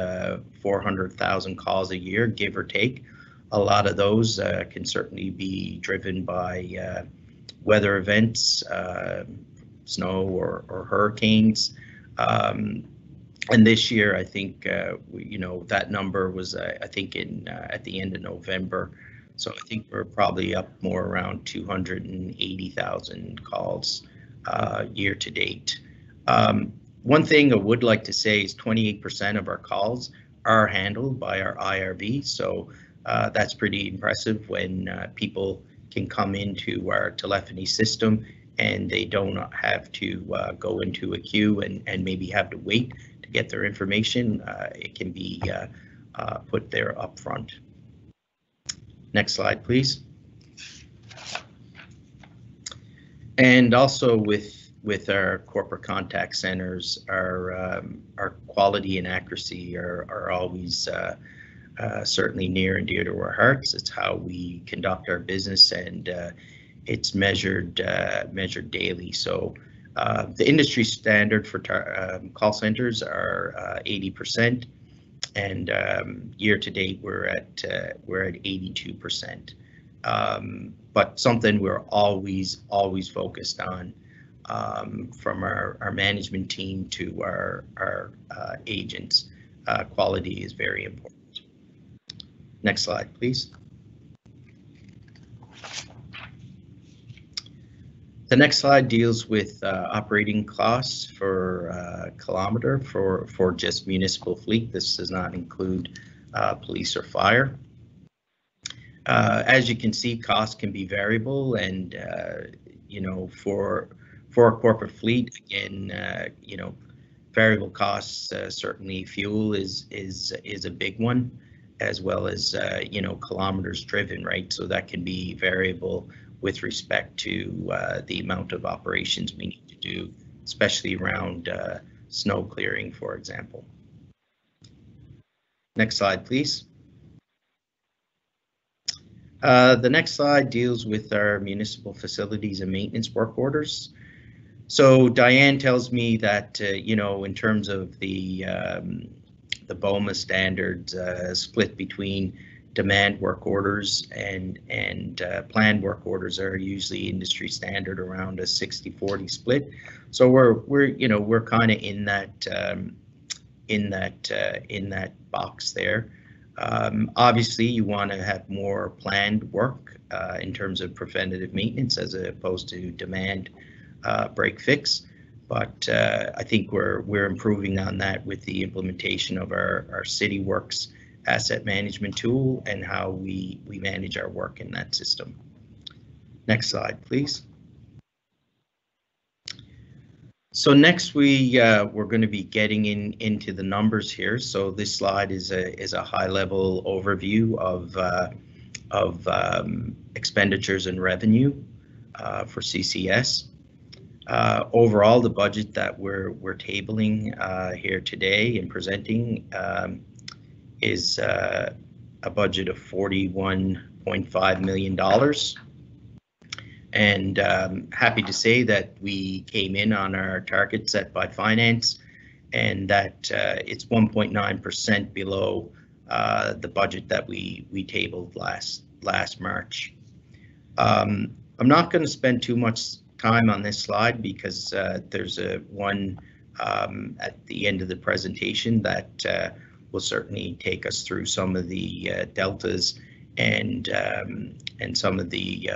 400,000 calls a year, give or take. A lot of those can certainly be driven by weather events, snow or hurricanes. And this year, I think, you know, that number was, I think, at the end of November. So I think we're probably up more around 280,000 calls year to date. One thing I would like to say is 28% of our calls are handled by our IRB. So that's pretty impressive when people can come into our telephony system and they don't have to go into a queue and maybe have to wait to get their information. It can be put there up front. Next slide, please. And also with our corporate contact centers, our quality and accuracy are always certainly near and dear to our hearts. It's how we conduct our business, and it's measured daily. So the industry standard for call centers are 80%, and year to date we're at 82%. but something we're always focused on, from our management team to our agents. Quality is very important. Next slide, please. The next slide deals with operating costs for kilometer for just municipal fleet. This does not include police or fire. As you can see, costs can be variable, and you know, for a corporate fleet, again, you know, variable costs, certainly fuel is a big one, as well as you know, kilometers driven, right? So that can be variable with respect to the amount of operations we need to do, especially around snow clearing, for example. Next slide, please. The next slide deals with our municipal facilities and maintenance work orders. So Diane tells me that, you know, in terms of the BOMA standards split between demand work orders and planned work orders are usually industry standard around a 60-40 split. So we're kind of in that box there. Obviously, you want to have more planned work in terms of preventative maintenance as opposed to demand break fix. But I think we're improving on that with the implementation of our City Works asset management tool and how we manage our work in that system. Next slide, please. So next we're going to be getting into the numbers here. So this slide is a high-level overview of expenditures and revenue for CCS. Overall, the budget that we're tabling here today and presenting is a budget of $41.5 million. And happy to say that we came in on our target set by finance, and that it's 1.9% below the budget that we tabled last March. I'm not going to spend too much time on this slide because there's one at the end of the presentation that will certainly take us through some of the deltas and some of the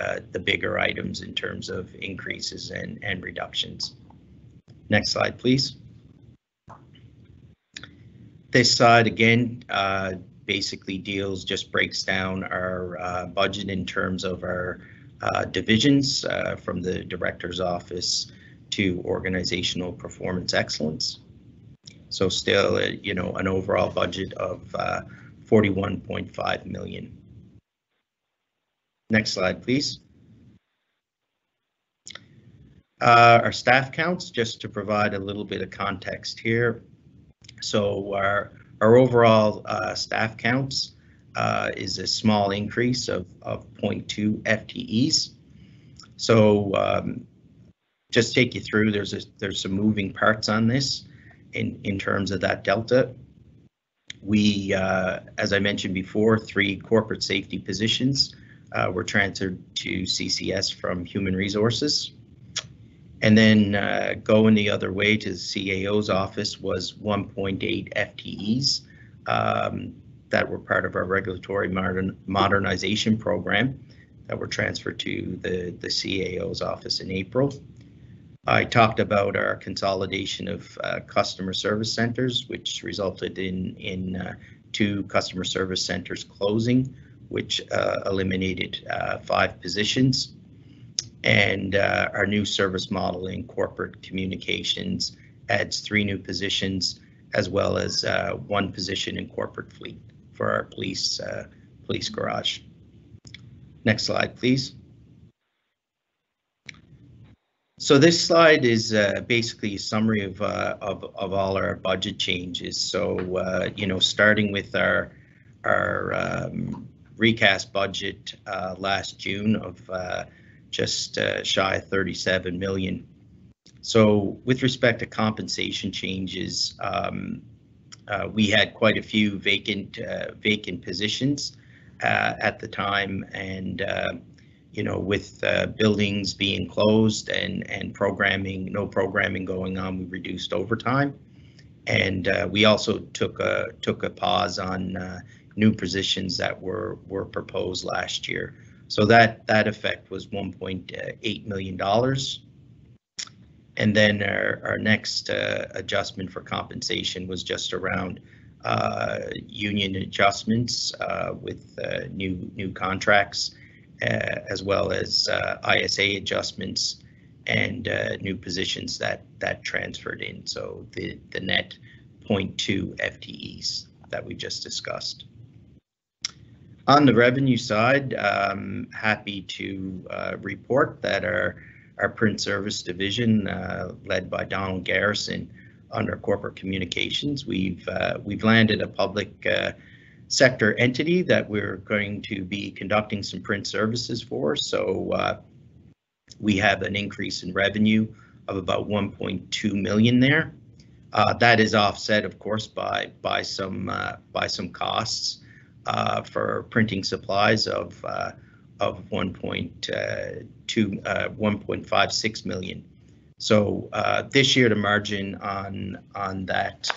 bigger items in terms of increases and reductions. Next slide, please. This slide again basically breaks down our budget in terms of our divisions from the director's office to organizational performance excellence. So still, you know, an overall budget of $41.5 million. Next slide, please. Our staff counts, just to provide a little bit of context here. So our overall staff counts is a small increase of 0.2 FTEs. So just take you through, there's some moving parts on this in terms of that delta. We, as I mentioned before, 3 corporate safety positions were transferred to CCS from Human Resources. And then going the other way to the CAO's office was 1.8 FTEs that were part of our regulatory modernization program that were transferred to the CAO's office in April. I talked about our consolidation of customer service centers, which resulted in 2 customer service centers closing, which eliminated 5 positions. And our new service model in corporate communications adds 3 new positions, as well as 1 position in corporate fleet for our police garage. Next slide, please. So this slide is basically a summary of all our budget changes. So you know, starting with our recast budget last June of just shy of 37 million. So with respect to compensation changes, we had quite a few vacant positions at the time, and you know, with buildings being closed and no programming going on, we reduced overtime, and we also took a pause on new positions that were proposed last year. So that effect was $1.8 million. And then our next adjustment for compensation was just around union adjustments with new contracts, as well as ISA adjustments and new positions that transferred in. So the net 0.2 FTEs that we just discussed. On the revenue side, happy to report that our print service division, led by Donald Garrison under corporate communications, we've landed a public sector entity that we're going to be conducting some print services for. So we have an increase in revenue of about 1.2 million there. That is offset, of course, by some costs for printing supplies of 1.56 million. So this year the margin on that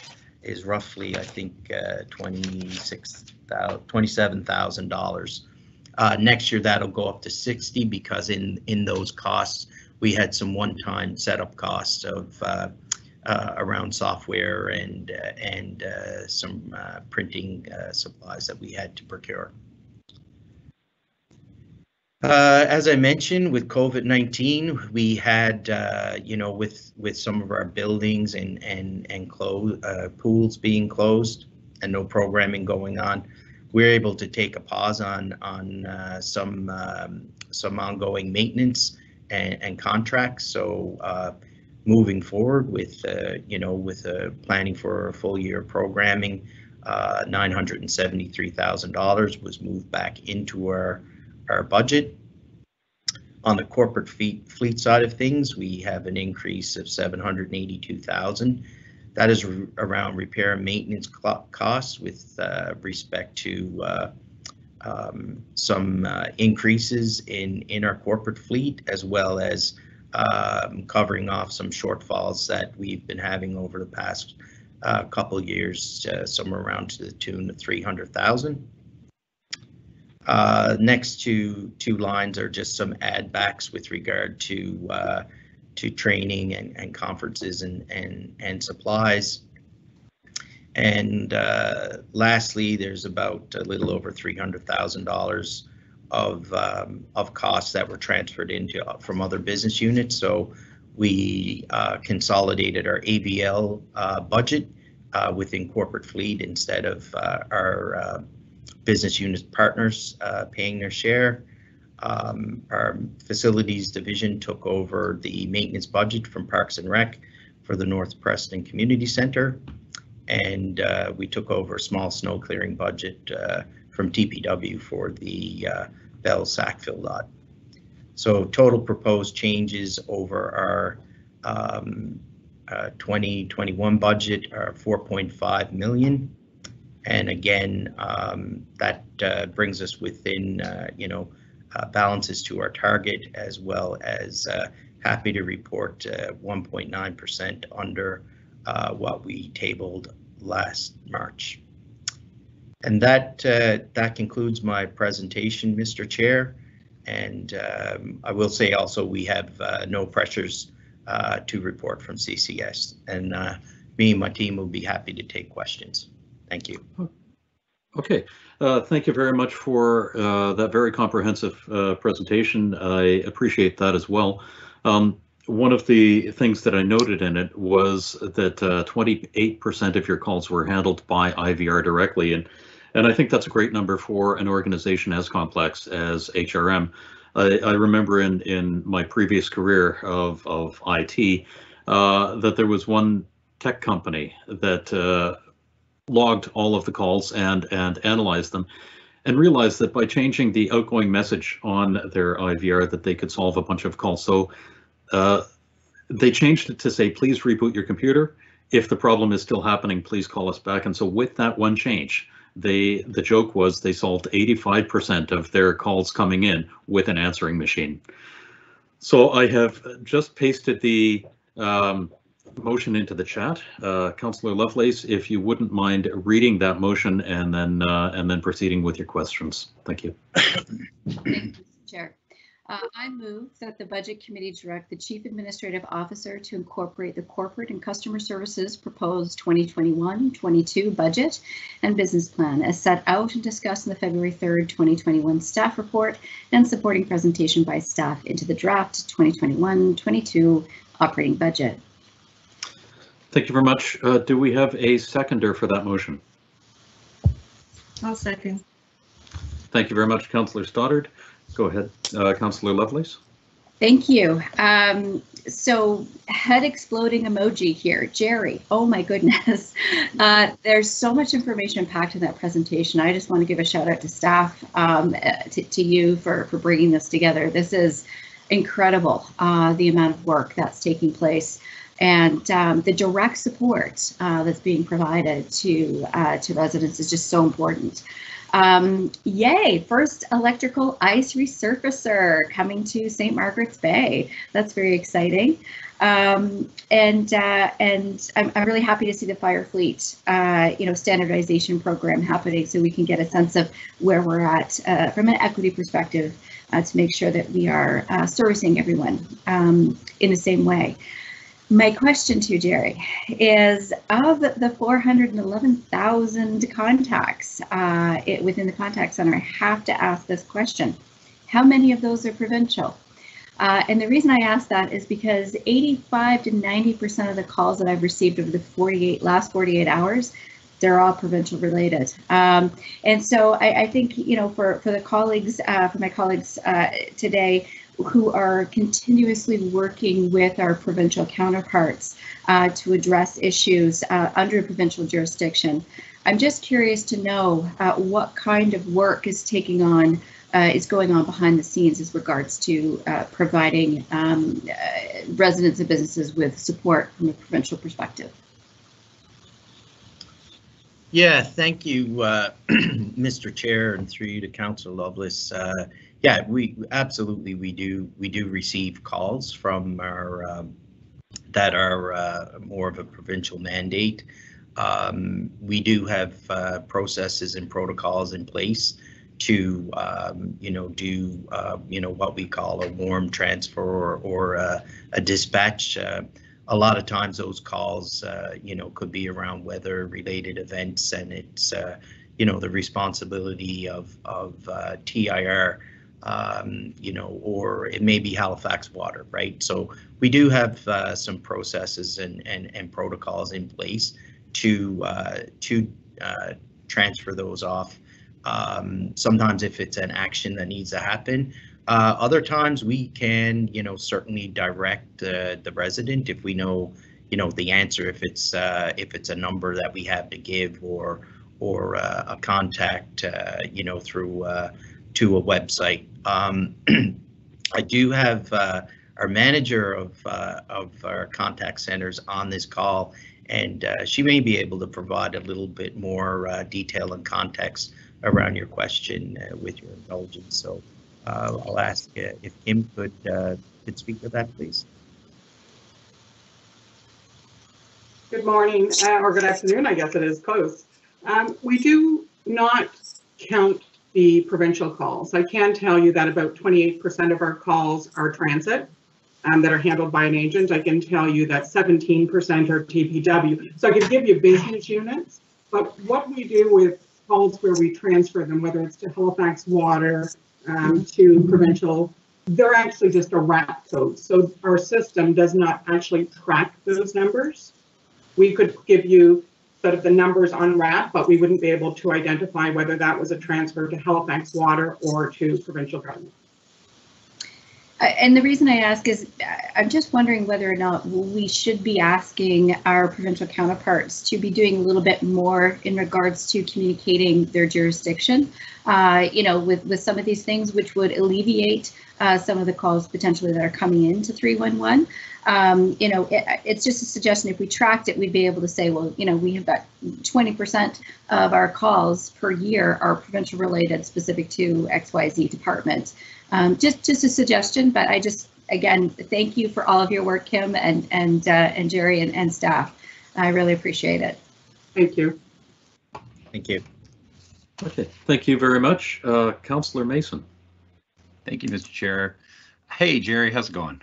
is roughly, I think, $27,000. Next year that'll go up to 60 because in those costs we had some one-time setup costs of around software and some printing supplies that we had to procure. As I mentioned, with COVID-19, we had, you know, with some of our buildings and pools being closed and no programming going on, we're able to take a pause on some ongoing maintenance and contracts. So moving forward with, you know, with planning for a full year programming, $973,000 was moved back into our budget. On the corporate fleet side of things, we have an increase of $782,000. That is around repair and maintenance costs with respect to some increases in our corporate fleet, as well as covering off some shortfalls that we've been having over the past couple of years, somewhere around to the tune of $300,000. Next two lines are just some add backs with regard to training and conferences and supplies. And lastly, there's about a little over $300,000 of costs that were transferred into from other business units. So we consolidated our ABL budget within corporate fleet instead of our business unit partners paying their share. Our facilities division took over the maintenance budget from Parks and Rec for the North Preston Community Center, and we took over a small snow clearing budget from TPW for the Bell Sackville lot. So total proposed changes over our 2021 budget are 4.5 million. And again, that brings us within, you know, balances to our target, as well as happy to report 1.9% under what we tabled last March. And that concludes my presentation, Mr. Chair. And I will say also we have no pressures to report from CCS, and me and my team will be happy to take questions. Thank you.
Okay, thank you very much for that very comprehensive presentation. I appreciate that as well. One of the things that I noted in it was that 28% of your calls were handled by IVR directly, and I think that's a great number for an organization as complex as HRM. I remember in my previous career of IT that there was one tech company that logged all of the calls and analyzed them, and realized that by changing the outgoing message on their IVR that they could solve a bunch of calls. So they changed it to say, please reboot your computer. If the problem is still happening, please call us back. And so with that one change, the joke was they solved 85% of their calls coming in with an answering machine. So I have just pasted the motion into the chat. Councillor Lovelace, if you wouldn't mind reading that motion and then proceeding with your questions. Thank you.
Thank you, Mr. Chair. I move that the Budget Committee direct the Chief Administrative Officer to incorporate the Corporate and Customer Services proposed 2021-22 budget and business plan as set out and discussed in the February 3rd, 2021 staff report and supporting presentation by staff into the draft 2021-22 operating budget.
Thank you very much. Do we have a seconder for that motion?
I'll second.
Thank you very much, Councillor Stoddard. Go ahead, Councillor Lovelace.
Thank you. So head exploding emoji here. Jerry, oh my goodness. There's so much information packed in that presentation. I just want to give a shout out to staff, to you for bringing this together. This is incredible, the amount of work that's taking place and the direct support that's being provided to residents is just so important. Yay, first electrical ice resurfacer coming to St. Margaret's Bay. That's very exciting. And I'm really happy to see the fire fleet, standardization program happening so we can get a sense of where we're at from an equity perspective to make sure that we are servicing everyone in the same way. My question to you, Jerry, is of the 411,000 contacts within the contact center, I have to ask this question. How many of those are provincial? And the reason I ask that is because 85 to 90% of the calls that I've received over the last 48 hours, they're all provincial related. And so I think, for the colleagues, for my colleagues today, who are continuously working with our provincial counterparts to address issues under provincial jurisdiction. I'm just curious to know what kind of work is going on behind the scenes as regards to providing residents and businesses with support from a provincial perspective.
Yeah, thank you, Mr. Chair, and through you to Councillor Lovelace. Yeah, we do receive calls from our that are more of a provincial mandate. We do have processes and protocols in place to do what we call a warm transfer or a dispatch. A lot of times those calls could be around weather related events, and it's the responsibility of TIR. Or it may be Halifax Water, right? So we do have some processes and protocols in place to transfer those off. Sometimes if it's an action that needs to happen, other times we can, certainly direct the resident if we know, the answer, if it's a number that we have to give or a contact, through to a website. I do have our manager of our contact centers on this call, and she may be able to provide a little bit more detail and context around your question with your indulgence. So I'll ask if Kim could speak to that, please.
Good morning, or good afternoon, I guess it is close. We do not count the provincial calls. I can tell you that about 28% of our calls are transit that are handled by an agent. I can tell you that 17% are TPW. So I can give you business units, but what we do with calls where we transfer them, whether it's to Halifax Water, to provincial, they're actually just a RAP code. So our system does not actually track those numbers. We could give you sort of the numbers on RAP, but we wouldn't be able to identify whether that was a transfer to Halifax Water or to provincial government.
And the reason I ask is I'm just wondering whether or not we should be asking our provincial counterparts to be doing a little bit more in regards to communicating their jurisdiction, with some of these things, which would alleviate some of the calls potentially that are coming into 311. You know, it's just a suggestion. If we tracked it, we'd be able to say, well, you know, we have got 20% of our calls per year are provincial related, specific to XYZ department. Just a suggestion, but I just, again, thank you for all of your work, Kim and Jerry and staff. I really appreciate it.
Thank you.
Thank you.
Okay, thank you very much. Councillor Mason.
Thank you, Mr. Chair. Hey, Jerry, how's it going?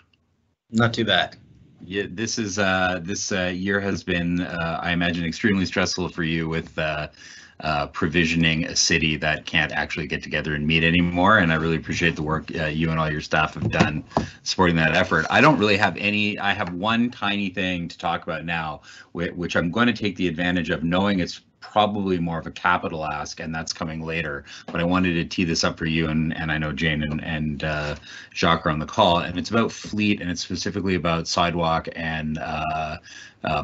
Not too bad.
Yeah, this is this year has been, I imagine, extremely stressful for you with provisioning a city that can't actually get together and meet anymore. And I really appreciate the work you and all your staff have done supporting that effort. I don't really have any, I have one tiny thing to talk about now, which I'm going to take the advantage of, knowing it's probably more of a capital ask, and that's coming later. But I wanted to tee this up for you, and I know Jane and Jacques are on the call, and it's about fleet, and it's specifically about sidewalk and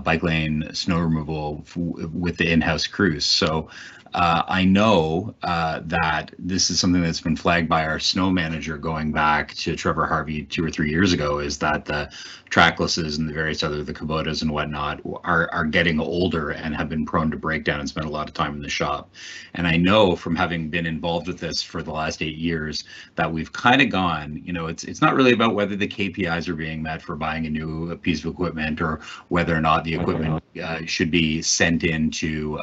bike lane snow removal with the in-house crews. So I know that this is something that's been flagged by our snow manager going back to Trevor Harvey 2 or 3 years ago, is that the tracklesses and the various other, the Kubotas and whatnot, are getting older and have been prone to breakdown and spend a lot of time in the shop. And I know from having been involved with this for the last 8 years that we've kind of gone, you know, it's not really about whether the KPIs are being met for buying a new piece of equipment or whether or not the equipment should be sent in to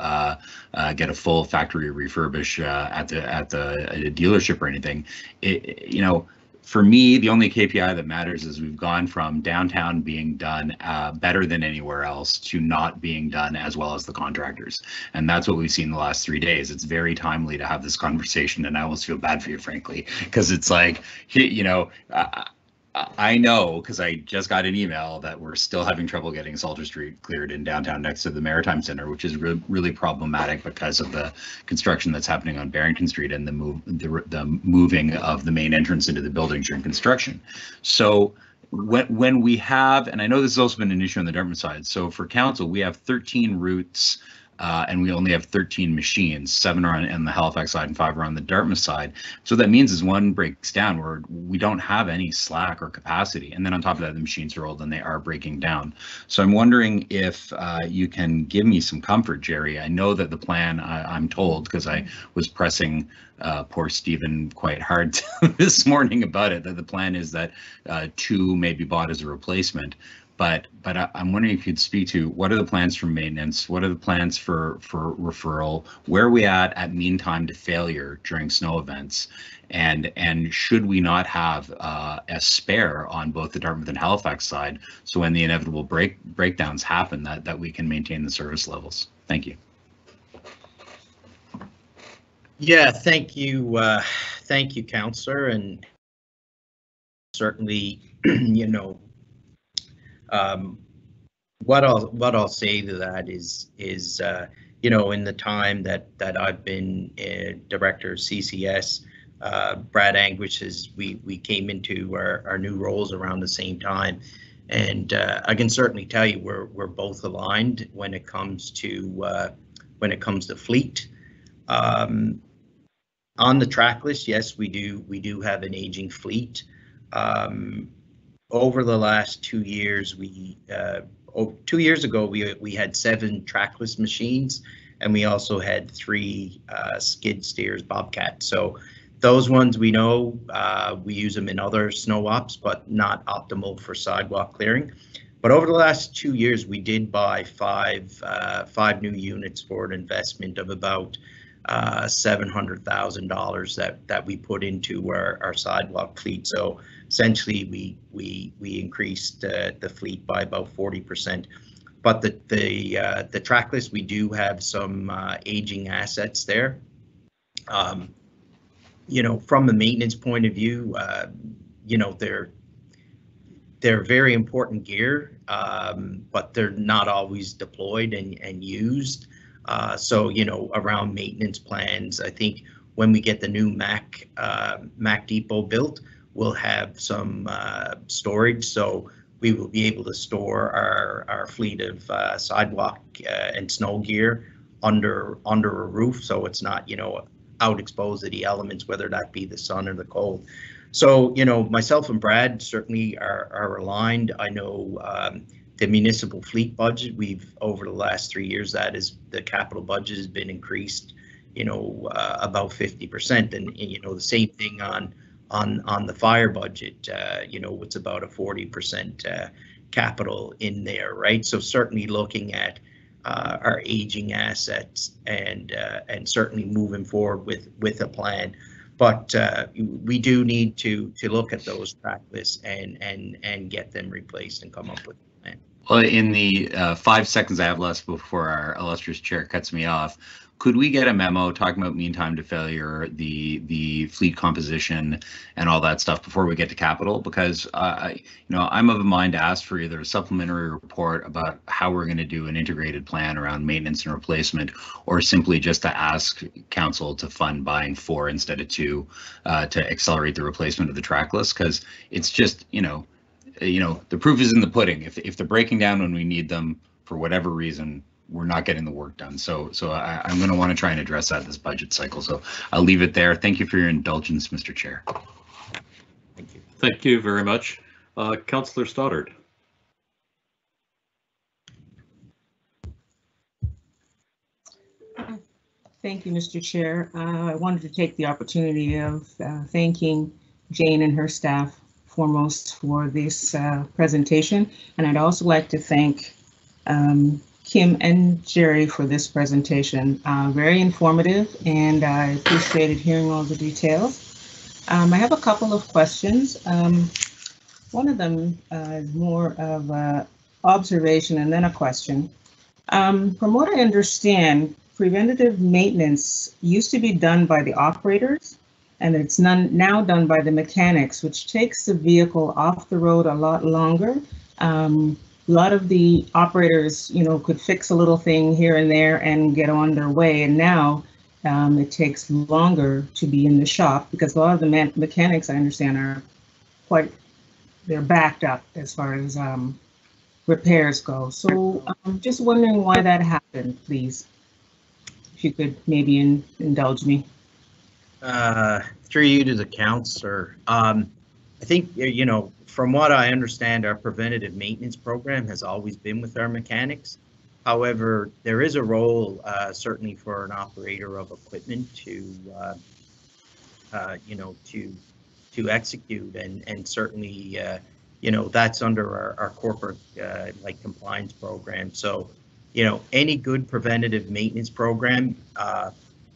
get a full factory refurbish at the dealership or anything. You know, for me, the only KPI that matters is we've gone from downtown being done better than anywhere else to not being done as well as the contractors. And that's what we've seen the last 3 days. It's very timely to have this conversation, and I almost feel bad for you, frankly, because it's like, you know, I know, because I just got an email that we're still having trouble getting Salter Street cleared in downtown next to the Maritime Center, which is really problematic because of the construction that's happening on Barrington Street and the moving of the main entrance into the building during construction. So when we have, and I know this has also been an issue on the Dartmouth side, so for council, we have 13 routes and we only have 13 machines, 7 are on the Halifax side and 5 are on the Dartmouth side. So that means as one breaks down, we don't have any slack or capacity. And then on top of that, the machines are old and they are breaking down. So I'm wondering if you can give me some comfort, Jerry. I know that the plan, I'm told, because I was pressing poor Stephen quite hard this morning about it, that the plan is that 2 may be bought as a replacement. But I'm wondering if you'd speak to what are the plans for maintenance, what are the plans for referral, where are we at mean time to failure during snow events, and should we not have a spare on both the Dartmouth and Halifax side, so when the inevitable breakdowns happen, that we can maintain the service levels. Thank you.
Yeah, thank you, Councillor, and certainly, you know. What I'll say to that is you know, in the time that I've been director of CCS, Brad Anguish we came into our new roles around the same time, and I can certainly tell you we're both aligned when it comes to fleet. On the track list, yes, we do have an aging fleet. Over the last 2 years, 2 years ago, we had 7 trackless machines, and we also had 3 skid steers, Bobcat. So those ones we know, we use them in other snow ops, but not optimal for sidewalk clearing. But over the last 2 years, we did buy 5 new units for an investment of about $700,000 that we put into our sidewalk fleet. So essentially, we increased the fleet by about 40%. But the track list, we do have some aging assets there. You know, from a maintenance point of view, you know, they're very important gear, but they're not always deployed and used. So, you know, around maintenance plans, I think when we get the new Mac depot built, we'll have some storage, so we will be able to store our fleet of sidewalk and snow gear under a roof, so it's not, you know, out exposed to the elements, whether that be the sun or the cold. So, you know, myself and Brad certainly are aligned. I know the municipal fleet budget, we've over the last 3 years, that is, the capital budget has been increased, you know, about 50%. And, you know, the same thing on the fire budget, you know, it's about a 40% capital in there, right? So certainly looking at our aging assets and certainly moving forward with a plan. But we do need to look at those track lists and get them replaced and come up with a plan.
Well, in the 5 seconds I have left before our illustrious chair cuts me off, could we get a memo talking about mean time to failure, the fleet composition, and all that stuff before we get to capital? Because you know, I'm of a mind to ask for either a supplementary report about how we're going to do an integrated plan around maintenance and replacement, or simply just to ask council to fund buying 4 instead of 2 to accelerate the replacement of the track list. Because it's just, you know, the proof is in the pudding. If they're breaking down when we need them for whatever reason, we're not getting the work done. So I'm going to want to try and address that this budget cycle. So I'll leave it there. Thank you for your indulgence, Mr. Chair.
Thank you.
Thank you very much. Councillor Stoddard.
Thank you, Mr. Chair. I wanted to take the opportunity of thanking Jane and her staff foremost for this presentation. And I'd also like to thank Kim and Jerry for this presentation. Very informative, and I appreciated hearing all the details. I have a couple of questions. One of them is more of an observation and then a question. From what I understand, preventative maintenance used to be done by the operators, and it's now done by the mechanics, which takes the vehicle off the road a lot longer. A lot of the operators, you know, could fix a little thing here and there and get on their way. And now it takes longer to be in the shop because a lot of the mechanics, I understand, are they're backed up as far as repairs go. So I'm just wondering why that happened, please. If you could maybe indulge me.
Through you to the councillor. I think, you know, from what I understand, our preventative maintenance program has always been with our mechanics. However, there is a role certainly for an operator of equipment to, you know, to execute, and certainly, you know, that's under our corporate like compliance program. So, you know, any good preventative maintenance program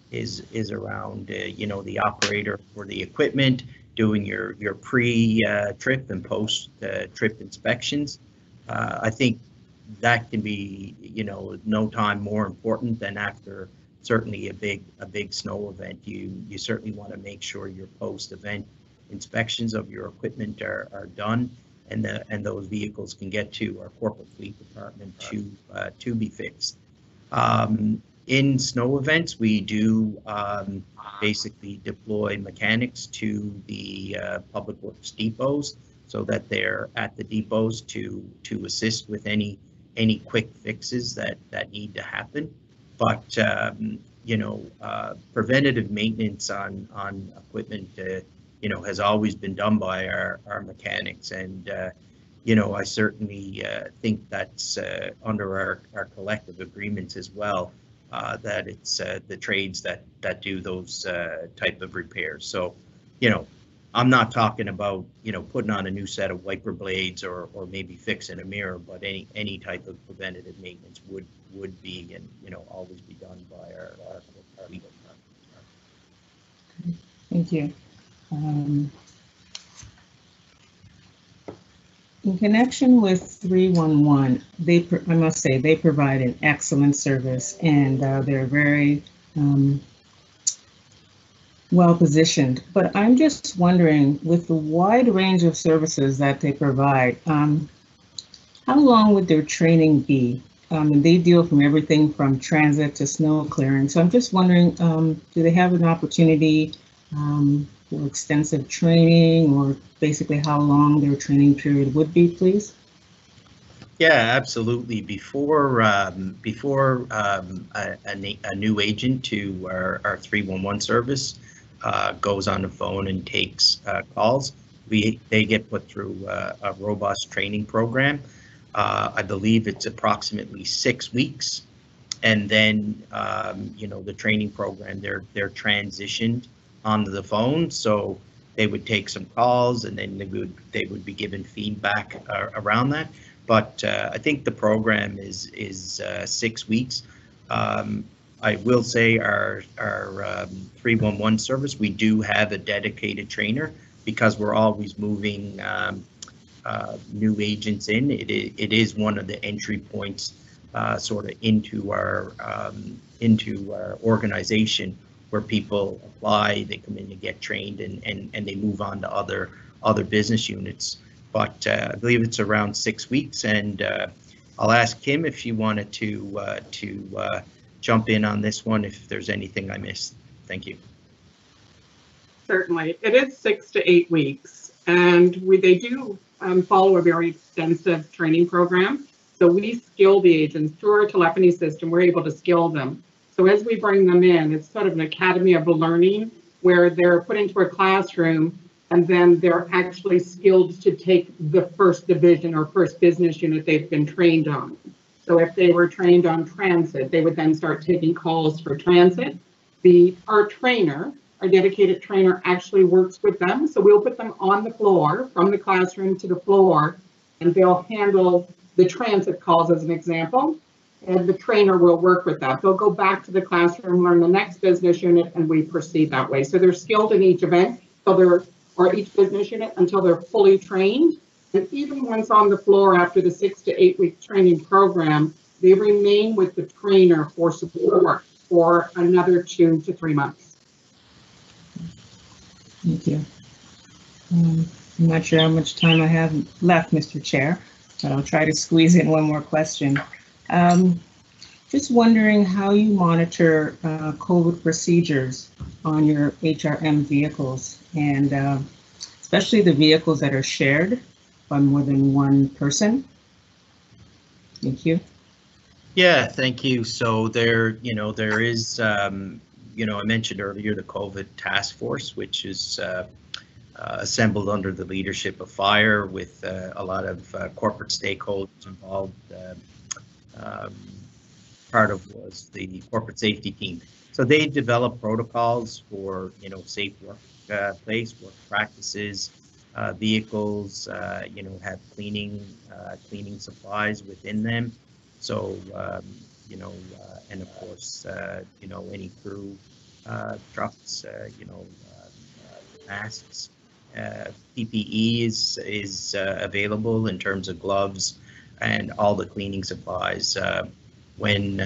is around, you know, the operator for the equipment, doing your pre-trip and post-trip inspections. I think that can be, you know, no time more important than after certainly a big snow event. You certainly want to make sure your post-event inspections of your equipment are done, and those vehicles can get to our corporate fleet department to be fixed. In snow events, we do basically deploy mechanics to the public works depots so that they're at the depots to assist with any quick fixes that need to happen. But you know, preventative maintenance on equipment, you know, has always been done by our mechanics, and you know, I certainly think that's under our collective agreements as well. That it's the trades that do those type of repairs. So, you know, I'm not talking about, you know, putting on a new set of wiper blades or maybe fixing a mirror, but any type of preventative maintenance would be, and, you know, always be done by our legal department.
Thank you. In connection with 311, I must say they provide an excellent service, and they're very well positioned. But I'm just wondering, with the wide range of services that they provide, how long would their training be? They deal from everything from transit to snow clearing. So I'm just wondering, do they have an opportunity for extensive training, or basically how long their training period would be, please?
Yeah, absolutely. Before a new agent to our 311 service, goes on the phone and takes calls. They get put through a robust training program. I believe it's approximately 6 weeks, and then the training program, they're transitioned onto the phone, so they would take some calls, and then they would be given feedback around that. But I think the program is 6 weeks. I will say our 311 service, we do have a dedicated trainer because we're always moving new agents in. It is one of the entry points sort of into our organization, where people apply, they come in to get trained, and they move on to other business units. But I believe it's around 6 weeks, and I'll ask Kim if she wanted to jump in on this one if there's anything I missed. Thank you.
Certainly, it is 6 to 8 weeks, and they do follow a very extensive training program. So we skill the agents through our telephony system. We're able to skill them. So as we bring them in, it's sort of an academy of learning where they're put into a classroom, and then they're actually skilled to take the first division or first business unit they've been trained on. So if they were trained on transit, they would then start taking calls for transit. Our trainer, our dedicated trainer, actually works with them. So we'll put them on the floor, from the classroom to the floor, and they'll handle the transit calls as an example. And the trainer will work with that. They'll go back to the classroom, learn the next business unit, and we proceed that way. So they're skilled in each event, or each business unit, until they're fully trained. And even once on the floor after the 6 to 8 week training program, they remain with the trainer for support for another 2 to 3 months.
Thank you. I'm not sure how much time I have left, Mr. Chair, but I'll try to squeeze in one more question. Just wondering how you monitor COVID procedures on your HRM vehicles, and especially the vehicles that are shared by more than one person. Thank you.
Yeah, thank you. So there is, I mentioned earlier the COVID task force, which is assembled under the leadership of FIRE with a lot of corporate stakeholders involved. Part of was the corporate safety team. So they develop protocols for, safe workplace, work practices, vehicles, have cleaning supplies within them. So, and of course, any crew trucks, masks, PPE is available in terms of gloves and all the cleaning supplies. When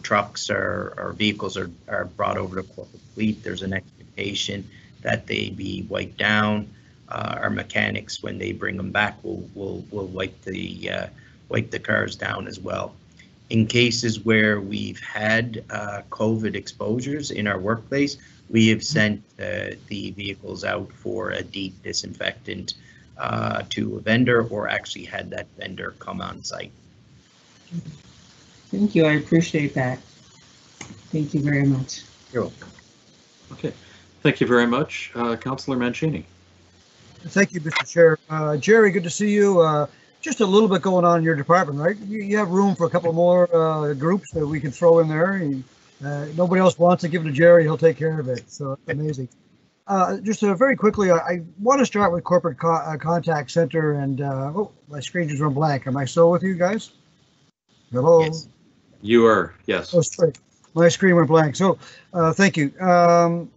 trucks or vehicles are brought over to corporate fleet, there's an expectation that they be wiped down. Our mechanics, when they bring them back, will wipe the cars down as well. In cases where we've had COVID exposures in our workplace, we have sent the vehicles out for a deep disinfectant to a vendor, or actually had that vendor come on site.
Thank you. I appreciate that. Thank you very much.
You're welcome.
Okay. Thank you very much. Councillor Mancini.
Thank you, Mr. Chair. Jerry, good to see you. Just a little bit going on in your department, right? You have room for a couple more groups that we can throw in there. And, nobody else wants to give it to Jerry. He'll take care of it. So it's amazing. Just very quickly, I want to start with corporate contact center, and oh, my screen just went blank. Am I still with you guys? Hello?
Yes.
You are, yes.
Oh, sorry. My screen went blank. So thank you. Jerry,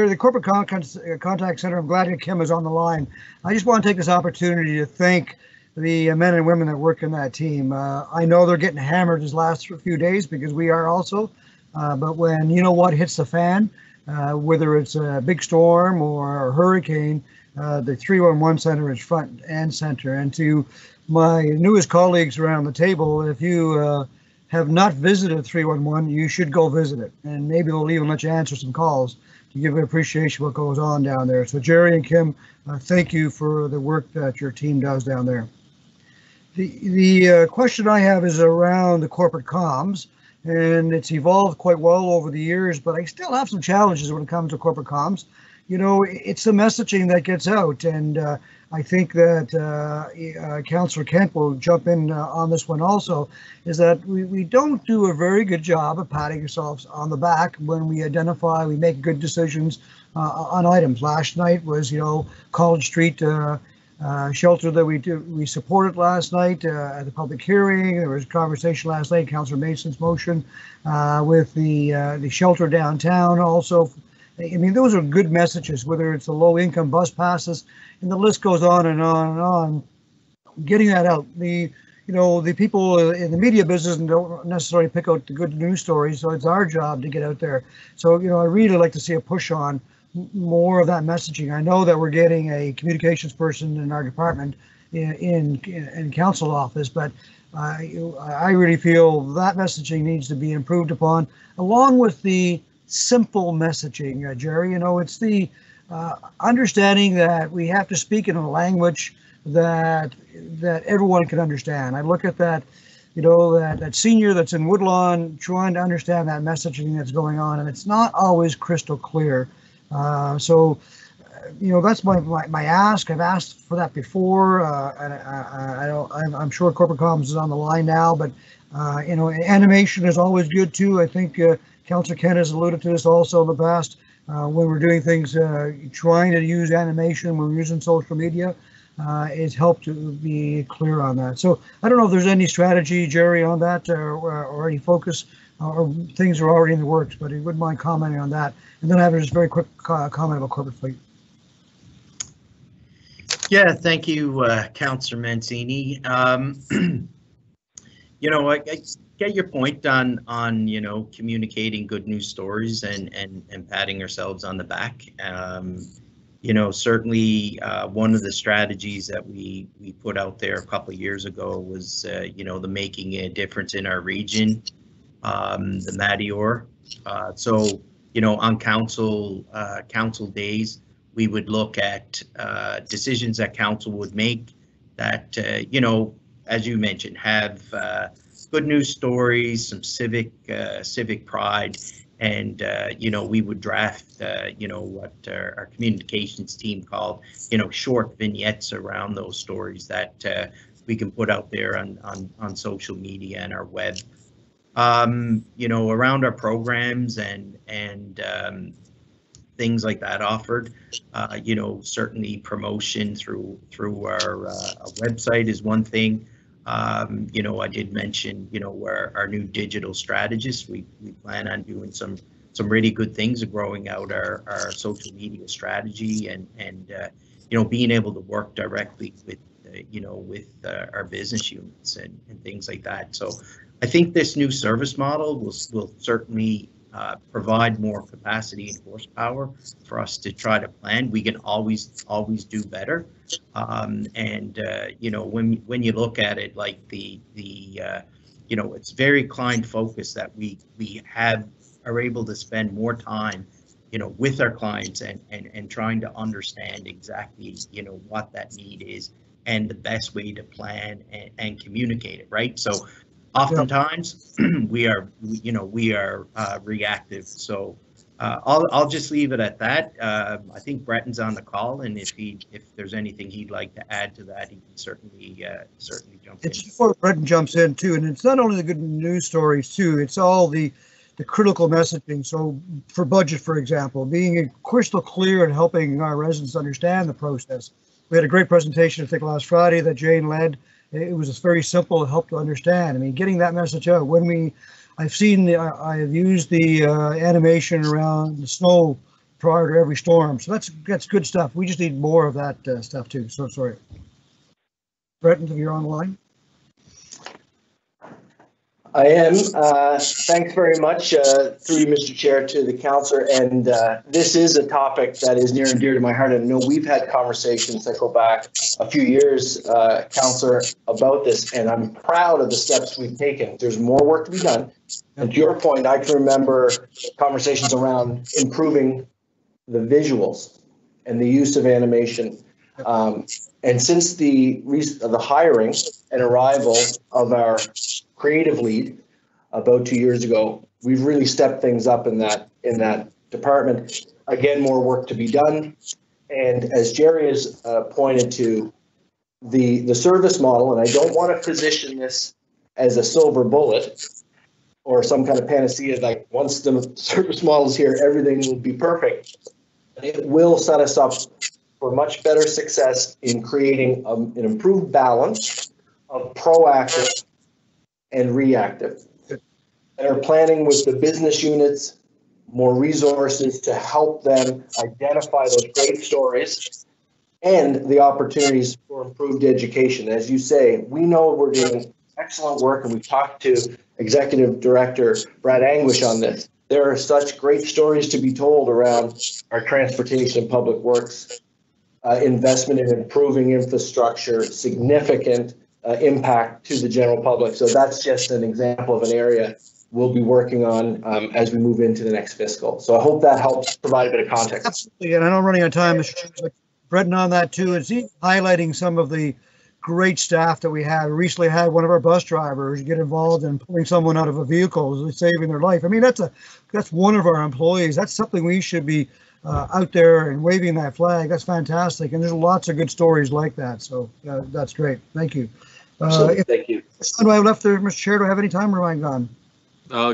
the corporate contact center, I'm glad that Kim is on the line. I just want to take this opportunity to thank the men and women that work in that team. I know they're getting hammered these last few days, because we are also, but when what hits the fan, whether it's a big storm or a hurricane, the 311 center is front and center. And to my newest colleagues around the table, if you have not visited 311, you should go visit it, and maybe they'll even let you answer some calls to give an appreciation of what goes on down there. So Jerry and Kim, thank you for the work that your team does down there. The question I have is around the corporate comms, and it's evolved quite well over the years, but I still have some challenges when it comes to corporate comms. You know, it's the messaging that gets out, and I think that Councillor Kent will jump in on this one also, is that we don't do a very good job of patting ourselves on the back when we identify, we make good decisions on items. Last night was, you know, College Street shelter that we supported last night at the public hearing. There was a conversation last night, Councillor Mason's motion with the shelter downtown also. I mean, those are good messages, whether it's the low income bus passes, and the list goes on and on and on. Getting that out. The people in the media business don't necessarily pick out the good news stories, so it's our job to get out there. So, you know, I really like to see a push on more of that messaging. I know that we're getting a communications person in our department in council office, but I really feel that messaging needs to be improved upon, along with the simple messaging, Jerry. You know, it's the understanding that we have to speak in a language that everyone can understand. I look at that, you know, that senior that's in Woodlawn trying to understand that messaging that's going on, and it's not always crystal clear. So, you know, that's my ask. I've asked for that before, and I'm sure corporate comms is on the line now, but you know, animation is always good too. I think Councillor Kent has alluded to this also in the past. When we're doing things, trying to use animation, when we're using social media, it's helped to be clear on that. So I don't know if there's any strategy, Jerry, on that, or any focus, or things are already in the works, but he wouldn't mind commenting on that. And then I have just a very quick comment about corporate fleet.
Yeah, thank you, Councillor Mancini. You know, I get your point on you know, communicating good news stories and patting ourselves on the back. You know, certainly one of the strategies that we put out there a couple of years ago was you know, the making a difference in our region, the Madior. So you know, on council days, we would look at decisions that council would make that you know, as you mentioned, have good news stories, some civic pride, and you know, we would draft you know, what our communications team called, you know, short vignettes around those stories that we can put out there on social media and our web. You know, around our programs and things like that offered. You know, certainly promotion through our website is one thing. You know, I did mention, you know, our new digital strategist. We plan on doing some really good things of growing out our social media strategy and you know, being able to work directly with you know, with our business units and things like that. So I think this new service model will certainly provide more capacity and horsepower for us to try to plan. We can always do better, and you know, when you look at it, like the you know, it's very client focused that we are able to spend more time, you know, with our clients and trying to understand exactly, you know, what that need is and the best way to plan and communicate it, right? So oftentimes we are reactive. So I'll just leave it at that. I think Breton's on the call, and if there's anything he'd like to add to that, he can certainly jump in.
It's before Breton jumps in too, and it's not only the good news stories too, it's all the critical messaging. So for budget, for example, being crystal clear and helping our residents understand the process. We had a great presentation, I think, last Friday that Jane led. It was very simple to help to understand. I mean, getting that message out. I've used the animation around the snow prior to every storm. So that's good stuff. We just need more of that stuff too. So sorry. Breton, if you're on the line.
I am. Thanks very much, through you, Mr. Chair, to the councillor. And this is a topic that is near and dear to my heart. And I know we've had conversations that go back a few years, councillor, about this. And I'm proud of the steps we've taken. There's more work to be done. And to your point, I can remember conversations around improving the visuals and the use of animation. And since the hiring and arrival of our creative lead, about 2 years ago. We've really stepped things up in that department. Again, more work to be done. And as Jerry has pointed to, the service model, and I don't want to position this as a silver bullet or some kind of panacea, like once the service model is here, everything will be perfect. It will set us up for much better success in creating an improved balance of proactive and reactive. And are planning with the business units more resources to help them identify those great stories and the opportunities for improved education. As you say, we know we're doing excellent work, and we've talked to Executive Director Brad Anguish on this. There are such great stories to be told around our transportation and public works investment in improving infrastructure, significant impact to the general public. So that's just an example of an area we'll be working on as we move into the next fiscal. So I hope that helps provide a bit of context.
Absolutely, and I know I'm running out of time, Mr. Chair, but Brendan on that too, is he highlighting some of the great staff that we have. We recently had one of our bus drivers get involved in pulling someone out of a vehicle, saving their life. I mean, that's one of our employees. That's something we should be out there and waving that flag. That's fantastic, and there's lots of good stories like that. So that's great. Thank you.
Thank you.
Do I have left there, Mr. Chair? Do I have any time, or am I gone?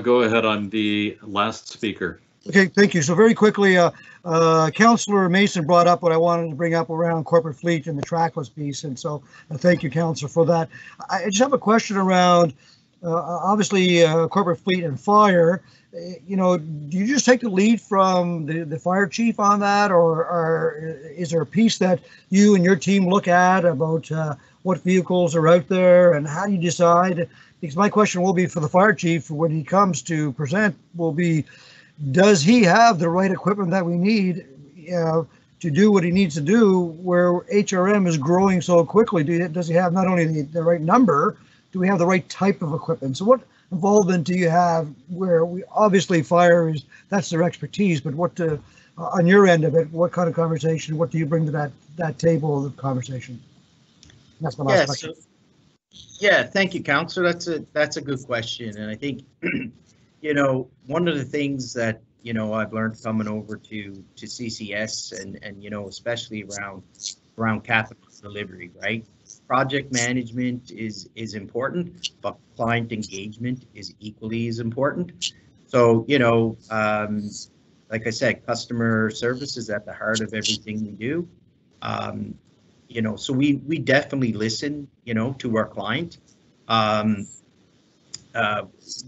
Go ahead. I'm the last speaker.
Okay, thank you. So very quickly, Councillor Mason brought up what I wanted to bring up around corporate fleet and the trackless piece, and so thank you, Councillor, for that. I just have a question around, obviously, corporate fleet and fire. You know, do you just take the lead from the fire chief on that, or is there a piece that you and your team look at about what vehicles are out there, and how do you decide? Because my question will be for the fire chief when he comes to present will be, does he have the right equipment that we need to do what he needs to do where HRM is growing so quickly? Does he have not only the right number, do we have the right type of equipment? So what involvement do you have where we obviously fire that's their expertise, but what on your end of it, what kind of conversation, what do you bring to that table of conversation? That's my last question.
Yeah, thank you, Councillor. That's a good question, and I think you know, one of the things that, you know, I've learned coming over to CCS and, you know, especially around capital delivery, right? Project management is important, but client engagement is equally as important. So, you know, like I said, customer service is at the heart of everything we do. You know, so we definitely listen, you know, to our client.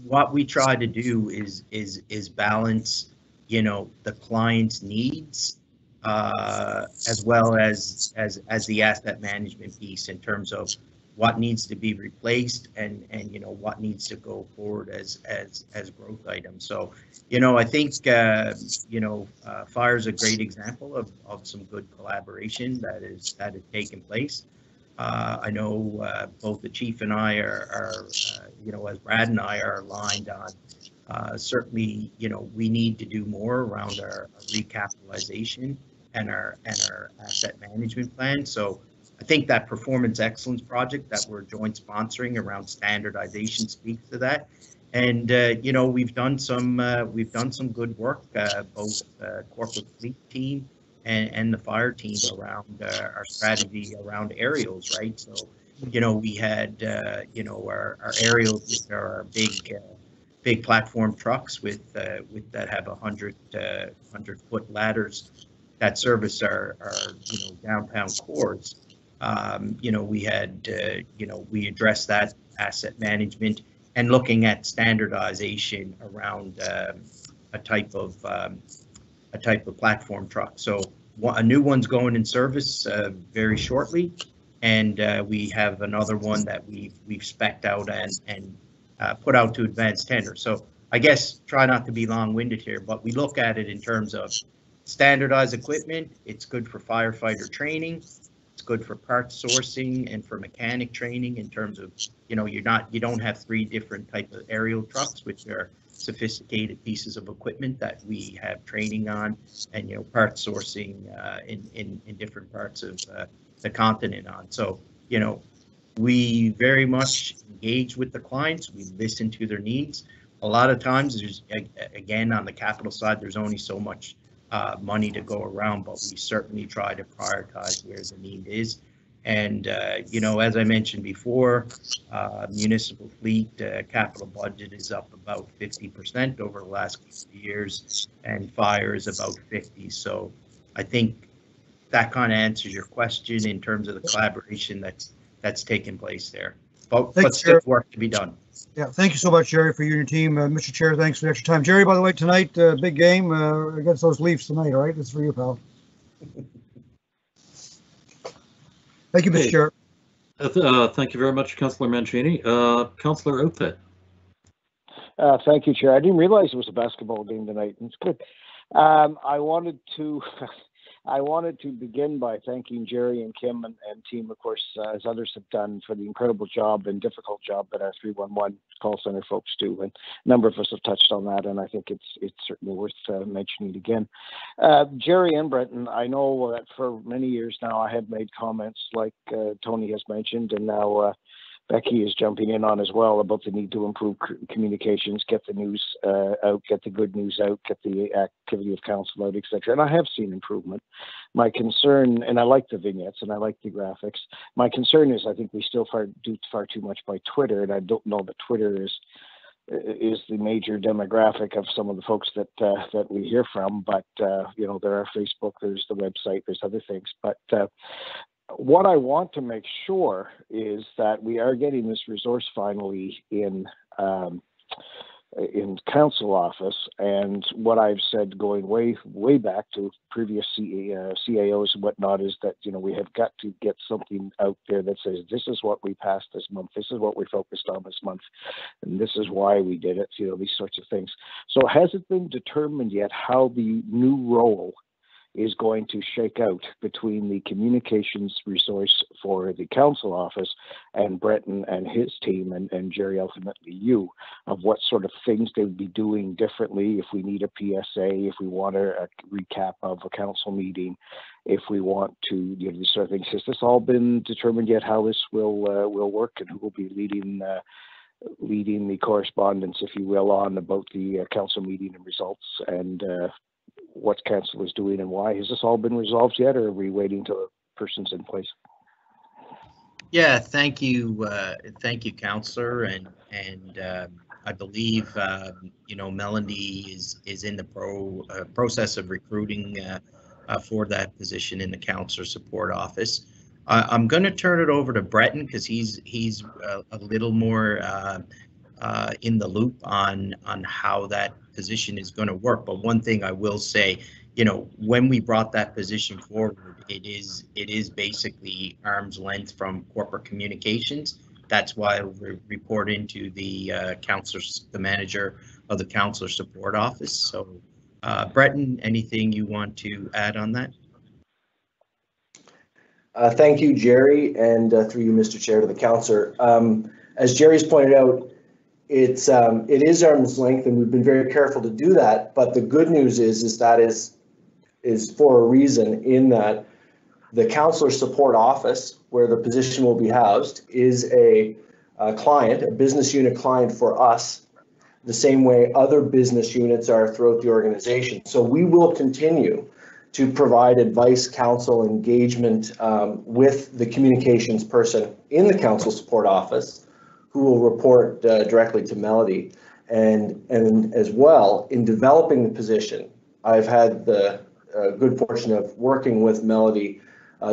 What we try to do is balance, you know, the client's needs as well as the asset management piece in terms of what needs to be replaced and you know what needs to go forward as growth items. So, you know, I think you know, fire is a great example of some good collaboration that has taken place. I know both the chief and I are you know, as Brad and I are aligned on, certainly, you know, we need to do more around our recapitalization and our asset management plan. So I think that performance excellence project that we're joint sponsoring around standardization speaks to that. And you know, we've done some good work, both corporate fleet team and the fire team around our strategy around aerials, right? So, you know, we had, you know, our aerials, which are our big platform trucks with that have 100-foot ladders that service our you know, downtown cores. You know, we had, you know, we addressed that asset management and looking at standardization around a type of platform truck. So a new one's going in service very shortly, and we have another one that we've spec'd out and put out to advanced tender. So I guess try not to be long-winded here, but we look at it in terms of standardized equipment. It's good for firefighter training. It's good for parts sourcing and for mechanic training in terms of, you know, you don't have 3 different types of aerial trucks, which are sophisticated pieces of equipment that we have training on, and, you know, parts sourcing in different parts of the continent on. So, you know, we very much engage with the clients. We listen to their needs. a lot of times there's, again, on the capital side, there's only so much money to go around, but we certainly try to prioritize where the need is. And, you know, as I mentioned before, municipal fleet capital budget is up about 50% over the last few years, and fire is about 50. So I think that kind of answers your question in terms of the collaboration that's taken place there. But still work to be done.
Yeah, thank you so much, Jerry, for you and your team. Mr. Chair, thanks for the extra time. Jerry, by the way, tonight, big game against those Leafs tonight, all right? That's for you, pal. Thank you, Mr. Chair.
Thank you very much, Councillor Mancini. Councillor Outfit.
Thank you, Chair. I didn't realize it was a basketball game tonight. It's good. I wanted to begin by thanking Jerry and Kim and team, of course, as others have done, for the incredible job and difficult job that our 311 call center folks do. And a number of us have touched on that, and I think it's certainly worth mentioning again. Jerry and Brenton, I know that for many years now I have made comments like Tony has mentioned, and now Becky is jumping in on as well about the need to improve communications, get the news out, get the good news out, get the activity of council out, etc. And I have seen improvement. My concern, and I like the vignettes and I like the graphics, my concern is I think we still do far too much by Twitter, and I don't know that Twitter is the major demographic of some of the folks that we hear from. But you know, there are Facebook, there's the website, there's other things. But what I want to make sure is that we are getting this resource finally in council office, and what I've said going way back to previous CAOs and whatnot is that, you know, we have got to get something out there that says this is what we passed this month, this is what we focused on this month, and this is why we did it, you know, these sorts of things. So has it been determined yet how the new role is going to shake out between the communications resource for the council office and Brenton and his team and Jerry, ultimately you, of what sort of things they would be doing differently if we need a PSA, if we want a recap of a council meeting, if we want to, you know, these sort of things. Has this all been determined yet, how this will work, and who will be leading the correspondence, if you will, on about the council meeting and results, and what council is doing and why? Has this all been resolved yet, or are we waiting till the person's in place?
Yeah, thank you, Councillor, and I believe you know, Melanie is in the process of recruiting for that position in the Councillor Support Office. I'm going to turn it over to Brenton because he's a little more in the loop on how that position is going to work. But one thing I will say, you know, when we brought that position forward, it is basically arm's length from corporate communications. That's why we report into the the manager of the Councillor Support Office. So, Brenton, anything you want to add on that?
Thank you, Jerry, and through you, Mr. Chair, to the councillor. As Jerry's pointed out, it is arm's length, and we've been very careful to do that. But the good news is that is for a reason, in that the Councillor Support Office, where the position will be housed, is a client, a business unit client for us, the same way other business units are throughout the organization. So we will continue to provide advice, counsel, engagement with the communications person in the Council Support Office, who will report directly to Melody. And as well, in developing the position, I've had the good fortune of working with Melody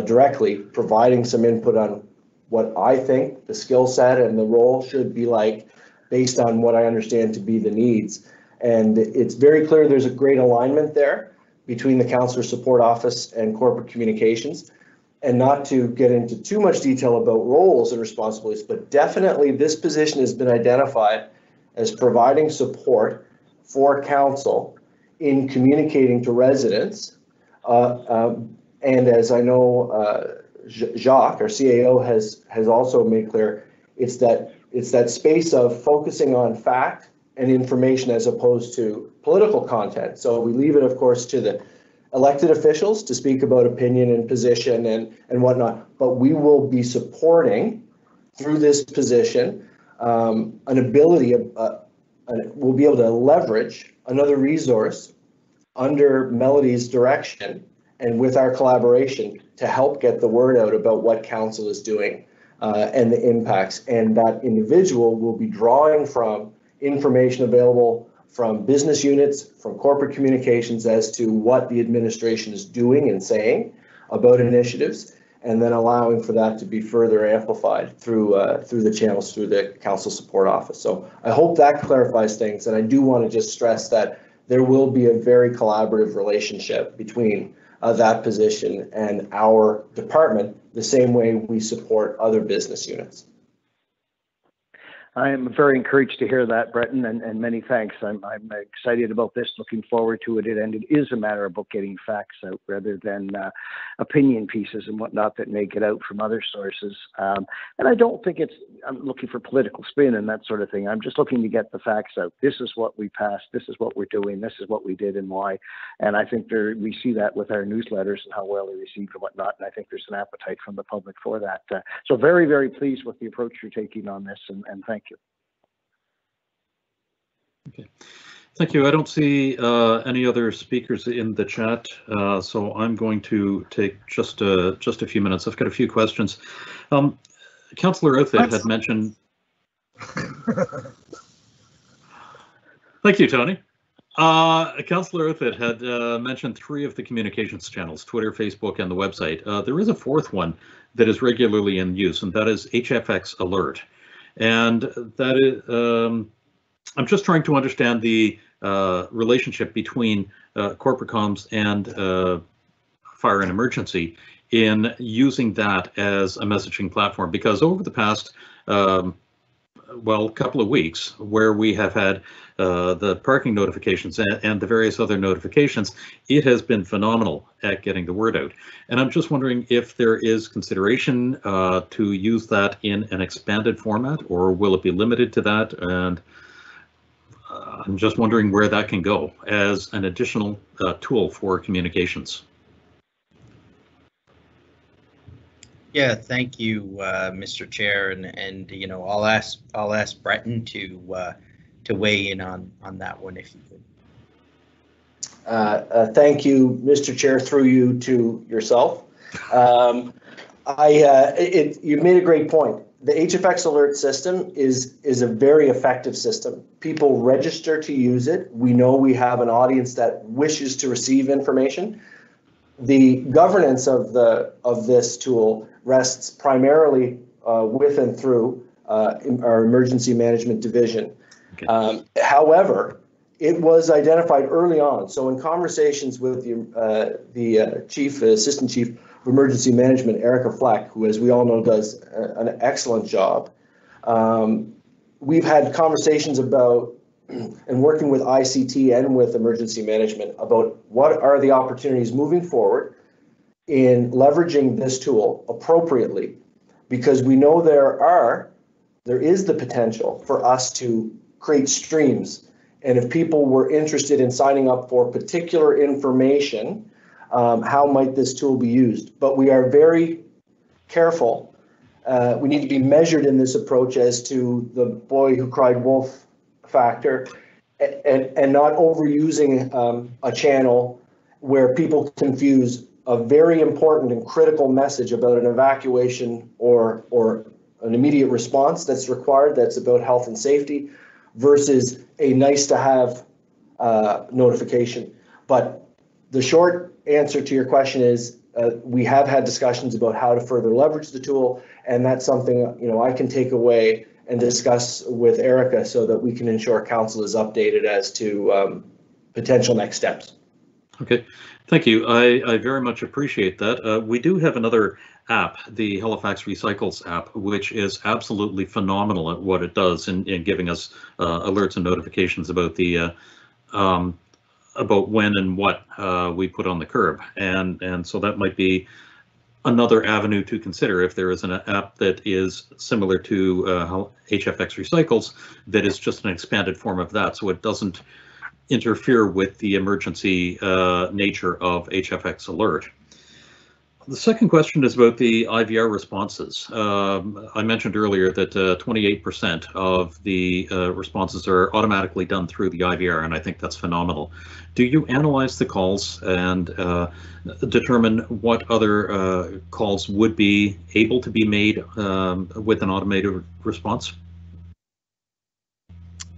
directly, providing some input on what I think the skill set and the role should be like, based on what I understand to be the needs. And it's very clear there's a great alignment there between the Councillor Support Office and corporate communications. And not to get into too much detail about roles and responsibilities, but definitely this position has been identified as providing support for council in communicating to residents. And as I know, Jacques, our CAO, has also made clear, it's that space of focusing on fact and information as opposed to political content. So we leave it, of course, to the elected officials to speak about opinion and position and whatnot, but we will be supporting, through this position, an ability we'll be able to leverage another resource under Melody's direction and with our collaboration to help get the word out about what council is doing and the impacts. And that individual will be drawing from information available from business units, from corporate communications as to what the administration is doing and saying about initiatives, and then allowing for that to be further amplified through the channels through the council support office. So I hope that clarifies things, and I do want to just stress that there will be a very collaborative relationship between that position and our department, the same way we support other business units.
I am very encouraged to hear that, Breton, and many thanks. I'm excited about this, looking forward to it, and it is a matter about getting facts out rather than opinion pieces and whatnot that may get out from other sources. And I don't think I'm looking for political spin and that sort of thing. I'm just looking to get the facts out. This is what we passed, this is what we're doing, this is what we did and why. And I think we see that with our newsletters and how well they're received and whatnot, and I think there's an appetite from the public for that. So very, very pleased with the approach you're taking on this, and thank you.
Okay, thank you. I don't see any other speakers in the chat, so I'm going to take just a few minutes. I've got a few questions. Councillor Outhit had mentioned. Thank you, Tony. Councillor Outhit had mentioned 3 of the communications channels: Twitter, Facebook, and the website. There is a 4th one that is regularly in use, and that is HFX Alert. And that is, I'm just trying to understand the relationship between corporate comms and fire and emergency in using that as a messaging platform, because over the past couple of weeks, where we have had the parking notifications and the various other notifications, it has been phenomenal at getting the word out. And I'm just wondering if there is consideration to use that in an expanded format, or will it be limited to that? And I'm just wondering where that can go as an additional tool for communications.
Yeah, thank you, Mr. Chair, and you know, I'll ask Breton to weigh in on that one if you could.
Thank you, Mr. Chair, through you to yourself. You've made a great point. The HFX Alert system is a very effective system. People register to use it. We know we have an audience that wishes to receive information. The governance of this tool rests primarily with and through our emergency management division. Okay. However, it was identified early on. So in conversations with the assistant chief of emergency management, Erica Fleck, who, as we all know, does an excellent job, we've had conversations about and working with ICT and with emergency management about what are the opportunities moving forward in leveraging this tool appropriately, because we know there is the potential for us to create streams. And if people were interested in signing up for particular information, how might this tool be used? But we are very careful. We need to be measured in this approach as to the boy who cried wolf factor, and not overusing a channel where people confuse a very important and critical message about an evacuation or an immediate response that's required, that's about health and safety, versus a nice to have notification. But the short answer to your question is we have had discussions about how to further leverage the tool, and that's something I can take away and discuss with Erica so that we can ensure council is updated as to potential next steps.
Okay, thank you. I very much appreciate that. We do have another app, the Halifax Recycles app, which is absolutely phenomenal at what it does in giving us alerts and notifications about the about when and what we put on the curb, and so that might be another avenue to consider if there is an app that is similar to HFX Recycles that is just an expanded form of that, so it doesn't interfere with the emergency nature of HFX Alert. The second question is about the IVR responses. I mentioned earlier that 28% of the responses are automatically done through the IVR, and I think that's phenomenal. Do you analyze the calls and determine what other calls would be able to be made with an automated response?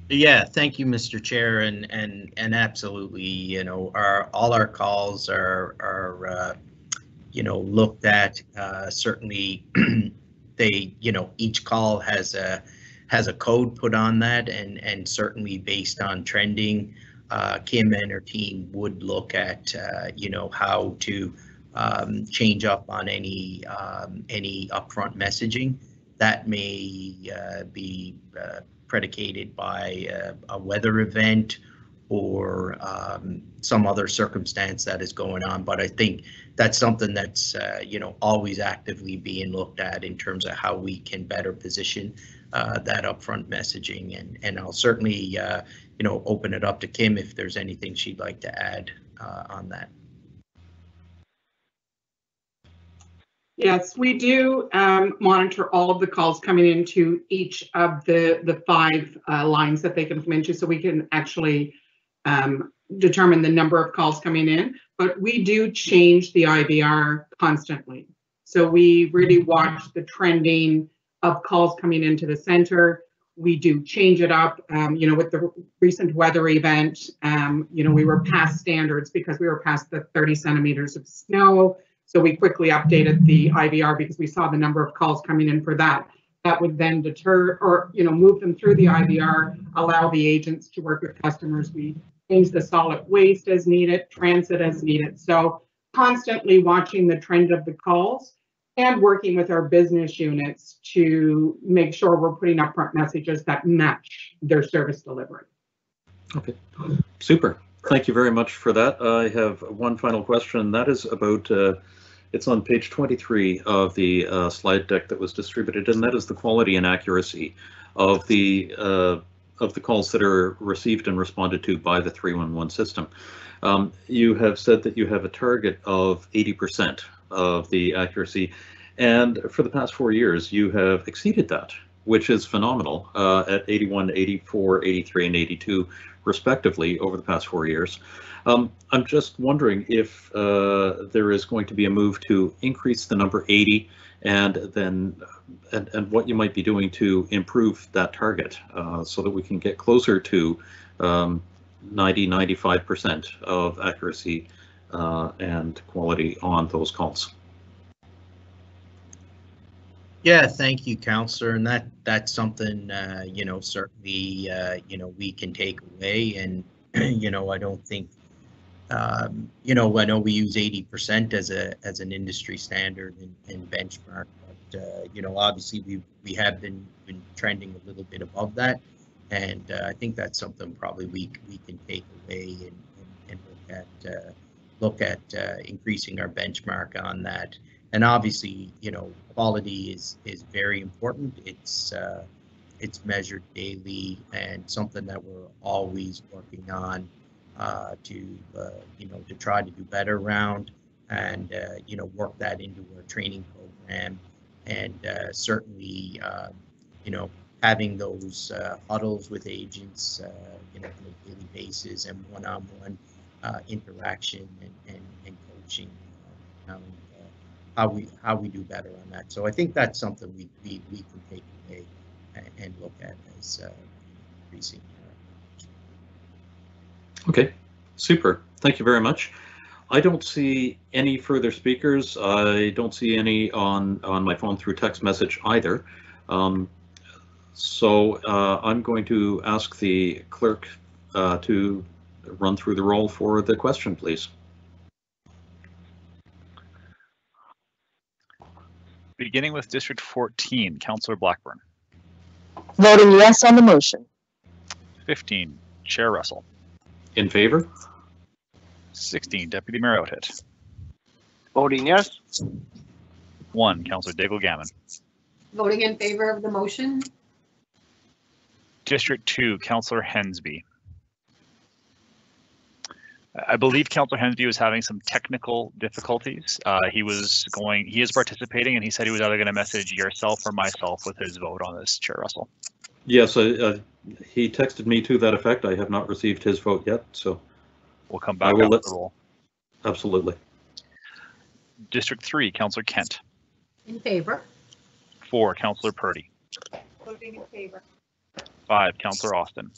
Yeah, thank you, Mr. Chair, and absolutely, you know, all our calls are you know, looked at. Certainly, they, you know, each call has a code put on that, and certainly based on trending, Kim and her team would look at you know, how to change up on any upfront messaging that may be predicated by a weather event or some other circumstance that is going on. But I think that's something that's you know, always actively being looked at in terms of how we can better position that upfront messaging. And I'll certainly you know, open it up to Kim if there's anything she'd like to add on that.
Yes, we do monitor all of the calls coming into each of the 5 lines that they can come into, so we can actually determine the number of calls coming in. But we do change the IVR constantly. So we really watch the trending of calls coming into the center. We do change it up. You know, with the recent weather event, you know, we were past standards because we were past the 30 centimeters of snow. So we quickly updated the IVR because we saw the number of calls coming in for that. That would then deter or, you know, move them through the IVR, allow the agents to work with customers. We change the solid waste as needed, transit as needed. So constantly watching the trend of the calls and working with our business units to make sure we're putting upfront messages that match their service delivery.
Okay, super. Thank you very much for that. I have one final question. That is about, it's on page 23 of the slide deck that was distributed, and that is the quality and accuracy of the calls that are received and responded to by the 311 system. You have said that you have a target of 80% of the accuracy, and for the past 4 years you have exceeded that, which is phenomenal, at 81, 84, 83, and 82 respectively over the past 4 years. I'm just wondering if there is going to be a move to increase the number 80, and then and what you might be doing to improve that target so that we can get closer to 90-95% of accuracy and quality on those calls.
Yeah, thank you, Councillor, and that's something you know, certainly you know, we can take away. And you know, I don't think you know, I know we use 80% as an industry standard and benchmark, but you know, obviously we have been trending a little bit above that, and I think that's something probably we can take away and look at increasing our benchmark on that. And obviously, you know, quality is very important. It's measured daily and something that we're always working on to you know, to try to do better around, and you know, work that into our training program. And certainly, you know, having those huddles with agents, you know, on a daily basis, and one-on-one interaction and coaching. How we do better on that. So I think that's something we can take away and look at as increasing.
Okay, super. Thank you very much. I don't see any further speakers. I don't see any on my phone through text message either. So I'm going to ask the clerk to run through the roll for the question, please.
Beginning with District 14, Councillor Blackburn.
Voting yes on the motion.
15, Chair Russell.
In favor?
16, Deputy Mayor Outhit.
Voting yes.
1, Councillor Daigle-Gammon.
Voting in favor of the motion.
District 2, Councillor Hensby. I believe Councillor Hensby was having some technical difficulties. He is participating, and he said he was either going to message yourself or myself with his vote on this, Chair Russell.
Yes, he texted me to that effect. I have not received his vote yet, so
we'll come back after the roll.
Absolutely.
District 3, Councillor Kent.
In favor.
4, Councillor Purdy.
Voting in favor.
5, Councillor Austin.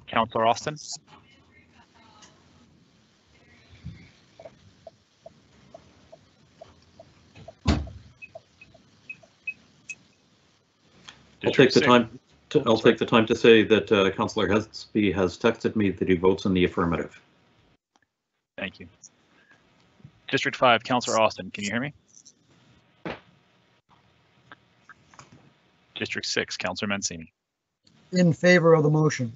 Councillor Austin.
I'll take the time to say that Councillor Hensby has texted me that he votes in the affirmative.
Thank you. District 5, Councillor Austin, can you hear me? District 6, Councillor Mancini.
In favor of the motion.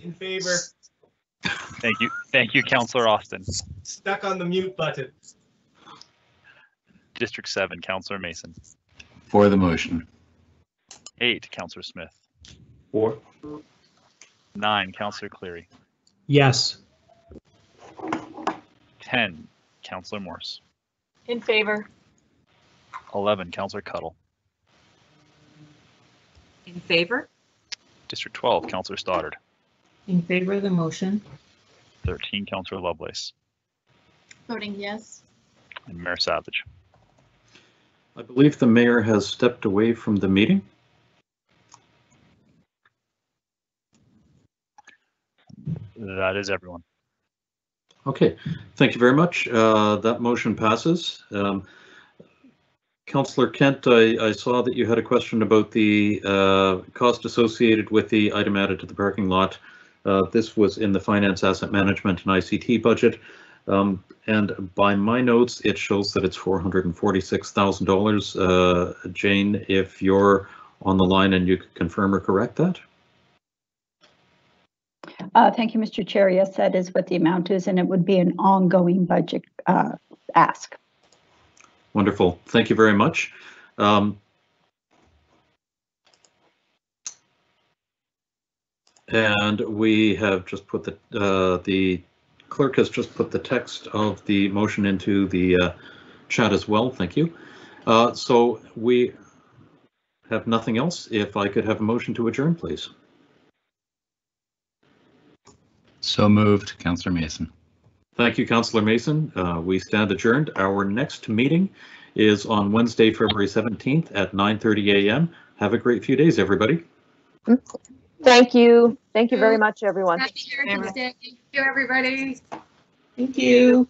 In favor.
Thank you, Councillor Austin.
Stuck on the mute button.
District 7, Councillor Mason.
For the motion.
8, Councillor Smith.
4.
9, Councillor Cleary.
Yes.
10, Councillor Morse.
In favor.
11, Councillor Cuttle.
In favor.
District 12, Councillor Stoddard.
In favor of the motion.
13, Councillor Lovelace.
Voting yes.
And Mayor Savage.
I believe the mayor has stepped away from the meeting.
That is everyone.
Okay, thank you very much. That motion passes. Councillor Kent, I saw that you had a question about the cost associated with the item added to the parking lot. This was in the Finance, Asset Management and ICT budget. And by my notes, it shows that it's $446,000. Jane, if you're on the line and you could confirm or correct that.
Thank you, Mr. Chair. Yes, that is what the amount is, and it would be an ongoing budget ask.
Wonderful. Thank you very much. And we have just put the clerk has just put the text of the motion into the chat as well. Thank you. So we have nothing else. If I could have a motion to adjourn, please.
So moved, Councillor Mason.
Thank you, Councillor Mason. We stand adjourned. Our next meeting is on Wednesday, February 17th at 9:30 a.m. Have a great few days, everybody.
Thank you. Thank you very much, everyone.
Happy Heritage Day. Thank you, everybody.
Thank you.